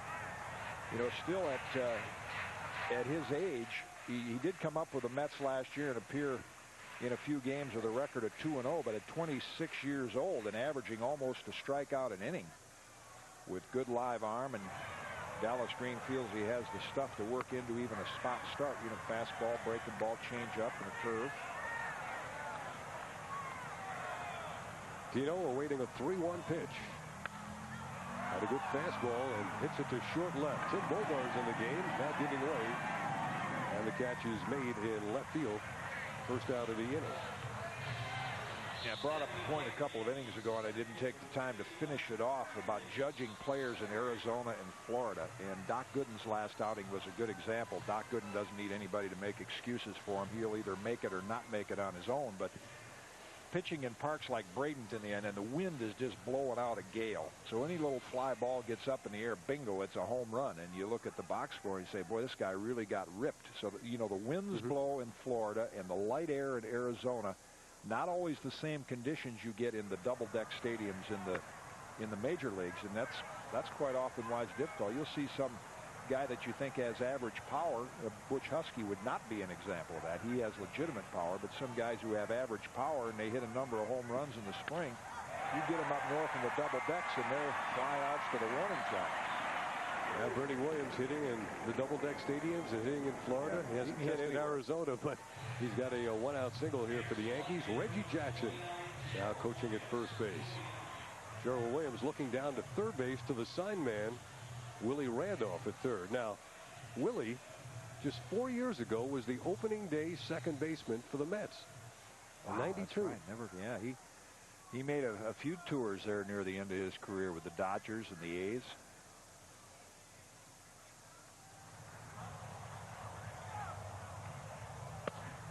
you know, still at his age, he did come up with the Mets last year and appear in a few games with a record of 2-0. But at 26 years old and averaging almost a strikeout an inning with good live arm, and Dallas Green feels he has the stuff to work into even a spot start. You know, fastball, breaking ball, change up, and a curve. Tino awaiting a 3-1 pitch. Had a good fastball and hits it to short left. Tim Bogar's in the game, not giving way. And the catch is made in left field. First out of the inning. Yeah, I brought up a point a couple of innings ago, and I didn't take the time to finish it off, about judging players in Arizona and Florida. And Doc Gooden's last outing was a good example. Doc Gooden doesn't need anybody to make excuses for him. He'll either make it or not make it on his own. But pitching in parks like Bradenton, and the wind is just blowing out a gale. So any little fly ball gets up in the air, bingo, it's a home run. And you look at the box score and you say, boy, this guy really got ripped. So, you know, the winds blow in Florida and the light air in Arizona. Not always the same conditions you get in the double-deck stadiums in the major leagues. And that's quite often why it's difficult. You'll see some guy that you think has average power. Butch Husky would not be an example of that. He has legitimate power, but some guys who have average power and they hit a number of home runs in the spring, you get them up north in the double decks and they're flyouts for the warning shot. Yeah, Bernie Williams hitting in the double deck stadiums and hitting in Florida. He hasn't hit in Arizona, but he's got a one-out single here for the Yankees. Reggie Jackson now coaching at first base. Gerald Williams looking down to third base to the sign man, Willie Randolph at third. Now, Willie, just 4 years ago, was the opening day second baseman for the Mets. Wow, 92. Right. He made a few tours there near the end of his career with the Dodgers and the A's.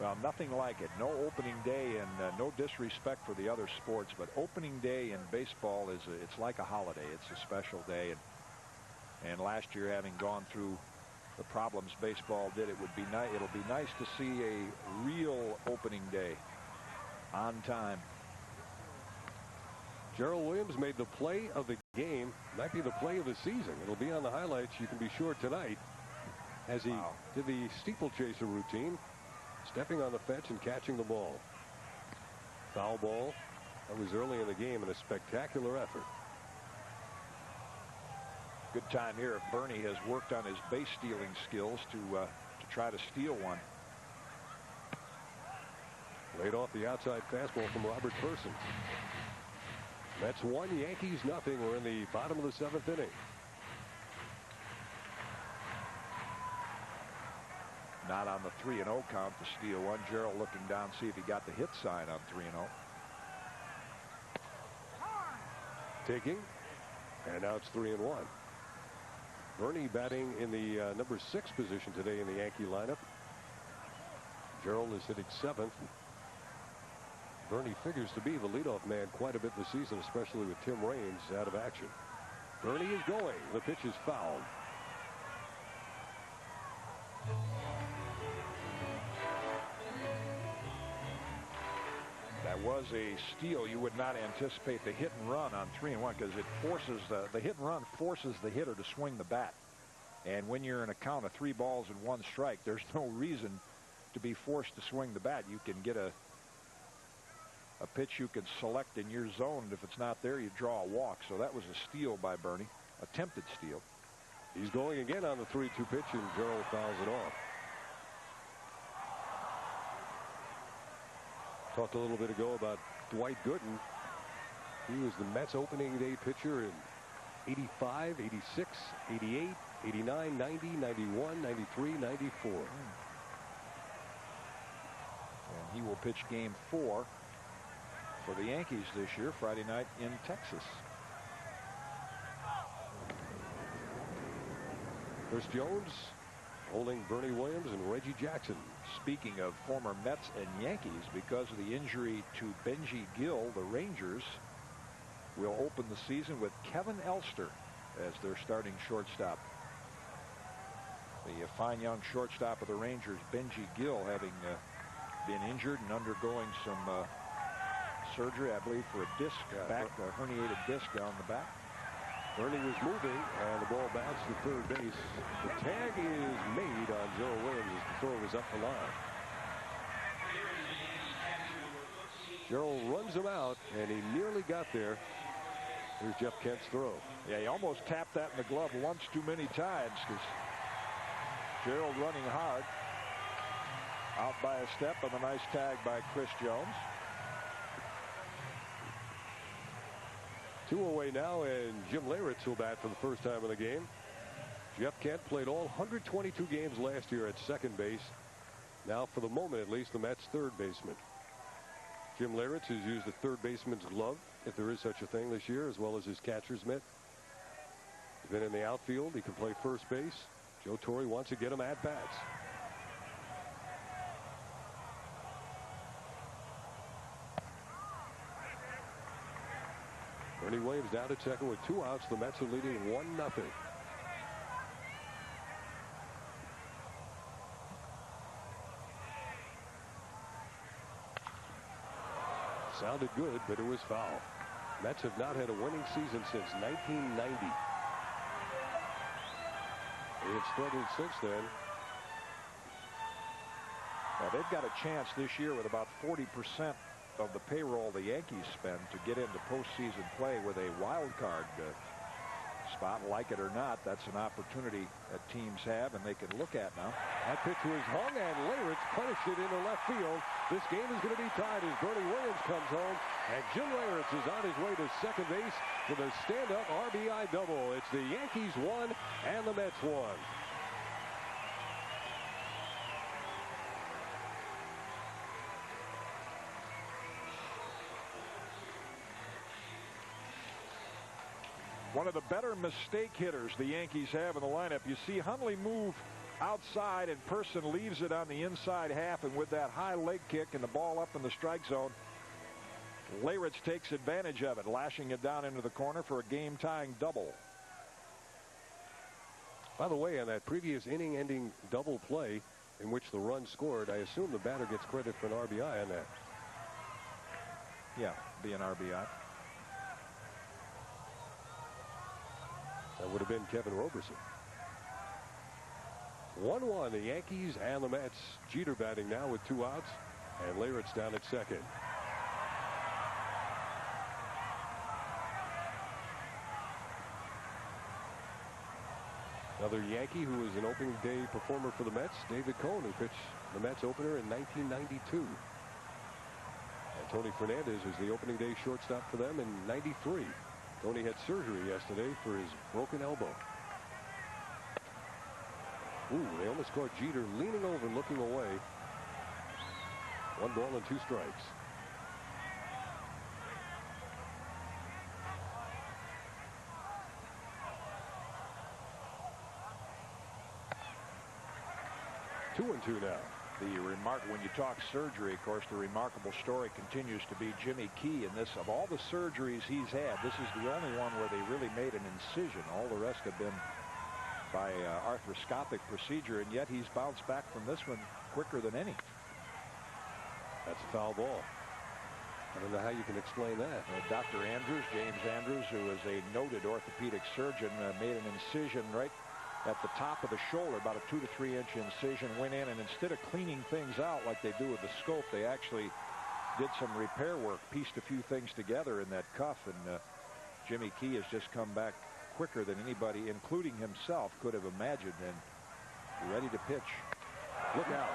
Well, nothing like it. No opening day, and no disrespect for the other sports, but opening day in baseball it's like a holiday. It's a special day, and last year, having gone through the problems baseball did, it'll be nice to see a real opening day on time. Gerald Williams made the play of the game, might be the play of the season. It'll be on the highlights, you can be sure, tonight, as he did the steeplechaser routine, stepping on the fence and catching the ball. Foul ball. That was early in the game and a spectacular effort. Good time here if Bernie has worked on his base stealing skills to try to steal one. Laid off the outside fastball from Robert Person. Mets 1, Yankees nothing. We're in the bottom of the 7th inning. Not on the 3-0 count to steal one. Gerald looking down, see if he got the hit sign on 3-0. Taking, and now it's 3-1. Bernie batting in the number 6 position today in the Yankee lineup. Gerald is hitting 7th. Bernie figures to be the leadoff man quite a bit this season, especially with Tim Raines out of action. Bernie is going. The pitch is fouled. That was a steal. You would not anticipate the hit and run on 3-1 because it forces the hit and run forces the hitter to swing the bat. And when you're in a count of 3 balls and 1 strike, there's no reason to be forced to swing the bat. You can get a pitch you can select in your zone, and if it's not there, you draw a walk. So that was a steal by Bernie, attempted steal. He's going again on the 3-2 pitch, and Gerald fouls it off. Talked a little bit ago about Dwight Gooden. He was the Mets opening day pitcher in 85, 86, 88, 89, 90, 91, 93, 94. And he will pitch game 4 for the Yankees this year, Friday night in Texas. Chris Jones holding Bernie Williams and Reggie Jackson. Speaking of former Mets and Yankees, because of the injury to Benji Gill, the Rangers will open the season with Kevin Elster as their starting shortstop. The fine young shortstop of the Rangers, Benji Gill, having been injured and undergoing some surgery, I believe, for a disc back, a herniated disc down the back. Bernie was moving, and the ball bounced to third base. The tag is made on Joe Williams as the throw was up the line. Gerald runs him out, and he nearly got there. Here's Jeff Kent's throw. Yeah, he almost tapped that in the glove once too many times because Gerald running hard. Out by a step, and a nice tag by Chris Jones. 2 away now, and Jim Leyritz will bat for the first time in the game. Jeff Kent played all 122 games last year at second base. Now, for the moment at least, the Mets' third baseman. Jim Leyritz has used the third baseman's glove, if there is such a thing, this year, as well as his catcher's mitt. He's been in the outfield. He can play first base. Joe Torre wants to get him at bats. Bernie Williams down at second with 2 outs. The Mets are leading 1-0. Sounded good, but it was foul. Mets have not had a winning season since 1990. They have struggled since then. Well, they've got a chance this year with about 40% of the payroll the Yankees spend to get into postseason play with a wild card spot. Like it or not, that's an opportunity that teams have and they can look at now. That pitch was hung, and Leyritz punished it into left field. This game is going to be tied as Bernie Williams comes home, and Jim Leyritz is on his way to second base with a stand-up RBI double. It's the Yankees 1 and the Mets 1. One of the better mistake hitters the Yankees have in the lineup. You see Hundley move outside, and Person leaves it on the inside half, and with that high leg kick and the ball up in the strike zone, Leyritz takes advantage of it, lashing it down into the corner for a game-tying double. By the way, on that previous inning-ending double play in which the run scored, I assume the batter gets credit for an RBI on that. Yeah, be an RBI. That would have been Kevin Roberson. 1-1, the Yankees and the Mets. Jeter batting now with 2 outs, and Leyritz down at second. Another Yankee who was an opening day performer for the Mets, David Cohn, who pitched the Mets opener in 1992. And Tony Fernandez was the opening day shortstop for them in 93. Tony had surgery yesterday for his broken elbow. Ooh, they almost caught Jeter leaning over, looking away. 1 ball and 2 strikes. Two and two now. When you talk surgery, of course, the remarkable story continues to be Jimmy Key. And this, of all the surgeries he's had, this is the only one where they really made an incision. All the rest have been by arthroscopic procedure, and yet he's bounced back from this one quicker than any. That's a foul ball. I don't know how you can explain that. Dr. Andrews, James Andrews, who is a noted orthopedic surgeon, made an incision right at the top of the shoulder, about a 2 to 3 inch incision, went in, and instead of cleaning things out like they do with the scope, they actually did some repair work, pieced a few things together in that cuff, and Jimmy Key has just come back quicker than anybody, including himself, could have imagined, and ready to pitch. Look out.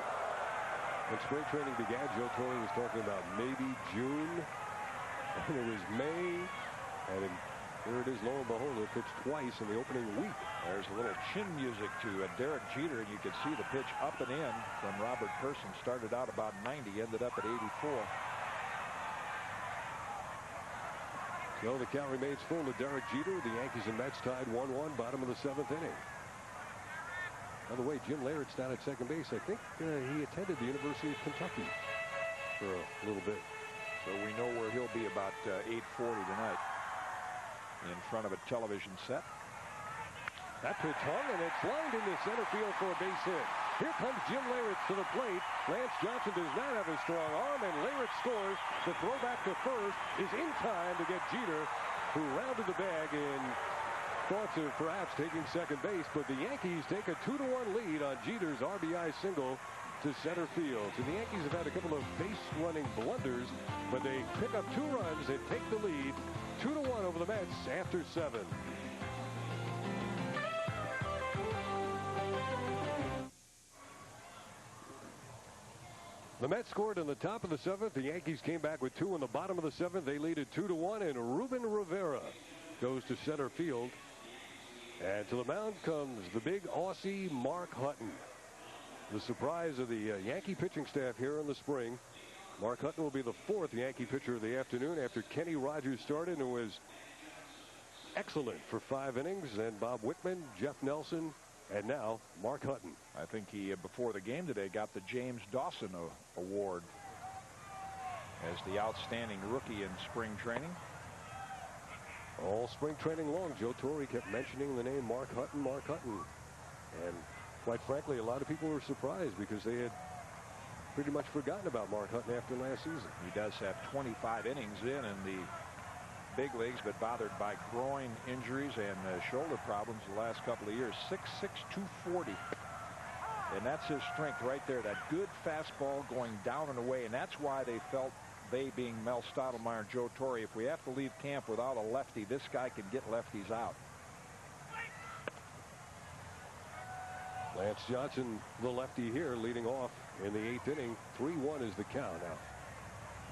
When spring training began, Joe Torre was talking about maybe June, and it was May, and here it is, lo and behold, they pitched twice in the opening week. There's a little chin music to Derek Jeter, and you can see the pitch up and in from Robert Person. Started out about 90, ended up at 84. So the count remains full to Derek Jeter. The Yankees and Mets tied 1-1, bottom of the 7th inning. By the way, Jim Leyrit's down at second base. I think he attended the University of Kentucky for a little bit. So we know where he'll be about 8:40 tonight. In front of a television set. That pitch hung, and it's lined into center field for a base hit. Here comes Jim Leyritz to the plate. Lance Johnson does not have a strong arm, and Leyritz scores. The throwback to first is in time to get Jeter, who rounded the bag in thoughts of perhaps taking second base. But the Yankees take a 2-1 lead on Jeter's RBI single to center field. So the Yankees have had a couple of base-running blunders, but they pick up 2 runs and take the lead 2-1 over the Mets after 7. The Mets scored in the top of the 7th. The Yankees came back with 2 in the bottom of the 7th. They lead it 2-1, and Ruben Rivera goes to center field. And to the mound comes the big Aussie Mark Hutton, the surprise of the Yankee pitching staff here in the spring. Mark Hutton will be the 4th Yankee pitcher of the afternoon after Kenny Rogers started and was excellent for 5 innings. And Bob Wickman, Jeff Nelson, and now Mark Hutton. I think he, before the game today, got the James Dawson Award as the outstanding rookie in spring training. All spring training long, Joe Torre kept mentioning the name Mark Hutton, Mark Hutton. And quite frankly, a lot of people were surprised because they had pretty much forgotten about Mark Hutton after last season. He does have 25 innings in the big leagues, but bothered by groin injuries and shoulder problems the last couple of years. 6'6", 240. And that's his strength right there. That good fastball going down and away. And that's why they felt, they being Mel Stottlemyre and Joe Torre, if we have to leave camp without a lefty, this guy can get lefties out. Lance Johnson, the lefty here, leading off in the 8th inning. 3-1 is the count. Now,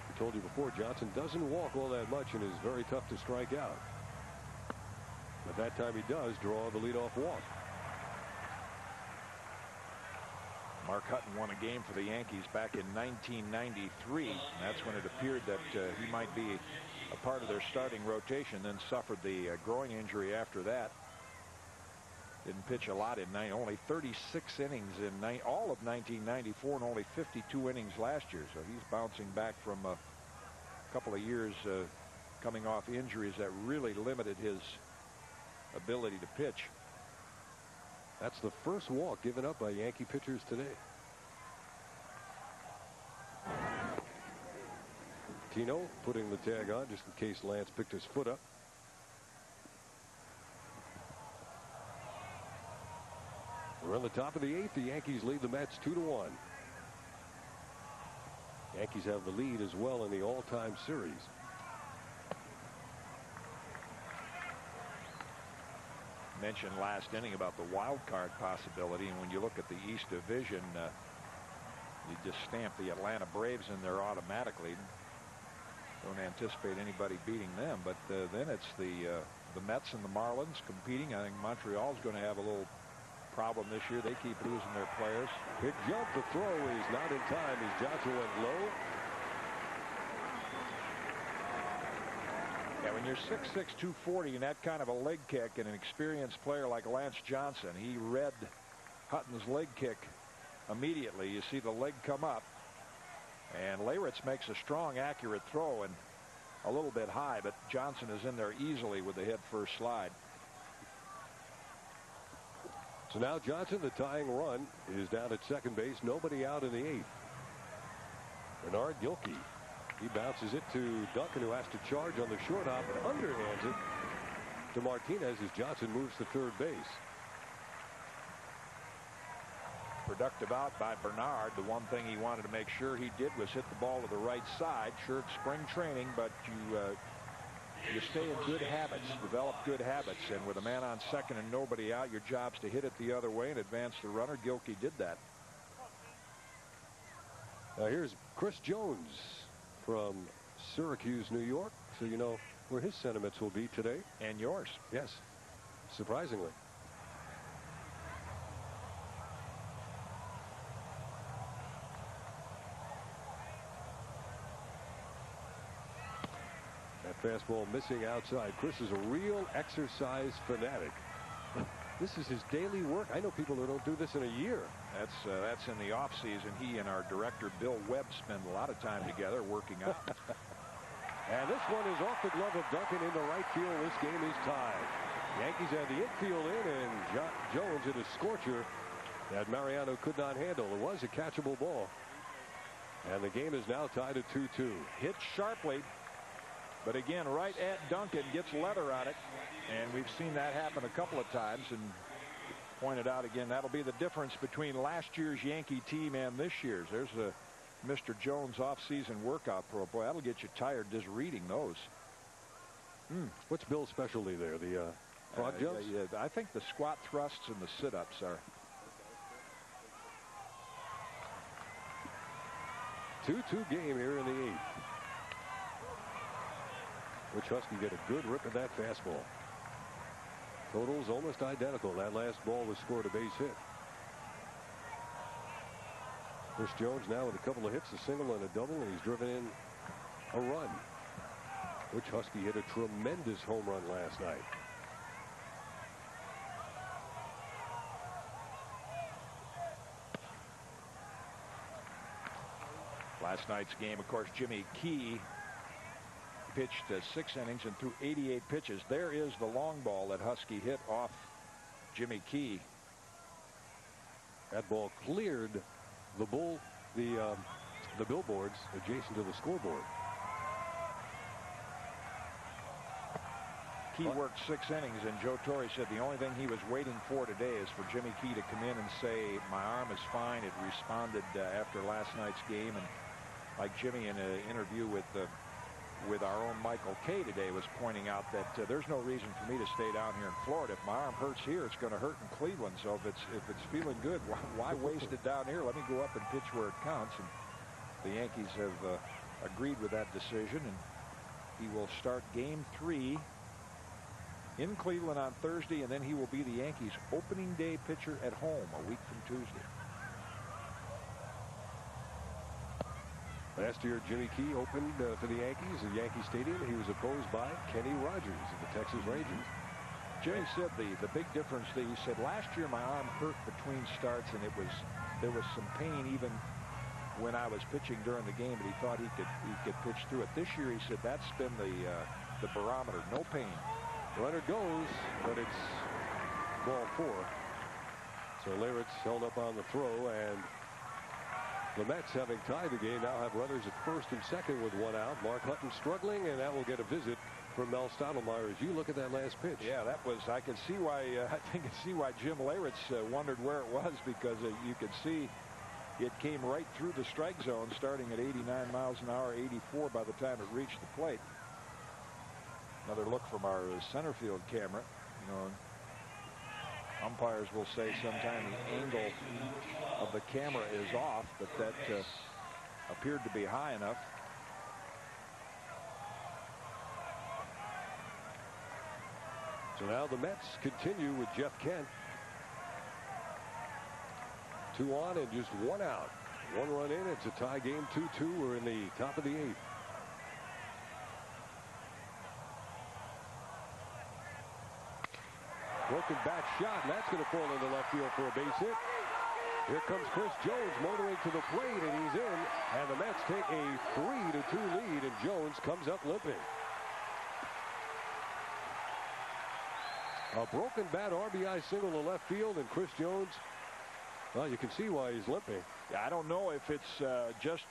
I told you before, Johnson doesn't walk all that much and is very tough to strike out. But that time he does draw the leadoff walk. Mark Hutton won a game for the Yankees back in 1993. And that's when it appeared that he might be a part of their starting rotation, then suffered the groin injury after that. Didn't pitch a lot in only 36 innings in all of 1994 and only 52 innings last year. So he's bouncing back from a couple of years coming off injuries that really limited his ability to pitch. That's the first walk given up by Yankee pitchers today. Tino putting the tag on just in case Lance picked his foot up. We're on the top of the 8th. The Yankees lead the Mets 2-1. Yankees have the lead as well in the all-time series. Mentioned last inning about the wild card possibility, and when you look at the East Division, you just stamp the Atlanta Braves in there automatically. Don't anticipate anybody beating them, but then it's the Mets and the Marlins competing. I think Montreal's going to have a little problem this year. They keep losing their players. Big jump. The throw is not in time as Johnson went low. Yeah, when you're 6'6", 240 and that kind of a leg kick, and an experienced player like Lance Johnson, he read Hutton's leg kick immediately. You see the leg come up, and Leyritz makes a strong, accurate throw and a little bit high, but Johnson is in there easily with the head first slide. So now Johnson, the tying run, is down at second base. Nobody out in the 8th. Bernard Gilkey. He bounces it to Duncan, who has to charge on the short hop and underhands it to Martinez as Johnson moves to third base. Productive out by Bernard. The one thing he wanted to make sure he did was hit the ball to the right side. Sure, it's spring training, but you stay in good habits, develop good habits, and with a man on second and nobody out, your job's to hit it the other way and advance the runner. Gilkey did that. Now here's Chris Jones from Syracuse, New York, so you know where his sentiments will be today. And yours. Yes, surprisingly. That fastball missing outside. Chris is a real exercise fanatic. This is his daily work. I know people who don't do this in a year. That's in the off season. He and our director Bill Webb spend a lot of time together working out. And this one is off the glove of Duncan into right field. This game is tied. Yankees had the infield in, and Jones hit a scorcher that Mariano could not handle. It was a catchable ball. And the game is now tied at 2-2. Hit sharply, but again, right at Duncan, gets leather on it. And we've seen that happen a couple of times, and pointed out again, that'll be the difference between last year's Yankee team and this year's. There's a Mr. Jones off-season workout pro. Boy, that'll get you tired just reading those. What's Bill's specialty there? The frog jumps? Yeah, I think the squat thrusts and the sit-ups are. 2-2 game here in the 8th. Which Husky get a good rip at that fastball. Totals almost identical. That last ball was scored a base hit. Chris Jones now with a couple of hits, a single and a double, and he's driven in a run. Which Husky hit a tremendous home run last night. Last night's game, of course, Jimmy Key pitched 6 innings and threw 88 pitches. There is the long ball that Husky hit off Jimmy Key. That ball cleared the billboards adjacent to the scoreboard. Key worked 6 innings, and Joe Torre said the only thing he was waiting for today is for Jimmy Key to come in and say, my arm is fine. It responded after last night's game, and like Jimmy in an interview with our own Michael Kay today was pointing out that there's no reason for me to stay down here in Florida. If my arm hurts here, it's going to hurt in Cleveland. So if it's feeling good, why waste it down here? Let me go up and pitch where it counts. And the Yankees have agreed with that decision, and he will start game 3 in Cleveland on Thursday, and then he will be the Yankees' opening day pitcher at home a week from Tuesday. Last year, Jimmy Key opened for the Yankees at Yankee Stadium. He was opposed by Kenny Rogers of the Texas Rangers. Jimmy said the big difference, he said, last year my arm hurt between starts, and there was some pain even when I was pitching during the game, but he thought he could pitch through it. This year, he said, that's been the barometer. No pain. Runner goes, but it's ball 4. So Leyritz held up on the throw, and the Mets, having tied the game, now have runners at first and second with 1 out. Mark Hutton struggling, and that will get a visit from Mel Stottlemyre as you look at that last pitch. Yeah, that was, I can see why Jim Leyritz wondered where it was, because you could see it came right through the strike zone, starting at 89 miles an hour, 84 by the time it reached the plate. Another look from our center field camera. You know, umpires will say sometime the angle of the camera is off, but that appeared to be high enough. So now the Mets continue with Jeff Kent. 2 on and just 1 out. 1 run in. It's a tie game. 2-2. We're in the top of the 8th. Broken bat shot, and that's going to fall into left field for a base hit. Here comes Chris Jones motoring to the plate, and he's in. And the Mets take a 3-2 lead, and Jones comes up limping. A broken bat RBI single to left field, and Chris Jones, well, you can see why he's limping. Yeah, I don't know if it's just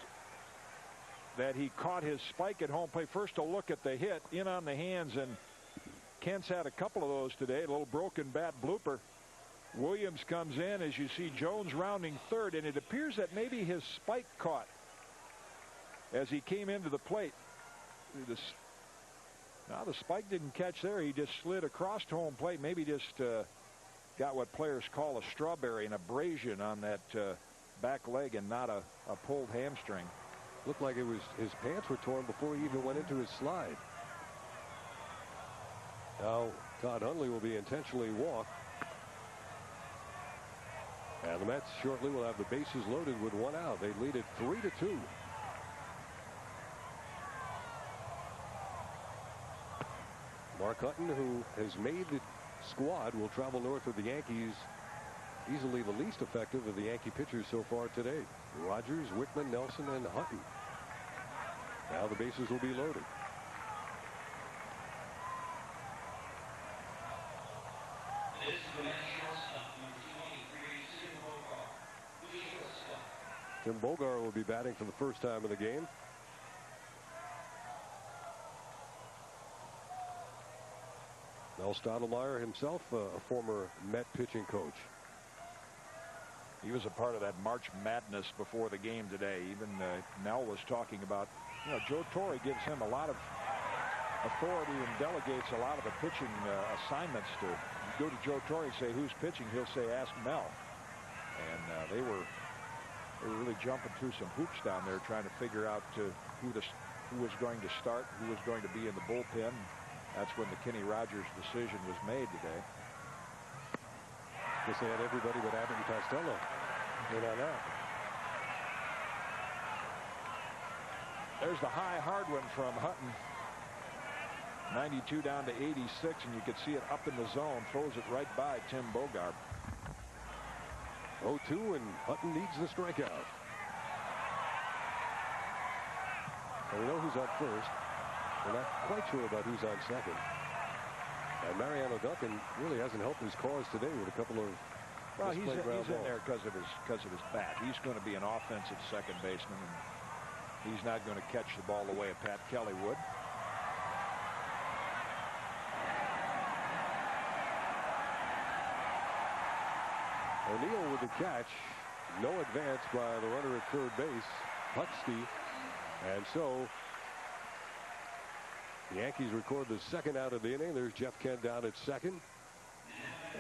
that he caught his spike at home plate. First, a look at the hit in on the hands, and Kent's had a couple of those today. A little broken bat blooper. Williams comes in as you see Jones rounding third, and it appears that maybe his spike caught as he came into the plate. Now the spike didn't catch there. He just slid across to home plate. Maybe just got what players call a strawberry, an abrasion on that back leg, and not a pulled hamstring. Looked like it was his pants were torn before he even went into his slide. Now Todd Hundley will be intentionally walked. And the Mets shortly will have the bases loaded with 1 out. They lead it 3-2. Mark Hutton, who has made the squad, will travel north with the Yankees. Easily the least effective of the Yankee pitchers so far today. Rogers, Wickman, Nelson, and Hutton. Now the bases will be loaded. Tim Bogart will be batting for the first time in the game. Mel Stottlemyre himself, a former Met pitching coach. He was a part of that March Madness before the game today. Even Nell was talking about, Joe Torre gives him a lot of authority and delegates a lot of the pitching assignments to. You go to Joe Torre and say, who's pitching? He'll say, ask Mel. And they were really jumping through some hoops down there trying to figure out who was going to start, who was going to be in the bullpen. That's when the Kenny Rogers decision was made today. Guess they had everybody but Abbott and Costello in on that. There's the high hard one from Hutton. 92 down to 86, and you could see it up in the zone. Throws it right by Tim Bogart. 0-2, and Hutton needs the strikeout. And we know who's on first. We're not quite sure about who's on second. And Mariano Duncan really hasn't helped his cause today with a couple of he's in there because of his bat. He's going to be an offensive second baseman, and he's not going to catch the ball the way a Pat Kelly would. O'Neill with the catch. No advance by the runner at third base, Hutski. And so the Yankees record the second out of the inning. There's Jeff Kent down at second.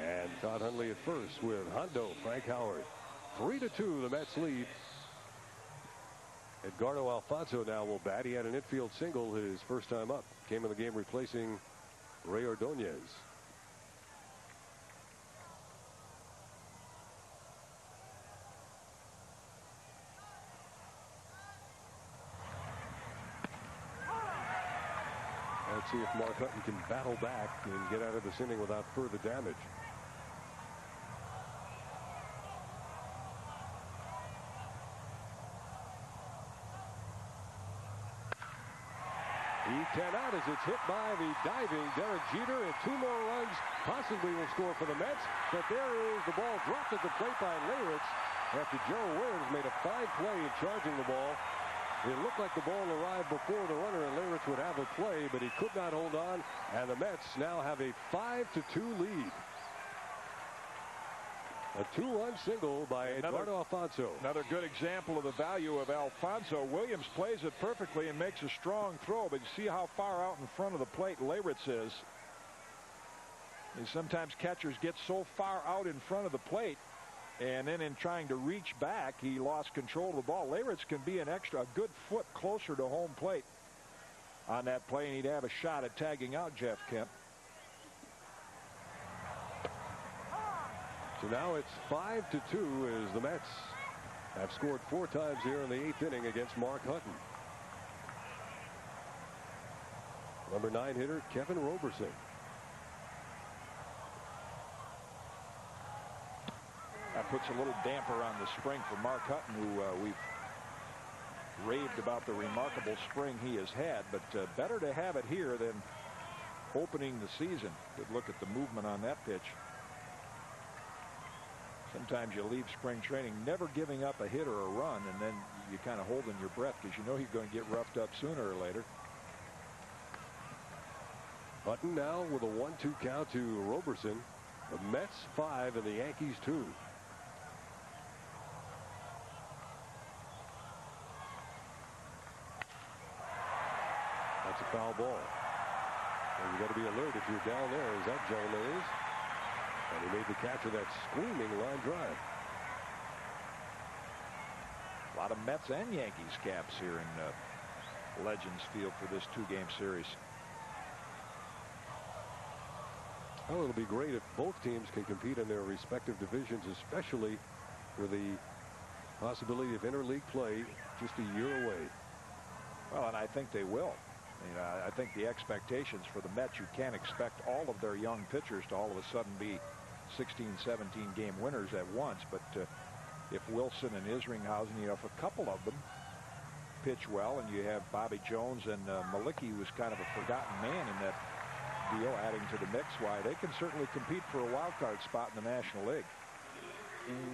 And Todd Hundley at first with Hondo, Frank Howard. 3-2, the Mets lead. Edgardo Alfonso now will bat. He had an infield single his first time up. Came in the game replacing Ray Ordonez. Let's see if Mark Hutton can battle back and get out of this inning without further damage. He cannot as it's hit by the diving Derek Jeter, and 2 more runs possibly will score for the Mets. But there is the ball dropped at the plate by Leyritz after Joe Williams made a fine play in charging the ball. It looked like the ball arrived before the runner, and Leyritz would have a play, but he could not hold on, and the Mets now have a 5-2 lead. A 2-run single by Edgardo Alfonso. Another good example of the value of Alfonso. Williams plays it perfectly and makes a strong throw, but you see how far out in front of the plate Leyritz is. And sometimes catchers get so far out in front of the plate, and then in trying to reach back, he lost control of the ball. Leyritz can be a good foot closer to home plate on that play, and he'd have a shot at tagging out Jeff Kemp. So now it's 5-2 as the Mets have scored 4 times here in the 8th inning against Mark Hutton. Number 9 hitter Kevin Roberson. That puts a little damper on the spring for Mark Hutton, who we've raved about the remarkable spring he has had, but better to have it here than opening the season. Good look at the movement on that pitch. Sometimes you leave spring training never giving up a hit or a run, and then you kind of holding your breath because you know you're going to get roughed up sooner or later. Hutton now with a 1-2 count to Roberson. The Mets 5 and the Yankees 2. That's a foul ball. And you got to be alert if you're down there, as that gentleman is. And he made the catch of that screaming line drive. A lot of Mets and Yankees caps here in Legends Field for this 2-game series. Well, it'll be great if both teams can compete in their respective divisions, especially with the possibility of interleague play just a year away. Well, and I think they will. I think the expectations for the Mets, you can't expect all of their young pitchers to all of a sudden be 16, 17 game winners at once. But if Wilson and Isringhausen, if a couple of them pitch well, and you have Bobby Jones and Malicki, who was kind of a forgotten man in that deal, adding to the mix, why they can certainly compete for a wild card spot in the National League.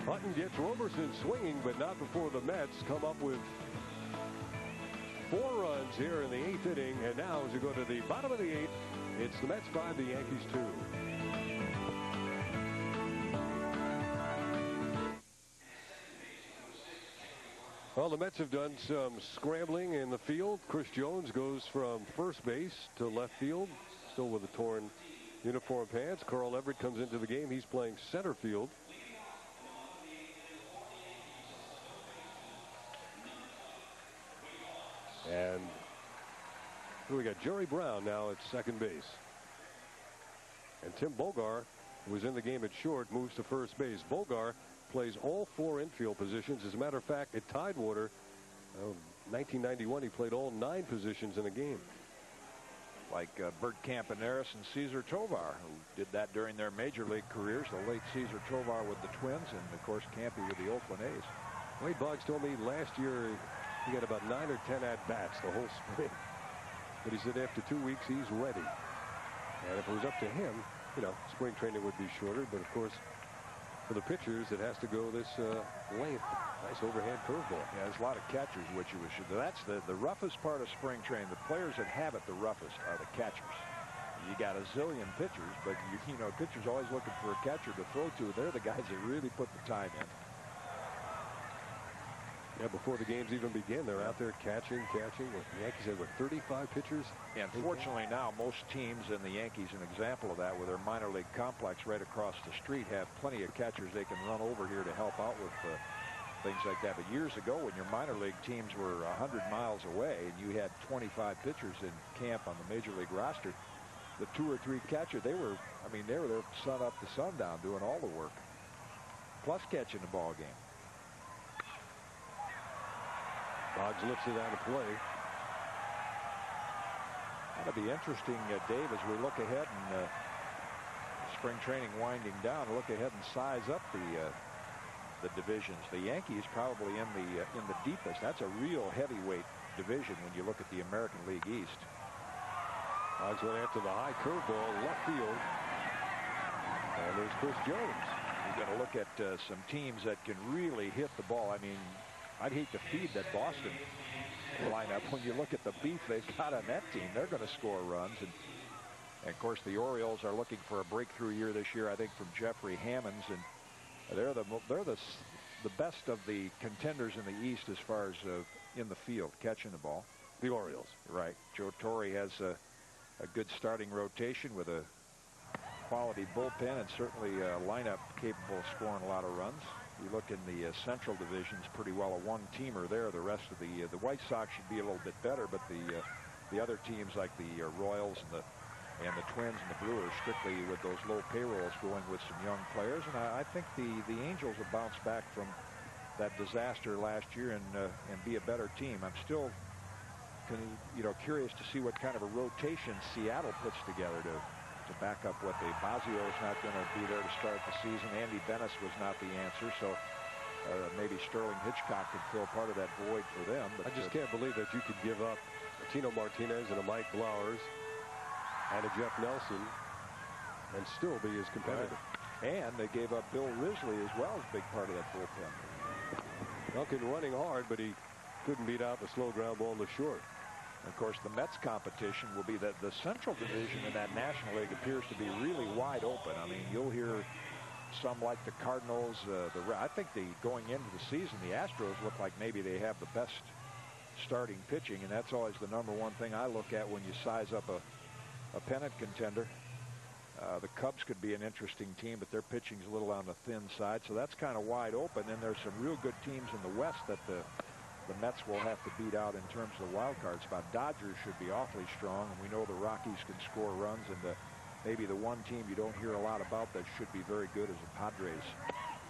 Hutton gets Roberson swinging, but not before the Mets come up with 4 runs here in the 8th inning. And now as we go to the bottom of the 8th, it's the Mets 5, the Yankees 2. Well, the Mets have done some scrambling in the field. Chris Jones goes from first base to left field, still with a torn uniform pants. Carl Everett comes into the game. He's playing center field. And here we got Jerry Brown now at second base. And Tim Bogar, who was in the game at short, moves to first base. Bogar plays all 4 infield positions. As a matter of fact, at Tidewater, 1991, he played all 9 positions in a game. Like Bert Campaneris and Cesar Tovar, who did that during their major league careers. The late Cesar Tovar with the Twins, and of course Campy with the Oakland A's. Wade Boggs told me last year he got about 9 or 10 at-bats the whole spring. But he said after 2 weeks he's ready. And if it was up to him, spring training would be shorter. But of course, for the pitchers, it has to go this length. Nice overhand curveball. Yeah, there's a lot of catchers, which you should. That's the roughest part of spring training. The players that have it the roughest are the catchers. You got a zillion pitchers, but pitchers always looking for a catcher to throw to. They're the guys that really put the time in. Yeah, before the games even begin, they're out there catching. The Yankees have, 35 pitchers? And fortunately now, most teams, and the Yankees an example of that, with their minor league complex right across the street, have plenty of catchers they can run over here to help out with things like that. But years ago, when your minor league teams were 100 miles away and you had 25 pitchers in camp on the major league roster, the 2 or 3 catchers, they were there sun up to sundown doing all the work, plus catching the ball game. Boggs lifts it out of play. That'll be interesting, Dave, as we look ahead and spring training winding down. Look ahead and size up the divisions. The Yankees probably in the deepest. That's a real heavyweight division when you look at the American League East. Boggs went after the high curveball left field. And there's Chris Jones. You've got to look at some teams that can really hit the ball. I'd hate to feed that Boston lineup. When you look at the beef they've got on that team, they're going to score runs. And of course, the Orioles are looking for a breakthrough year this year, I think, from Jeffrey Hammonds. And they're the best of the contenders in the East as far as in the field, catching the ball. The Orioles. Right. Joe Torre has a good starting rotation with a quality bullpen and certainly a lineup capable of scoring a lot of runs. You look in the Central Divisions, pretty well a one-teamer there. The rest of the White Sox should be a little bit better, but the other teams like the Royals and the and the Twins and the Brewers strictly with those low payrolls going with some young players. And I think the Angels will bounce back from that disaster last year and be a better team. I'm still curious to see what kind of a rotation Seattle puts together to back up what they. Basio's not going to be there to start the season. Andy Dennis was not the answer, so maybe Sterling Hitchcock could fill part of that void for them. But I just can't believe that you could give up a Tino Martinez and a Mike Blowers and a Jeff Nelson and still be as competitive. Right. And they gave up Bill Risley as well as a big part of that bullpen. Duncan running hard, but he couldn't beat out the slow ground ball in the short. Of course, the Mets competition will be that the Central Division in that National League appears to be really wide open. I mean, you'll hear some like the Cardinals. I think going into the season, the Astros look like maybe they have the best starting pitching, and that's always the number one thing I look at when you size up a pennant contender. The Cubs could be an interesting team, but their pitching's a little on the thin side, so that's kind of wide open. And there's some real good teams in the West that the Mets will have to beat out in terms of the wild card spot. Dodgers should be awfully strong, and we know the Rockies can score runs, and maybe the one team you don't hear a lot about that should be very good is the Padres.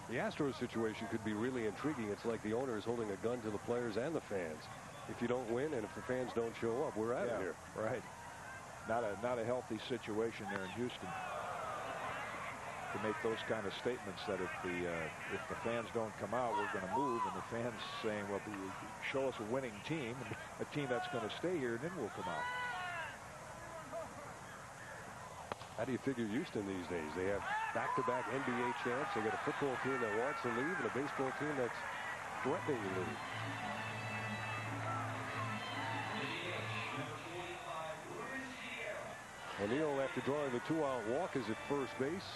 The Astros situation could be really intriguing. It's like the owner is holding a gun to the players and the fans. If you don't win and if the fans don't show up, we're out of here. Right. Not a healthy situation there in Houston to make those kind of statements that if the fans don't come out, we're going to move, and the fans saying, well, show us a winning team, a team that's going to stay here, and then we'll come out. How do you figure Houston these days? They have back-to-back NBA champs. They got a football team that wants to leave and a baseball team that's threatening to leave. O'Neill, after drawing the 2-out walk, is at first base.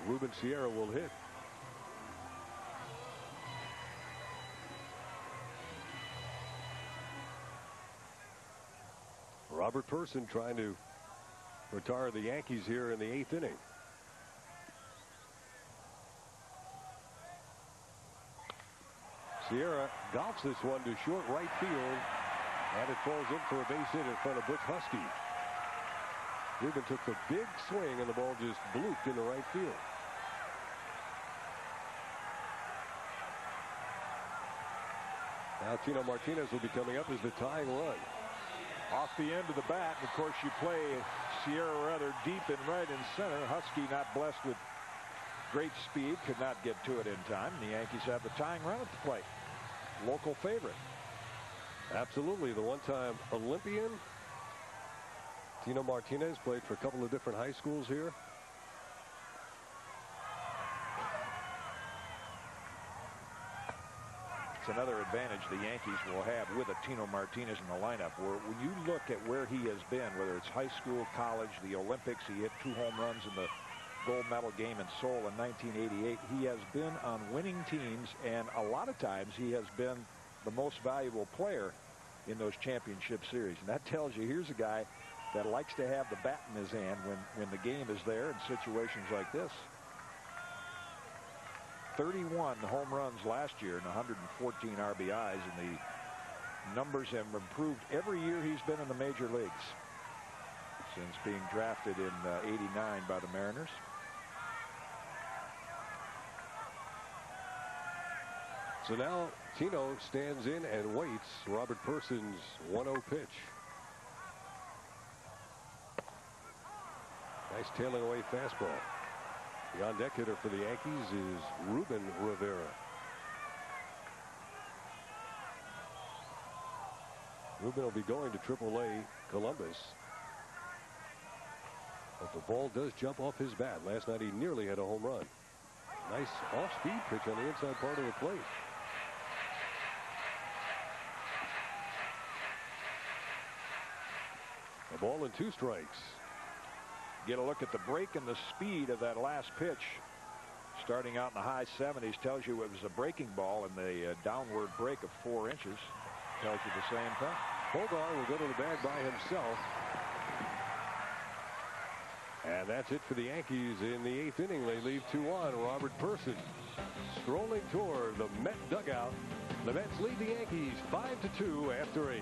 Ruben Sierra will hit. Robert Person trying to retire the Yankees here in the 8th inning. Sierra golfs this one to short right field, and it falls in for a base hit in front of Butch Husky. Ruben took the big swing, and the ball just blooped into right field. Now Tino Martinez will be coming up as the tying run. Off the end of the bat, and of course you play Sierra rather deep and right in center. Husky not blessed with great speed, could not get to it in time. The Yankees have the tying run at the plate. Local favorite. Absolutely, the one-time Olympian. Tino Martinez played for a couple of different high schools here. It's another advantage the Yankees will have with a Tino Martinez in the lineup. When you look at where he has been, whether it's high school, college, the Olympics, he hit 2 home runs in the gold medal game in Seoul in 1988. He has been on winning teams, and a lot of times he has been the most valuable player in those championship series. And that tells you here's a guy that likes to have the bat in his hand when the game is there in situations like this. 31 home runs last year and 114 RBIs, and the numbers have improved every year he's been in the major leagues since being drafted in '89 by the Mariners. So now Tino stands in and waits Robert Person's 1-0 pitch. Nice tailing away fastball. The on-deck hitter for the Yankees is Ruben Rivera. Ruben will be going to AAA Columbus. But the ball does jump off his bat. Last night he nearly had a home run. Nice off-speed pitch on the inside part of the plate. A ball and 2 strikes. Get a look at the break and the speed of that last pitch. Starting out in the high 70s tells you it was a breaking ball, and the downward break of 4 inches tells you the same thing. Bogar will go to the bag by himself. And that's it for the Yankees in the 8th inning. They leave 2 on. Robert Person strolling toward the Met dugout. The Mets lead the Yankees 5-2 after 8.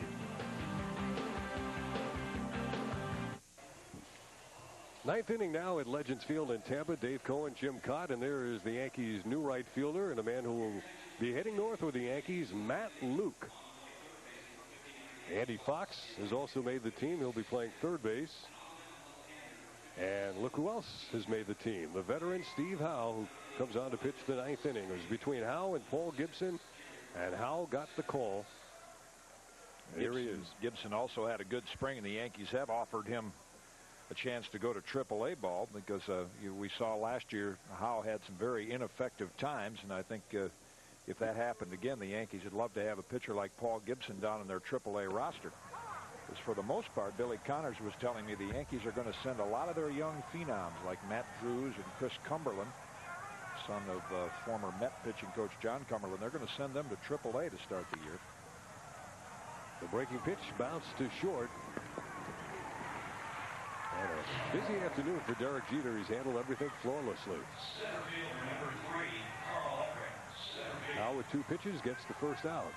Ninth inning now at Legends Field in Tampa. Dave Cohen, Jim Cott, and there is the Yankees' new right fielder and a man who will be heading north with the Yankees, Matt Luke. Andy Fox has also made the team. He'll be playing third base. And look who else has made the team. The veteran Steve Howe, who comes on to pitch the ninth inning. It was between Howe and Paul Gibson, and Howe got the call. Here he is. Gibson also had a good spring, and the Yankees have offered him a chance to go to AAA ball because we saw last year Howe had some very ineffective times, and I think if that happened again, the Yankees would love to have a pitcher like Paul Gibson down in their AAA roster. Because for the most part, Billy Connors was telling me the Yankees are going to send a lot of their young phenoms like Matt Drews and Chris Cumberland, son of former Met pitching coach John Cumberland. They're going to send them to AAA to start the year. The breaking pitch bounced to short. And a busy afternoon for Derek Jeter. He's handled everything flawlessly. Now with 2 pitches gets the first out.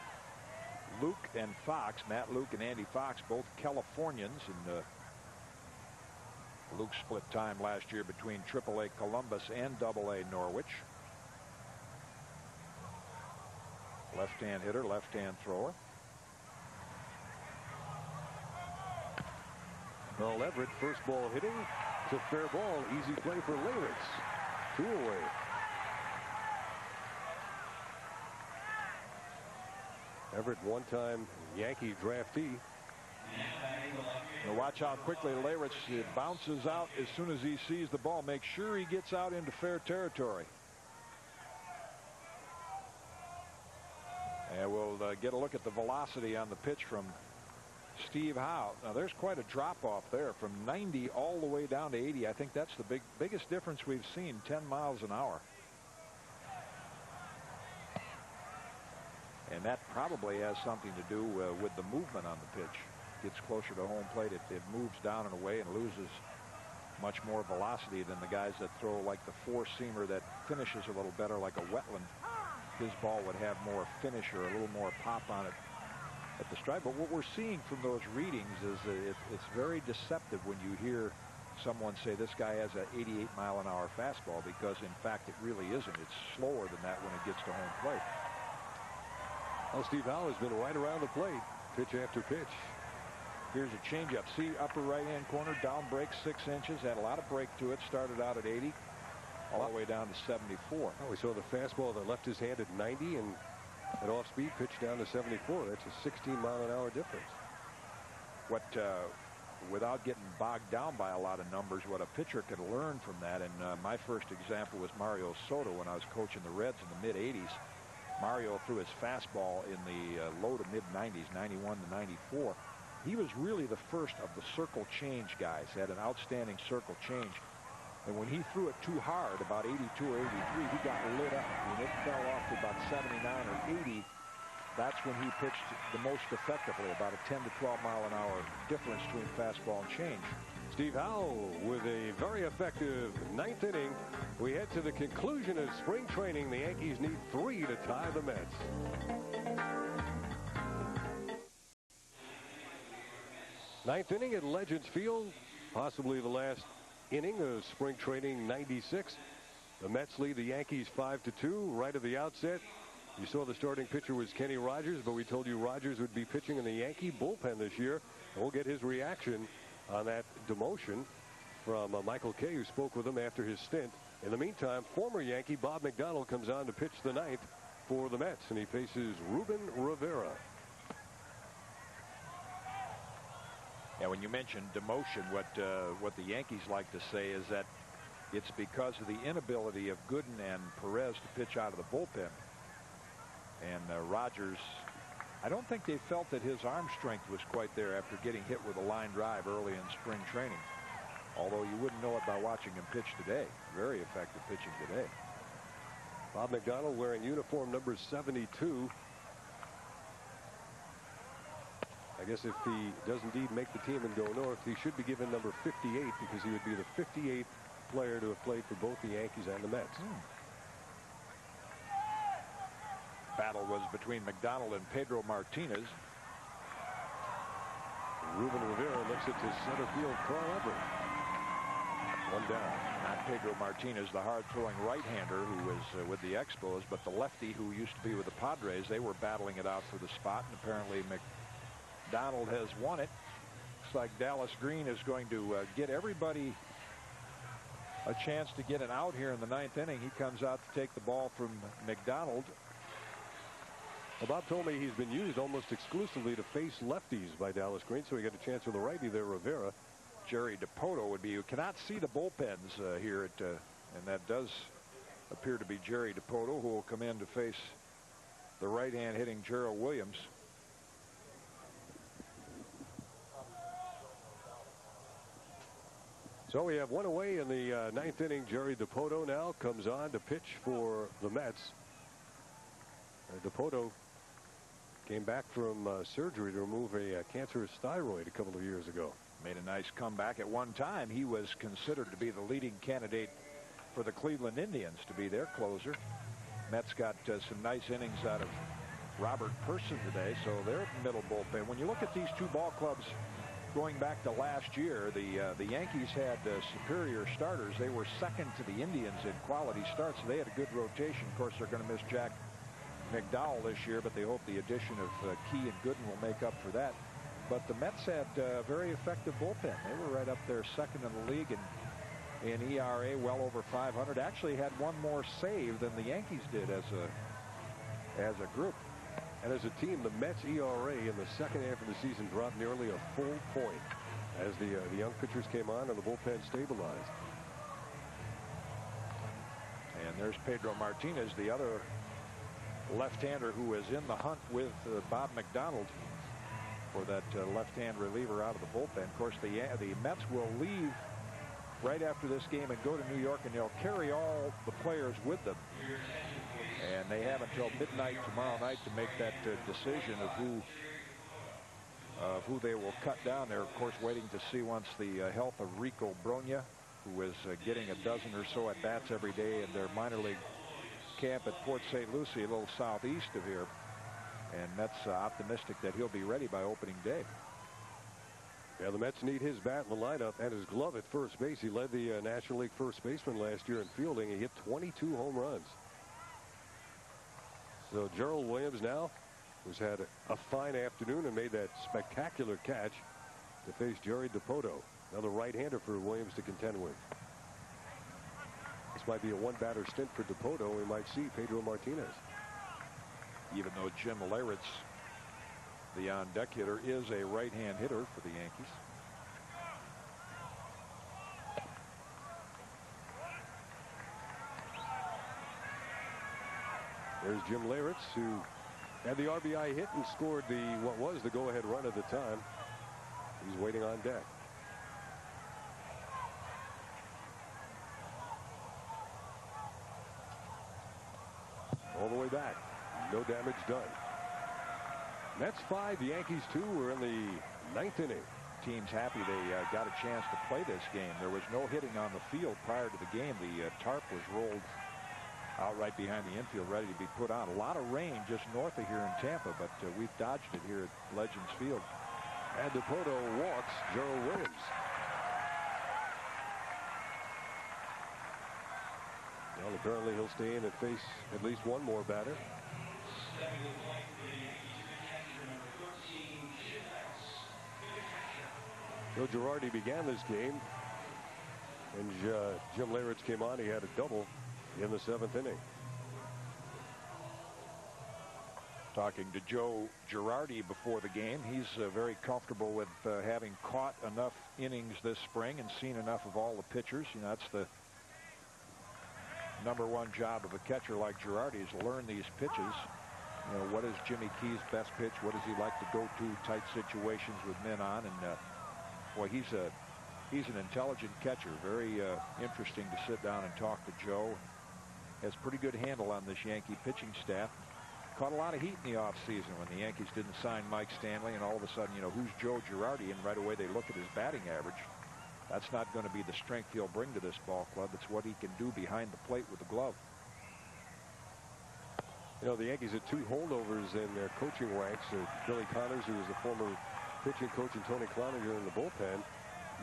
Luke and Fox, Matt Luke and Andy Fox, both Californians, and Luke split time last year between AAA Columbus and AA Norwich. Left-hand hitter, left-hand thrower. Earl Everett, first ball hitting. It's a fair ball. Easy play for Leyritz. 2 away. Everett, one-time Yankee draftee. Now watch how quickly Leyritz bounces out as soon as he sees the ball. Make sure he gets out into fair territory. And we'll get a look at the velocity on the pitch from Steve Howe. Now there's quite a drop off there from 90 all the way down to 80. I think that's the biggest difference we've seen, 10 miles an hour. And that probably has something to do with the movement on the pitch. Gets closer to home plate, it moves down and away and loses much more velocity than the guys that throw like the four-seamer that finishes a little better like a Wetland. His ball would have more finish or a little more pop on it at the strike. But what we're seeing from those readings is it's very deceptive when you hear someone say this guy has an 88-mile-an-hour fastball, because in fact it really isn't. It's slower than that when it gets to home plate. Well, Steve Howe has been right around the plate, pitch after pitch. Here's a changeup. See, upper right-hand corner, down break 6 inches. Had a lot of break to it. Started out at 80, all the way down to 74. Oh, we saw the fastball that left his hand at 90 and at off-speed pitched down to 74. That's a 16-mile-an-hour difference. What, without getting bogged down by a lot of numbers, what a pitcher could learn from that, and my first example was Mario Soto when I was coaching the Reds in the mid-'80s. Mario threw his fastball in the low to mid-90s, 91 to 94. He was really the first of the circle change guys. Had an outstanding circle change. And when he threw it too hard, about 82 or 83, he got lit up. When it fell off to about 79 or 80, that's when he pitched the most effectively, about a 10 to 12 mile an hour difference between fastball and change. Steve Howe with a very effective 9th inning. We head to the conclusion of spring training. The Yankees need 3 to tie the Mets. Ninth inning at Legends Field, possibly the last inning of spring training '96. The Mets lead the Yankees 5-2 right at the outset. You saw the starting pitcher was Kenny Rogers, but we told you Rogers would be pitching in the Yankee bullpen this year. And we'll get his reaction on that demotion from Michael Kay, who spoke with him after his stint. In the meantime, former Yankee Bob McDonald comes on to pitch the 9th for the Mets, and he faces Ruben Rivera. Yeah, when you mention demotion, what the Yankees like to say is that it's because of the inability of Gooden and Perez to pitch out of the bullpen. And Rogers, I don't think they felt that his arm strength was quite there after getting hit with a line drive early in spring training. Although you wouldn't know it by watching him pitch today. Very effective pitching today. Bob McDonald wearing uniform number 72. I guess if he does indeed make the team and go north, he should be given number 58 because he would be the 58th player to have played for both the Yankees and the Mets. Battle was between McDonald and Pedro Martinez. Ruben Rivera looks at to center field Carl Everett. One down. Not Pedro Martinez, the hard-throwing right-hander who was with the Expos, but the lefty who used to be with the Padres. They were battling it out for the spot, and apparently McDonald has won it. Looks like Dallas Green is going to get everybody a chance to get an out here in the 9th inning. He comes out to take the ball from McDonald. Well, Bob told me he's been used almost exclusively to face lefties by Dallas Green, so he got a chance with the righty there, Rivera. Jerry Dipoto would be. You cannot see the bullpens here and that does appear to be Jerry Dipoto, who will come in to face the right-hand hitting Gerald Williams. So we have one away in the 9th inning. Jerry Dipoto now comes on to pitch for the Mets. Dipoto came back from surgery to remove a cancerous thyroid a couple of years ago. Made a nice comeback. At one time, he was considered to be the leading candidate for the Cleveland Indians to be their closer. Mets got some nice innings out of Robert Person today, so they're middle bullpen. When you look at these two ball clubs going back to last year, the Yankees had superior starters. They were second to the Indians in quality starts, so they had a good rotation. Of course, they're going to miss Jack McDowell this year, but they hope the addition of Key and Gooden will make up for that. But the Mets had a very effective bullpen. They were right up there second in the league in ERA, well over 500. Actually had one more save than the Yankees did as a group. And as a team, the Mets ERA in the second half of the season dropped nearly a full point as the young pitchers came on and the bullpen stabilized. And there's Pedro Martinez, the other left-hander who is in the hunt with Bob McDonald for that left-hand reliever out of the bullpen. Of course, the Mets will leave right after this game and go to New York, and they'll carry all the players with them. And they have until midnight tomorrow night to make that decision of who they will cut down. They're, of course, waiting to see once the health of Rico Brogna, who is getting a dozen or so at-bats every day in their minor league camp at Port St. Lucie, a little southeast of here. And Mets optimistic that he'll be ready by opening day. Yeah, the Mets need his bat in the lineup and his glove at first base. He led the National League first baseman last year in fielding. He hit 22 home runs. So Gerald Williams now, who's had a fine afternoon and made that spectacular catch to face Jerry Dipoto, another right-hander for Williams to contend with. This might be a one-batter stint for Dipoto. We might see Pedro Martinez. Even though Jim Leyritz, the on-deck hitter, is a right-hand hitter for the Yankees. There's Jim Leyritz, who had the RBI hit and scored what was the go-ahead run at the time. He's waiting on deck. All the way back. No damage done. Mets 5, the Yankees 2. We're in the 9th inning. Team's happy they got a chance to play this game. There was no hitting on the field prior to the game. The tarp was rolled out right behind the infield, ready to be put on. A lot of rain just north of here in Tampa, but we've dodged it here at Legends Field. And Dipoto walks Gerald Williams. Well, apparently he'll stay in and face at least one more batter. Joe Girardi began this game, and Jim Leyritz came on. He had a double in the 7th inning. Talking to Joe Girardi before the game, he's very comfortable with having caught enough innings this spring and seen enough of all the pitchers. You know, that's the #1 job of a catcher like Girardi, is to learn these pitches. You know, what is Jimmy Key's best pitch? What does he like to go to tight situations with men on? And boy, he's an intelligent catcher. Very interesting to sit down and talk to Joe. Has pretty good handle on this Yankee pitching staff. Caught a lot of heat in the offseason when the Yankees didn't sign Mike Stanley, and all of a sudden, you know, who's Joe Girardi? And right away they look at his batting average. That's not going to be the strength he'll bring to this ball club. It's what he can do behind the plate with the glove. You know, the Yankees had 2 holdovers in their coaching ranks. Billy Connors, who was the former pitching coach, and Tony Cloninger in the bullpen.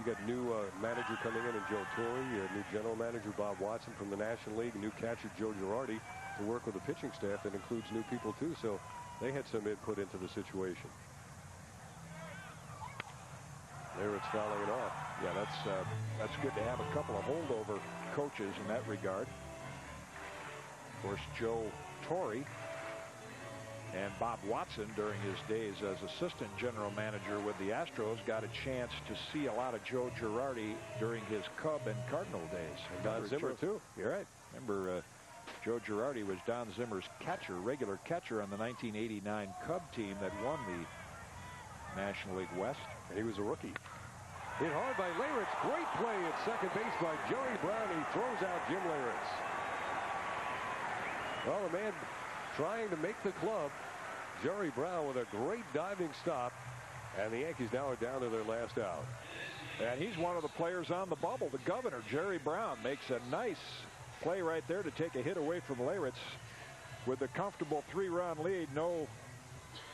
You got new manager coming in Joe Torre, new general manager Bob Watson from the National League, new catcher Joe Girardi to work with the pitching staff that includes new people too. So they had some input into the situation. There it's fouling it off. Yeah, that's good to have a couple of holdover coaches in that regard. Of course, Joe Torre and Bob Watson, during his days as assistant general manager with the Astros, got a chance to see a lot of Joe Girardi during his Cub and Cardinal days. And Don Zimmer, too. You're right. Remember, Joe Girardi was Don Zimmer's catcher, regular catcher on the 1989 Cub team that won the National League West. And he was a rookie. Hit hard by Leyritz. Great play at second base by Jerry Brown. He throws out Jim Leyritz. Well, the man trying to make the club, Jerry Brown, with a great diving stop. And the Yankees now are down to their last out. And he's one of the players on the bubble. The governor, Jerry Brown, makes a nice play right there to take a hit away from Leyritz. With a comfortable 3-run lead, no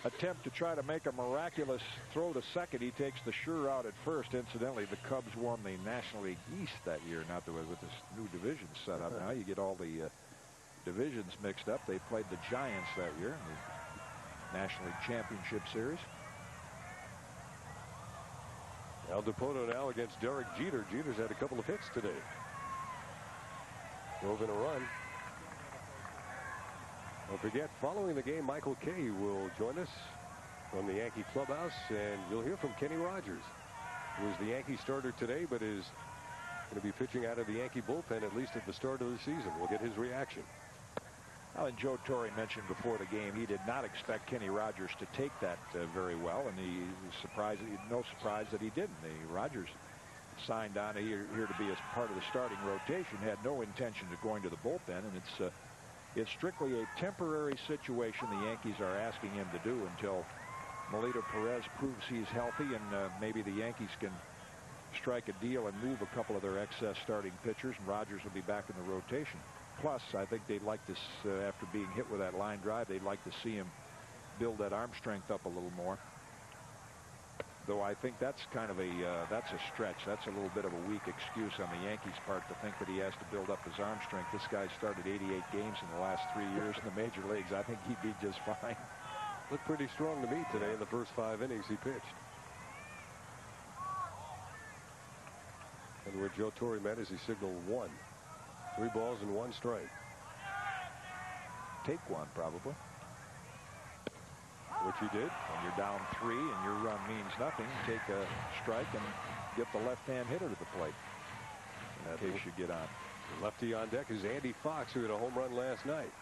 attempt to try to make a miraculous throw to second. He takes the sure route at first. Incidentally, the Cubs won the National League East that year. Not the way with this new division set up now. You get all the divisions mixed up. They played the Giants that year in the National League Championship Series. Al Dipoto now against Derek Jeter. Jeter's had a couple of hits today. Drove in a run. Don't forget, following the game, Michael Kay will join us from the Yankee clubhouse, and you'll hear from Kenny Rogers, who is the Yankee starter today, but is going to be pitching out of the Yankee bullpen at least at the start of the season. We'll get his reaction. Well, and Joe Torre mentioned before the game he did not expect Kenny Rogers to take that very well, and he was surprised. No surprise that he didn't. Rogers signed on here to be as part of the starting rotation, had no intention of going to the bullpen, and it's strictly a temporary situation the Yankees are asking him to do until Melito Perez proves he's healthy, and maybe the Yankees can strike a deal and move a couple of their excess starting pitchers, and Rogers will be back in the rotation. Plus, I think they'd like this, after being hit with that line drive, they'd like to see him build that arm strength up a little more. Though I think that's kind of that's a stretch. That's a little bit of a weak excuse on the Yankees' part to think that he has to build up his arm strength. This guy started 88 games in the last 3 years in the major leagues. I think he'd be just fine. Looked pretty strong to me today in the first 5 innings he pitched. And where Joe Torre met is he signaled 1. 3 balls and 1 strike. Take one, probably. Which he did. When you're down 3 and your run means nothing, take a strike and get the left-hand hitter to the plate. In case you get on. The lefty on deck is Andy Fox, who hit a home run last night.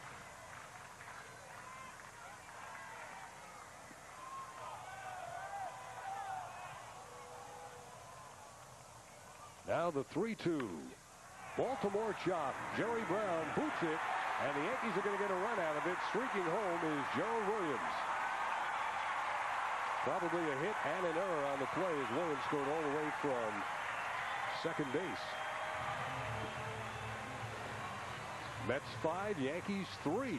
Now the 3-2. Baltimore chop. Jerry Brown boots it, and the Yankees are going to get a run out of it. Streaking home is Gerald Williams. Probably a hit and an error on the play as Williams scored all the way from second base. Mets 5, Yankees 3.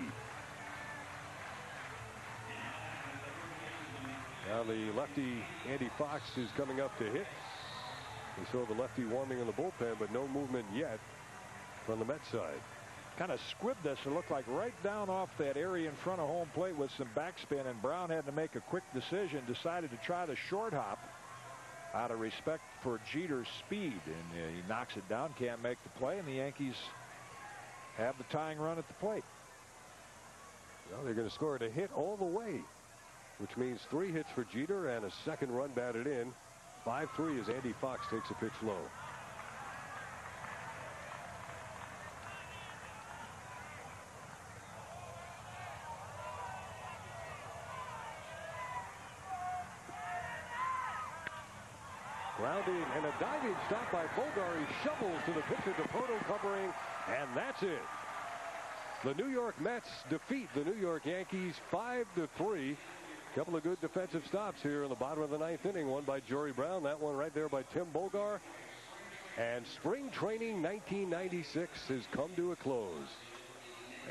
Now the lefty Andy Fox is coming up to hit. We saw the lefty warming in the bullpen, but no movement yet from the Mets side. Kind of squibbed this. It looked like right down off that area in front of home plate with some backspin, and Brown had to make a quick decision, decided to try the short hop out of respect for Jeter's speed, and he knocks it down, can't make the play, and the Yankees have the tying run at the plate. Well, they're going to score it a hit all the way, which means 3 hits for Jeter and a second run batted in. 5-3 as Andy Fox takes a pitch low. Grounding and a diving stop by Bogart. He shovels to the pitcher, Dipoto covering, and that's it. The New York Mets defeat the New York Yankees 5-3. Couple of good defensive stops here in the bottom of the 9th inning. One by Jory Brown, that one right there by Tim Bogart. And spring training 1996 has come to a close.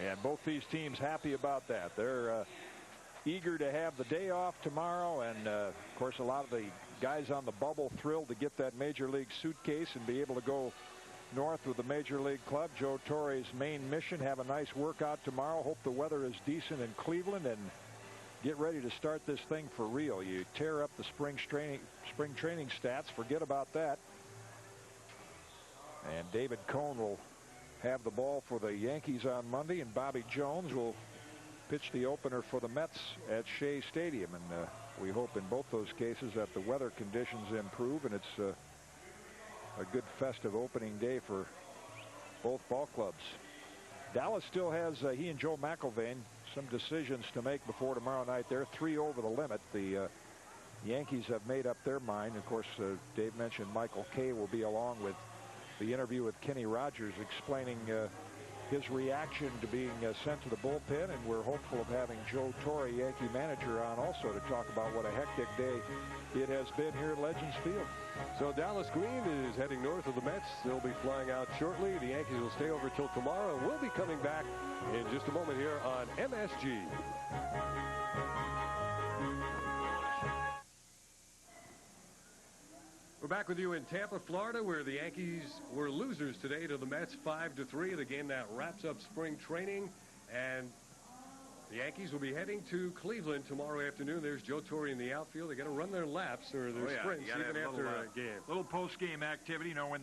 And both these teams happy about that. They're eager to have the day off tomorrow, and of course a lot of the guys on the bubble thrilled to get that major league suitcase and be able to go north with the major league club. Joe Torre's main mission, have a nice workout tomorrow. Hope the weather is decent in Cleveland and get ready to start this thing for real. You tear up the spring training stats, forget about that. And David Cone will have the ball for the Yankees on Monday, and Bobby Jones will pitch the opener for the Mets at Shea Stadium. And we hope in both those cases that the weather conditions improve and it's a good festive opening day for both ball clubs. Dallas still has he and Joe McIlvaine some decisions to make before tomorrow night. They're 3 over the limit. The Yankees have made up their mind. Of course, Dave mentioned Michael Kay will be along with the interview with Kenny Rogers, explaining his reaction to being sent to the bullpen, and we're hopeful of having Joe Torre, Yankee manager, on also to talk about what a hectic day it has been here at Legends Field. So Dallas Green is heading north of the Mets. They'll be flying out shortly. The Yankees will stay over till tomorrow. We'll be coming back in just a moment here on MSG. We're back with you in Tampa, Florida, where the Yankees were losers today to the Mets 5-3. The game that wraps up spring training. And the Yankees will be heading to Cleveland tomorrow afternoon. There's Joe Torre in the outfield. They got to run their laps or their sprints even after a game. Little post-game activity. You know, when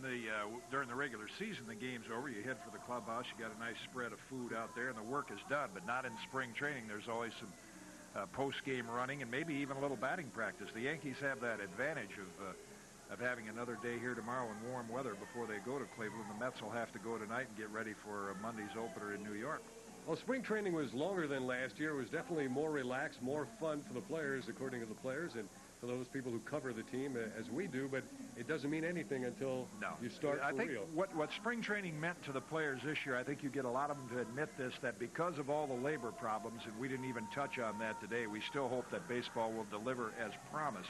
during the regular season, the game's over, you head for the clubhouse. You got a nice spread of food out there, and the work is done. But not in spring training. There's always some post-game running and maybe even a little batting practice. The Yankees have that advantage of having another day here tomorrow in warm weather before they go to Cleveland. The Mets will have to go tonight and get ready for Monday's opener in New York. Well, spring training was longer than last year. It was definitely more relaxed, more fun for the players, according to the players, and for those people who cover the team as we do. But it doesn't mean anything until you start for real. I think what spring training meant to the players this year, I think you get a lot of them to admit this, that because of all the labor problems, and we didn't even touch on that today, we still hope that baseball will deliver as promised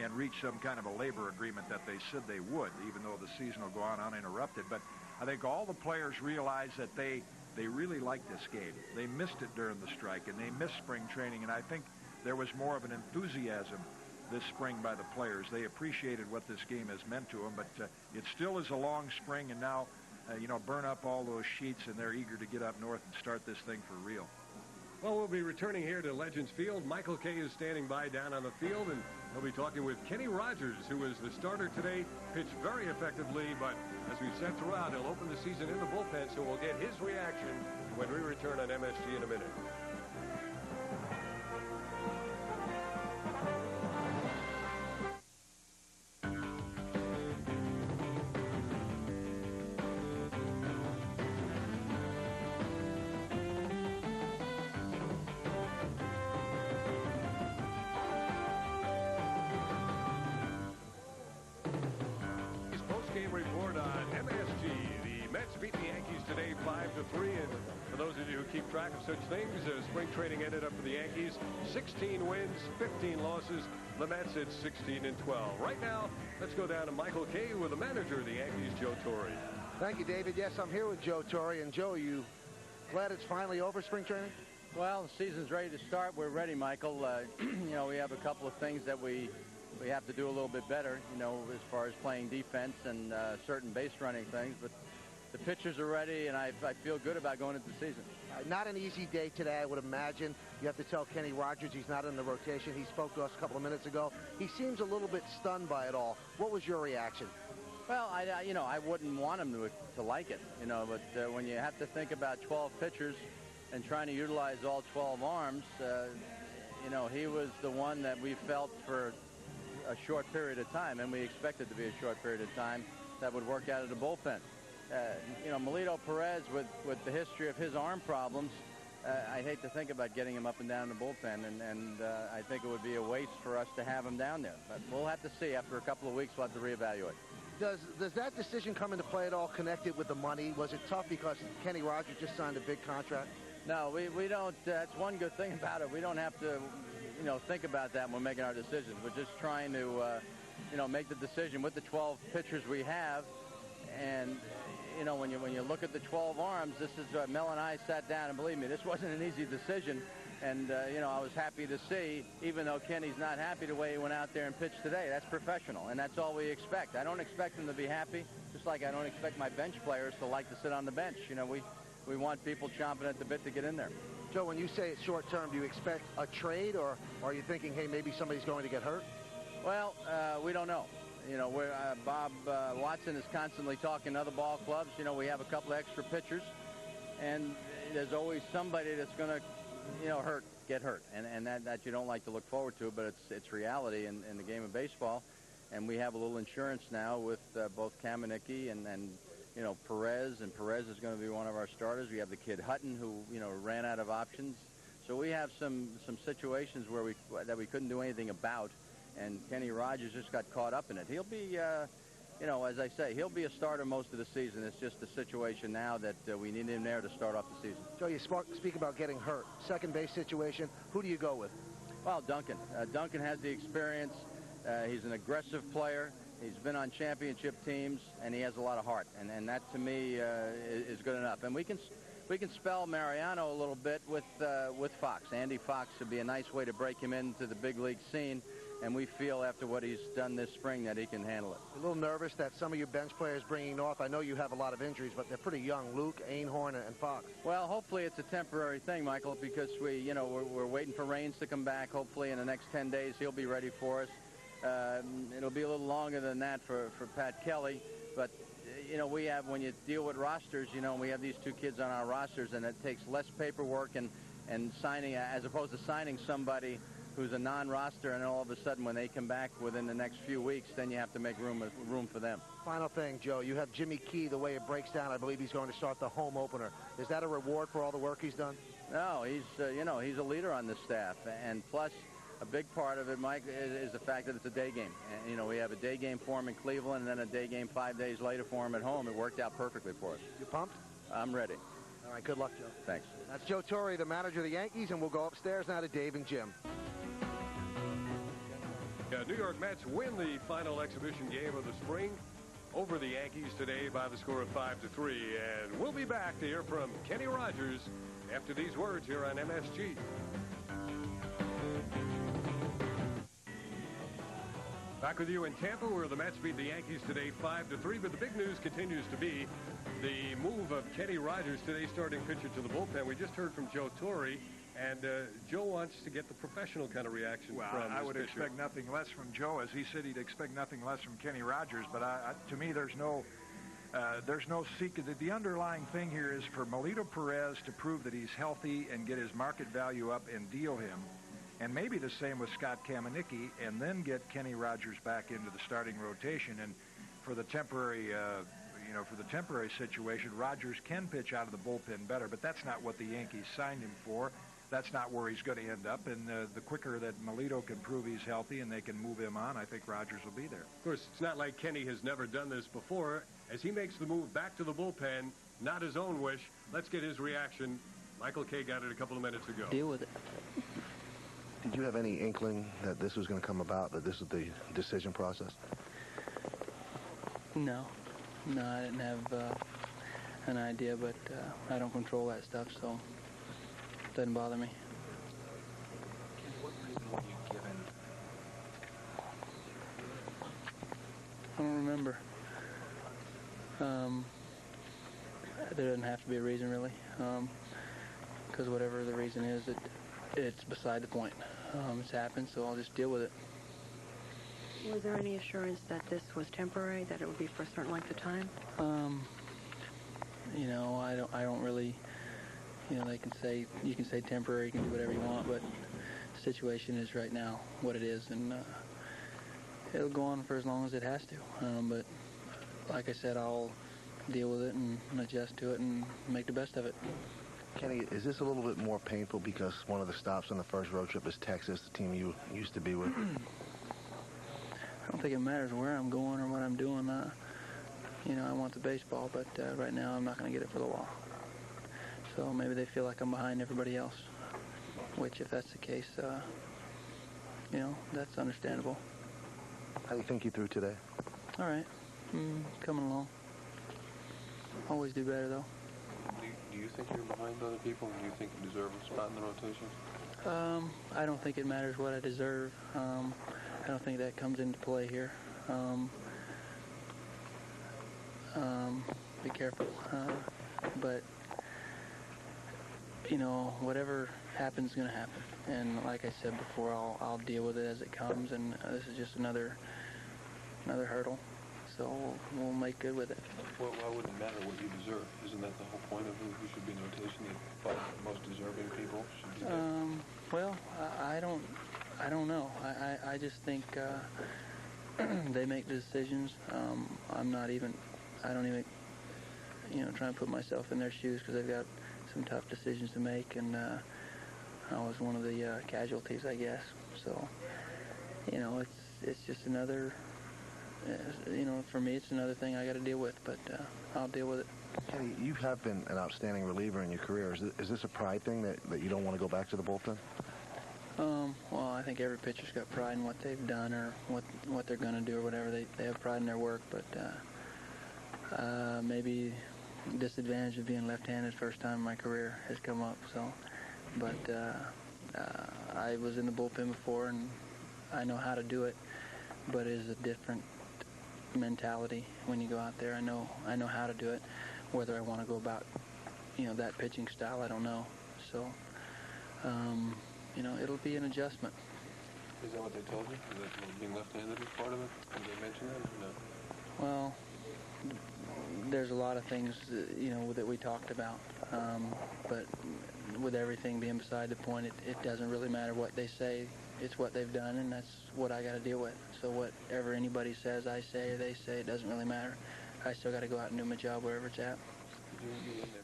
and reach some kind of a labor agreement that they said they would, even though the season will go on uninterrupted. But I think all the players realize that they really like this game. They missed it during the strike, and they missed spring training, and I think there was more of an enthusiasm this spring by the players. They appreciated what this game has meant to them, but it still is a long spring, and now, burn up all those sheets, and they're eager to get up north and start this thing for real. Well, we'll be returning here to Legends Field. Michael Kay is standing by down on the field, and he'll be talking with Kenny Rogers, who was the starter today, pitched very effectively, but as we've said throughout, he'll open the season in the bullpen, so we'll get his reaction when we return on MSG in a minute. Report on MSG. The Mets beat the Yankees today 5-3, and for those of you who keep track of such things, spring training ended up for the Yankees 16 wins, 15 losses. The Mets at 16-12. Right now, let's go down to Michael Kay with the manager of the Yankees, Joe Torre. Thank you, David. Yes, I'm here with Joe Torre, and Joe, you glad it's finally over, spring training? Well, the season's ready to start. We're ready, Michael. We have a couple of things that we have to do a little bit better, as far as playing defense and certain base running things. But the pitchers are ready, and I feel good about going into the season. Not an easy day today, I would imagine. You have to tell Kenny Rogers he's not in the rotation. He spoke to us a couple of minutes ago. He seems a little bit stunned by it all. What was your reaction? Well, I wouldn't want him to like it, but when you have to think about 12 pitchers and trying to utilize all 12 arms, he was the one that we felt for a short period of time, and we expected to be a short period of time, that would work out of the bullpen. Melito Perez, with the history of his arm problems, I hate to think about getting him up and down the bullpen, and I think it would be a waste for us to have him down there. But we'll have to see. After a couple of weeks, we'll have to reevaluate. Does that decision come into play at all connected with the money? Was it tough because Kenny Rogers just signed a big contract? No, we don't. That's one good thing about it. We don't have to think about that when we're making our decisions. We're just trying to, make the decision with the 12 pitchers we have. And, when you look at the 12 arms, this is, Mel and I sat down, and believe me, this wasn't an easy decision. And, you know, I was happy to see, even though Kenny's not happy the way he went out there and pitched today. That's professional, and that's all we expect. I don't expect him to be happy, just like I don't expect my bench players to like to sit on the bench. You know, we want people chomping at the bit to get in there. Joe, when you say it's short term, do you expect a trade, or are you thinking, hey, maybe somebody's going to get hurt? Well, we don't know. You know, Bob Watson is constantly talking to other ball clubs. You know, we have a couple of extra pitchers, and there's always somebody that's going to, you know, get hurt, and that you don't like to look forward to, but it's reality in the game of baseball. And we have a little insurance now with both Kamenicki and you know, Perez, and Perez is going to be one of our starters. We have the kid Hutton, who, you know, ran out of options. So we have some situations where we couldn't do anything about, and Kenny Rogers just got caught up in it. He'll be, you know, as I say, he'll be a starter most of the season. It's just the situation now that we need him there to start off the season. Joe, you speak about getting hurt. Second base situation, who do you go with? Well, Duncan. Duncan has the experience. He's an aggressive player. He's been on championship teams, and he has a lot of heart, and that to me is good enough. And we can spell Mariano a little bit with Fox. Andy Fox would be a nice way to break him into the big league scene, and we feel after what he's done this spring that he can handle it. A little nervous that some of your bench players bringing off. I know you have a lot of injuries, but they're pretty young. Luke, Einhorn, and Fox. Well, hopefully it's a temporary thing, Michael, because we're waiting for Raines to come back. Hopefully in the next 10 days he'll be ready for us. It'll be a little longer than that for Pat Kelly, but you know, when you deal with rosters, you know, we have these two kids on our rosters, and it takes less paperwork and signing, as opposed to signing somebody who's a non-roster, and all of a sudden when they come back within the next few weeks, then you have to make room for them. Final thing, Joe, you have Jimmy Key. The way it breaks down, I believe he's going to start the home opener. Is that a reward for all the work he's done? No, he's you know, he's a leader on this staff, and plus a big part of it, Mike, is the fact that it's a day game. And, you know, we have a day game for him in Cleveland, and then a day game 5 days later for him at home. It worked out perfectly for us. You pumped? I'm ready. All right, good luck, Joe. Thanks. That's Joe Torre, the manager of the Yankees, and we'll go upstairs now to Dave and Jim. New York Mets win the final exhibition game of the spring over the Yankees today by the score of 5-3. And we'll be back to hear from Kenny Rogers after these words here on MSG. Back with you in Tampa, where the Mets beat the Yankees today 5-3. But the big news continues to be the move of Kenny Rogers, today's starting pitcher, to the bullpen. We just heard from Joe Torre, and Joe wants to get the professional kind of reaction from I would pitcher. expect nothing less from Joe, as he said he'd expect nothing less from Kenny Rogers. But to me, there's no secret. The underlying thing here is for Melito Perez to prove that he's healthy and get his market value up and deal him. And maybe the same with Scott Kamenicki, and then get Kenny Rogers back into the starting rotation. And for the temporary, situation, Rogers can pitch out of the bullpen better, but that's not what the Yankees signed him for. That's not where he's going to end up. And the quicker that Melito can prove he's healthy and they can move him on, I think Rogers will be there. Of course, it's not like Kenny has never done this before. As he makes the move back to the bullpen, not his own wish, let's get his reaction. Michael Kay got it a couple of minutes ago. Deal with it. Did you have any inkling that this was going to come about, that this was the decision process? No, I didn't have an idea, but I don't control that stuff, so it doesn't bother me. What reason were you given? I don't remember. There doesn't have to be a reason, really, because whatever the reason is, it's beside the point. It's happened, so I'll just deal with it. Was there any assurance that this was temporary, that it would be for a certain length of time? You know, I don't really, you know, you can say temporary, you can do whatever you want, but the situation is right now what it is, and it'll go on for as long as it has to. But like I said, I'll deal with it and adjust to it and make the best of it. Kenny, is this a little bit more painful because one of the stops on the first road trip is Texas, the team you used to be with? I don't think it matters where I'm going or what I'm doing. You know, I want the baseball, but right now I'm not going to get it for the law. So maybe they feel like I'm behind everybody else, which if that's the case, you know, that's understandable. How do you think you threw today? All right. Coming along. Always do better, though. Do you think you're behind other people, and do you think you deserve a spot in the rotation? I don't think it matters what I deserve. I don't think that comes into play here. Be careful. But, you know, whatever happens is going to happen. And like I said before, I'll deal with it as it comes. And this is just another hurdle. So we'll make good with it. Well, why wouldn't it matter what you deserve? Isn't that the whole point of who should be in rotation? The most deserving people should be there? Well, I don't know. I just think they make the decisions. I don't even, you know, try and put myself in their shoes because they've got some tough decisions to make, and I was one of the casualties, I guess. So, you know, it's just another. You know, for me, it's another thing I got to deal with, but I'll deal with it. Kenny, you have been an outstanding reliever in your career. Is this a pride thing that you don't want to go back to the bullpen? Well, I think every pitcher's got pride in what they've done or what they're going to do or whatever. They have pride in their work, but maybe disadvantage of being left-handed first time in my career has come up. So, but I was in the bullpen before, and I know how to do it, but it is a different mentality when you go out there. I know how to do it. Whether I want to go about, you know, that pitching style, I don't know. So, you know, it'll be an adjustment. Is that what they told you? That being left-handed is part of it? Did they mention that or no? Well, there's a lot of things, you know, that we talked about. But with everything being beside the point, it doesn't really matter what they say. It's what they've done, and that's what I got to deal with. So whatever anybody says, I say, or they say, it doesn't really matter. I still got to go out and do my job wherever it's at.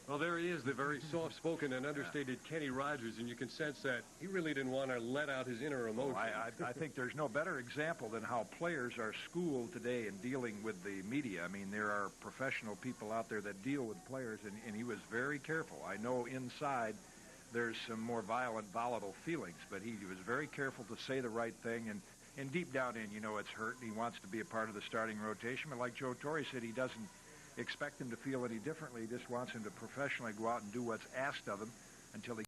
Well, there he is, the very soft-spoken and understated Kenny Rogers, and you can sense that he really didn't want to let out his inner emotions. I think there's no better example than how players are schooled today in dealing with the media. I mean, there are professional people out there that deal with players, and he was very careful. I know inside there's some more violent, volatile feelings, but he was very careful to say the right thing, and deep down in, you know, it's hurt, and he wants to be a part of the starting rotation. But like Joe Torre said, he doesn't expect him to feel any differently. He just wants him to professionally go out and do what's asked of him until he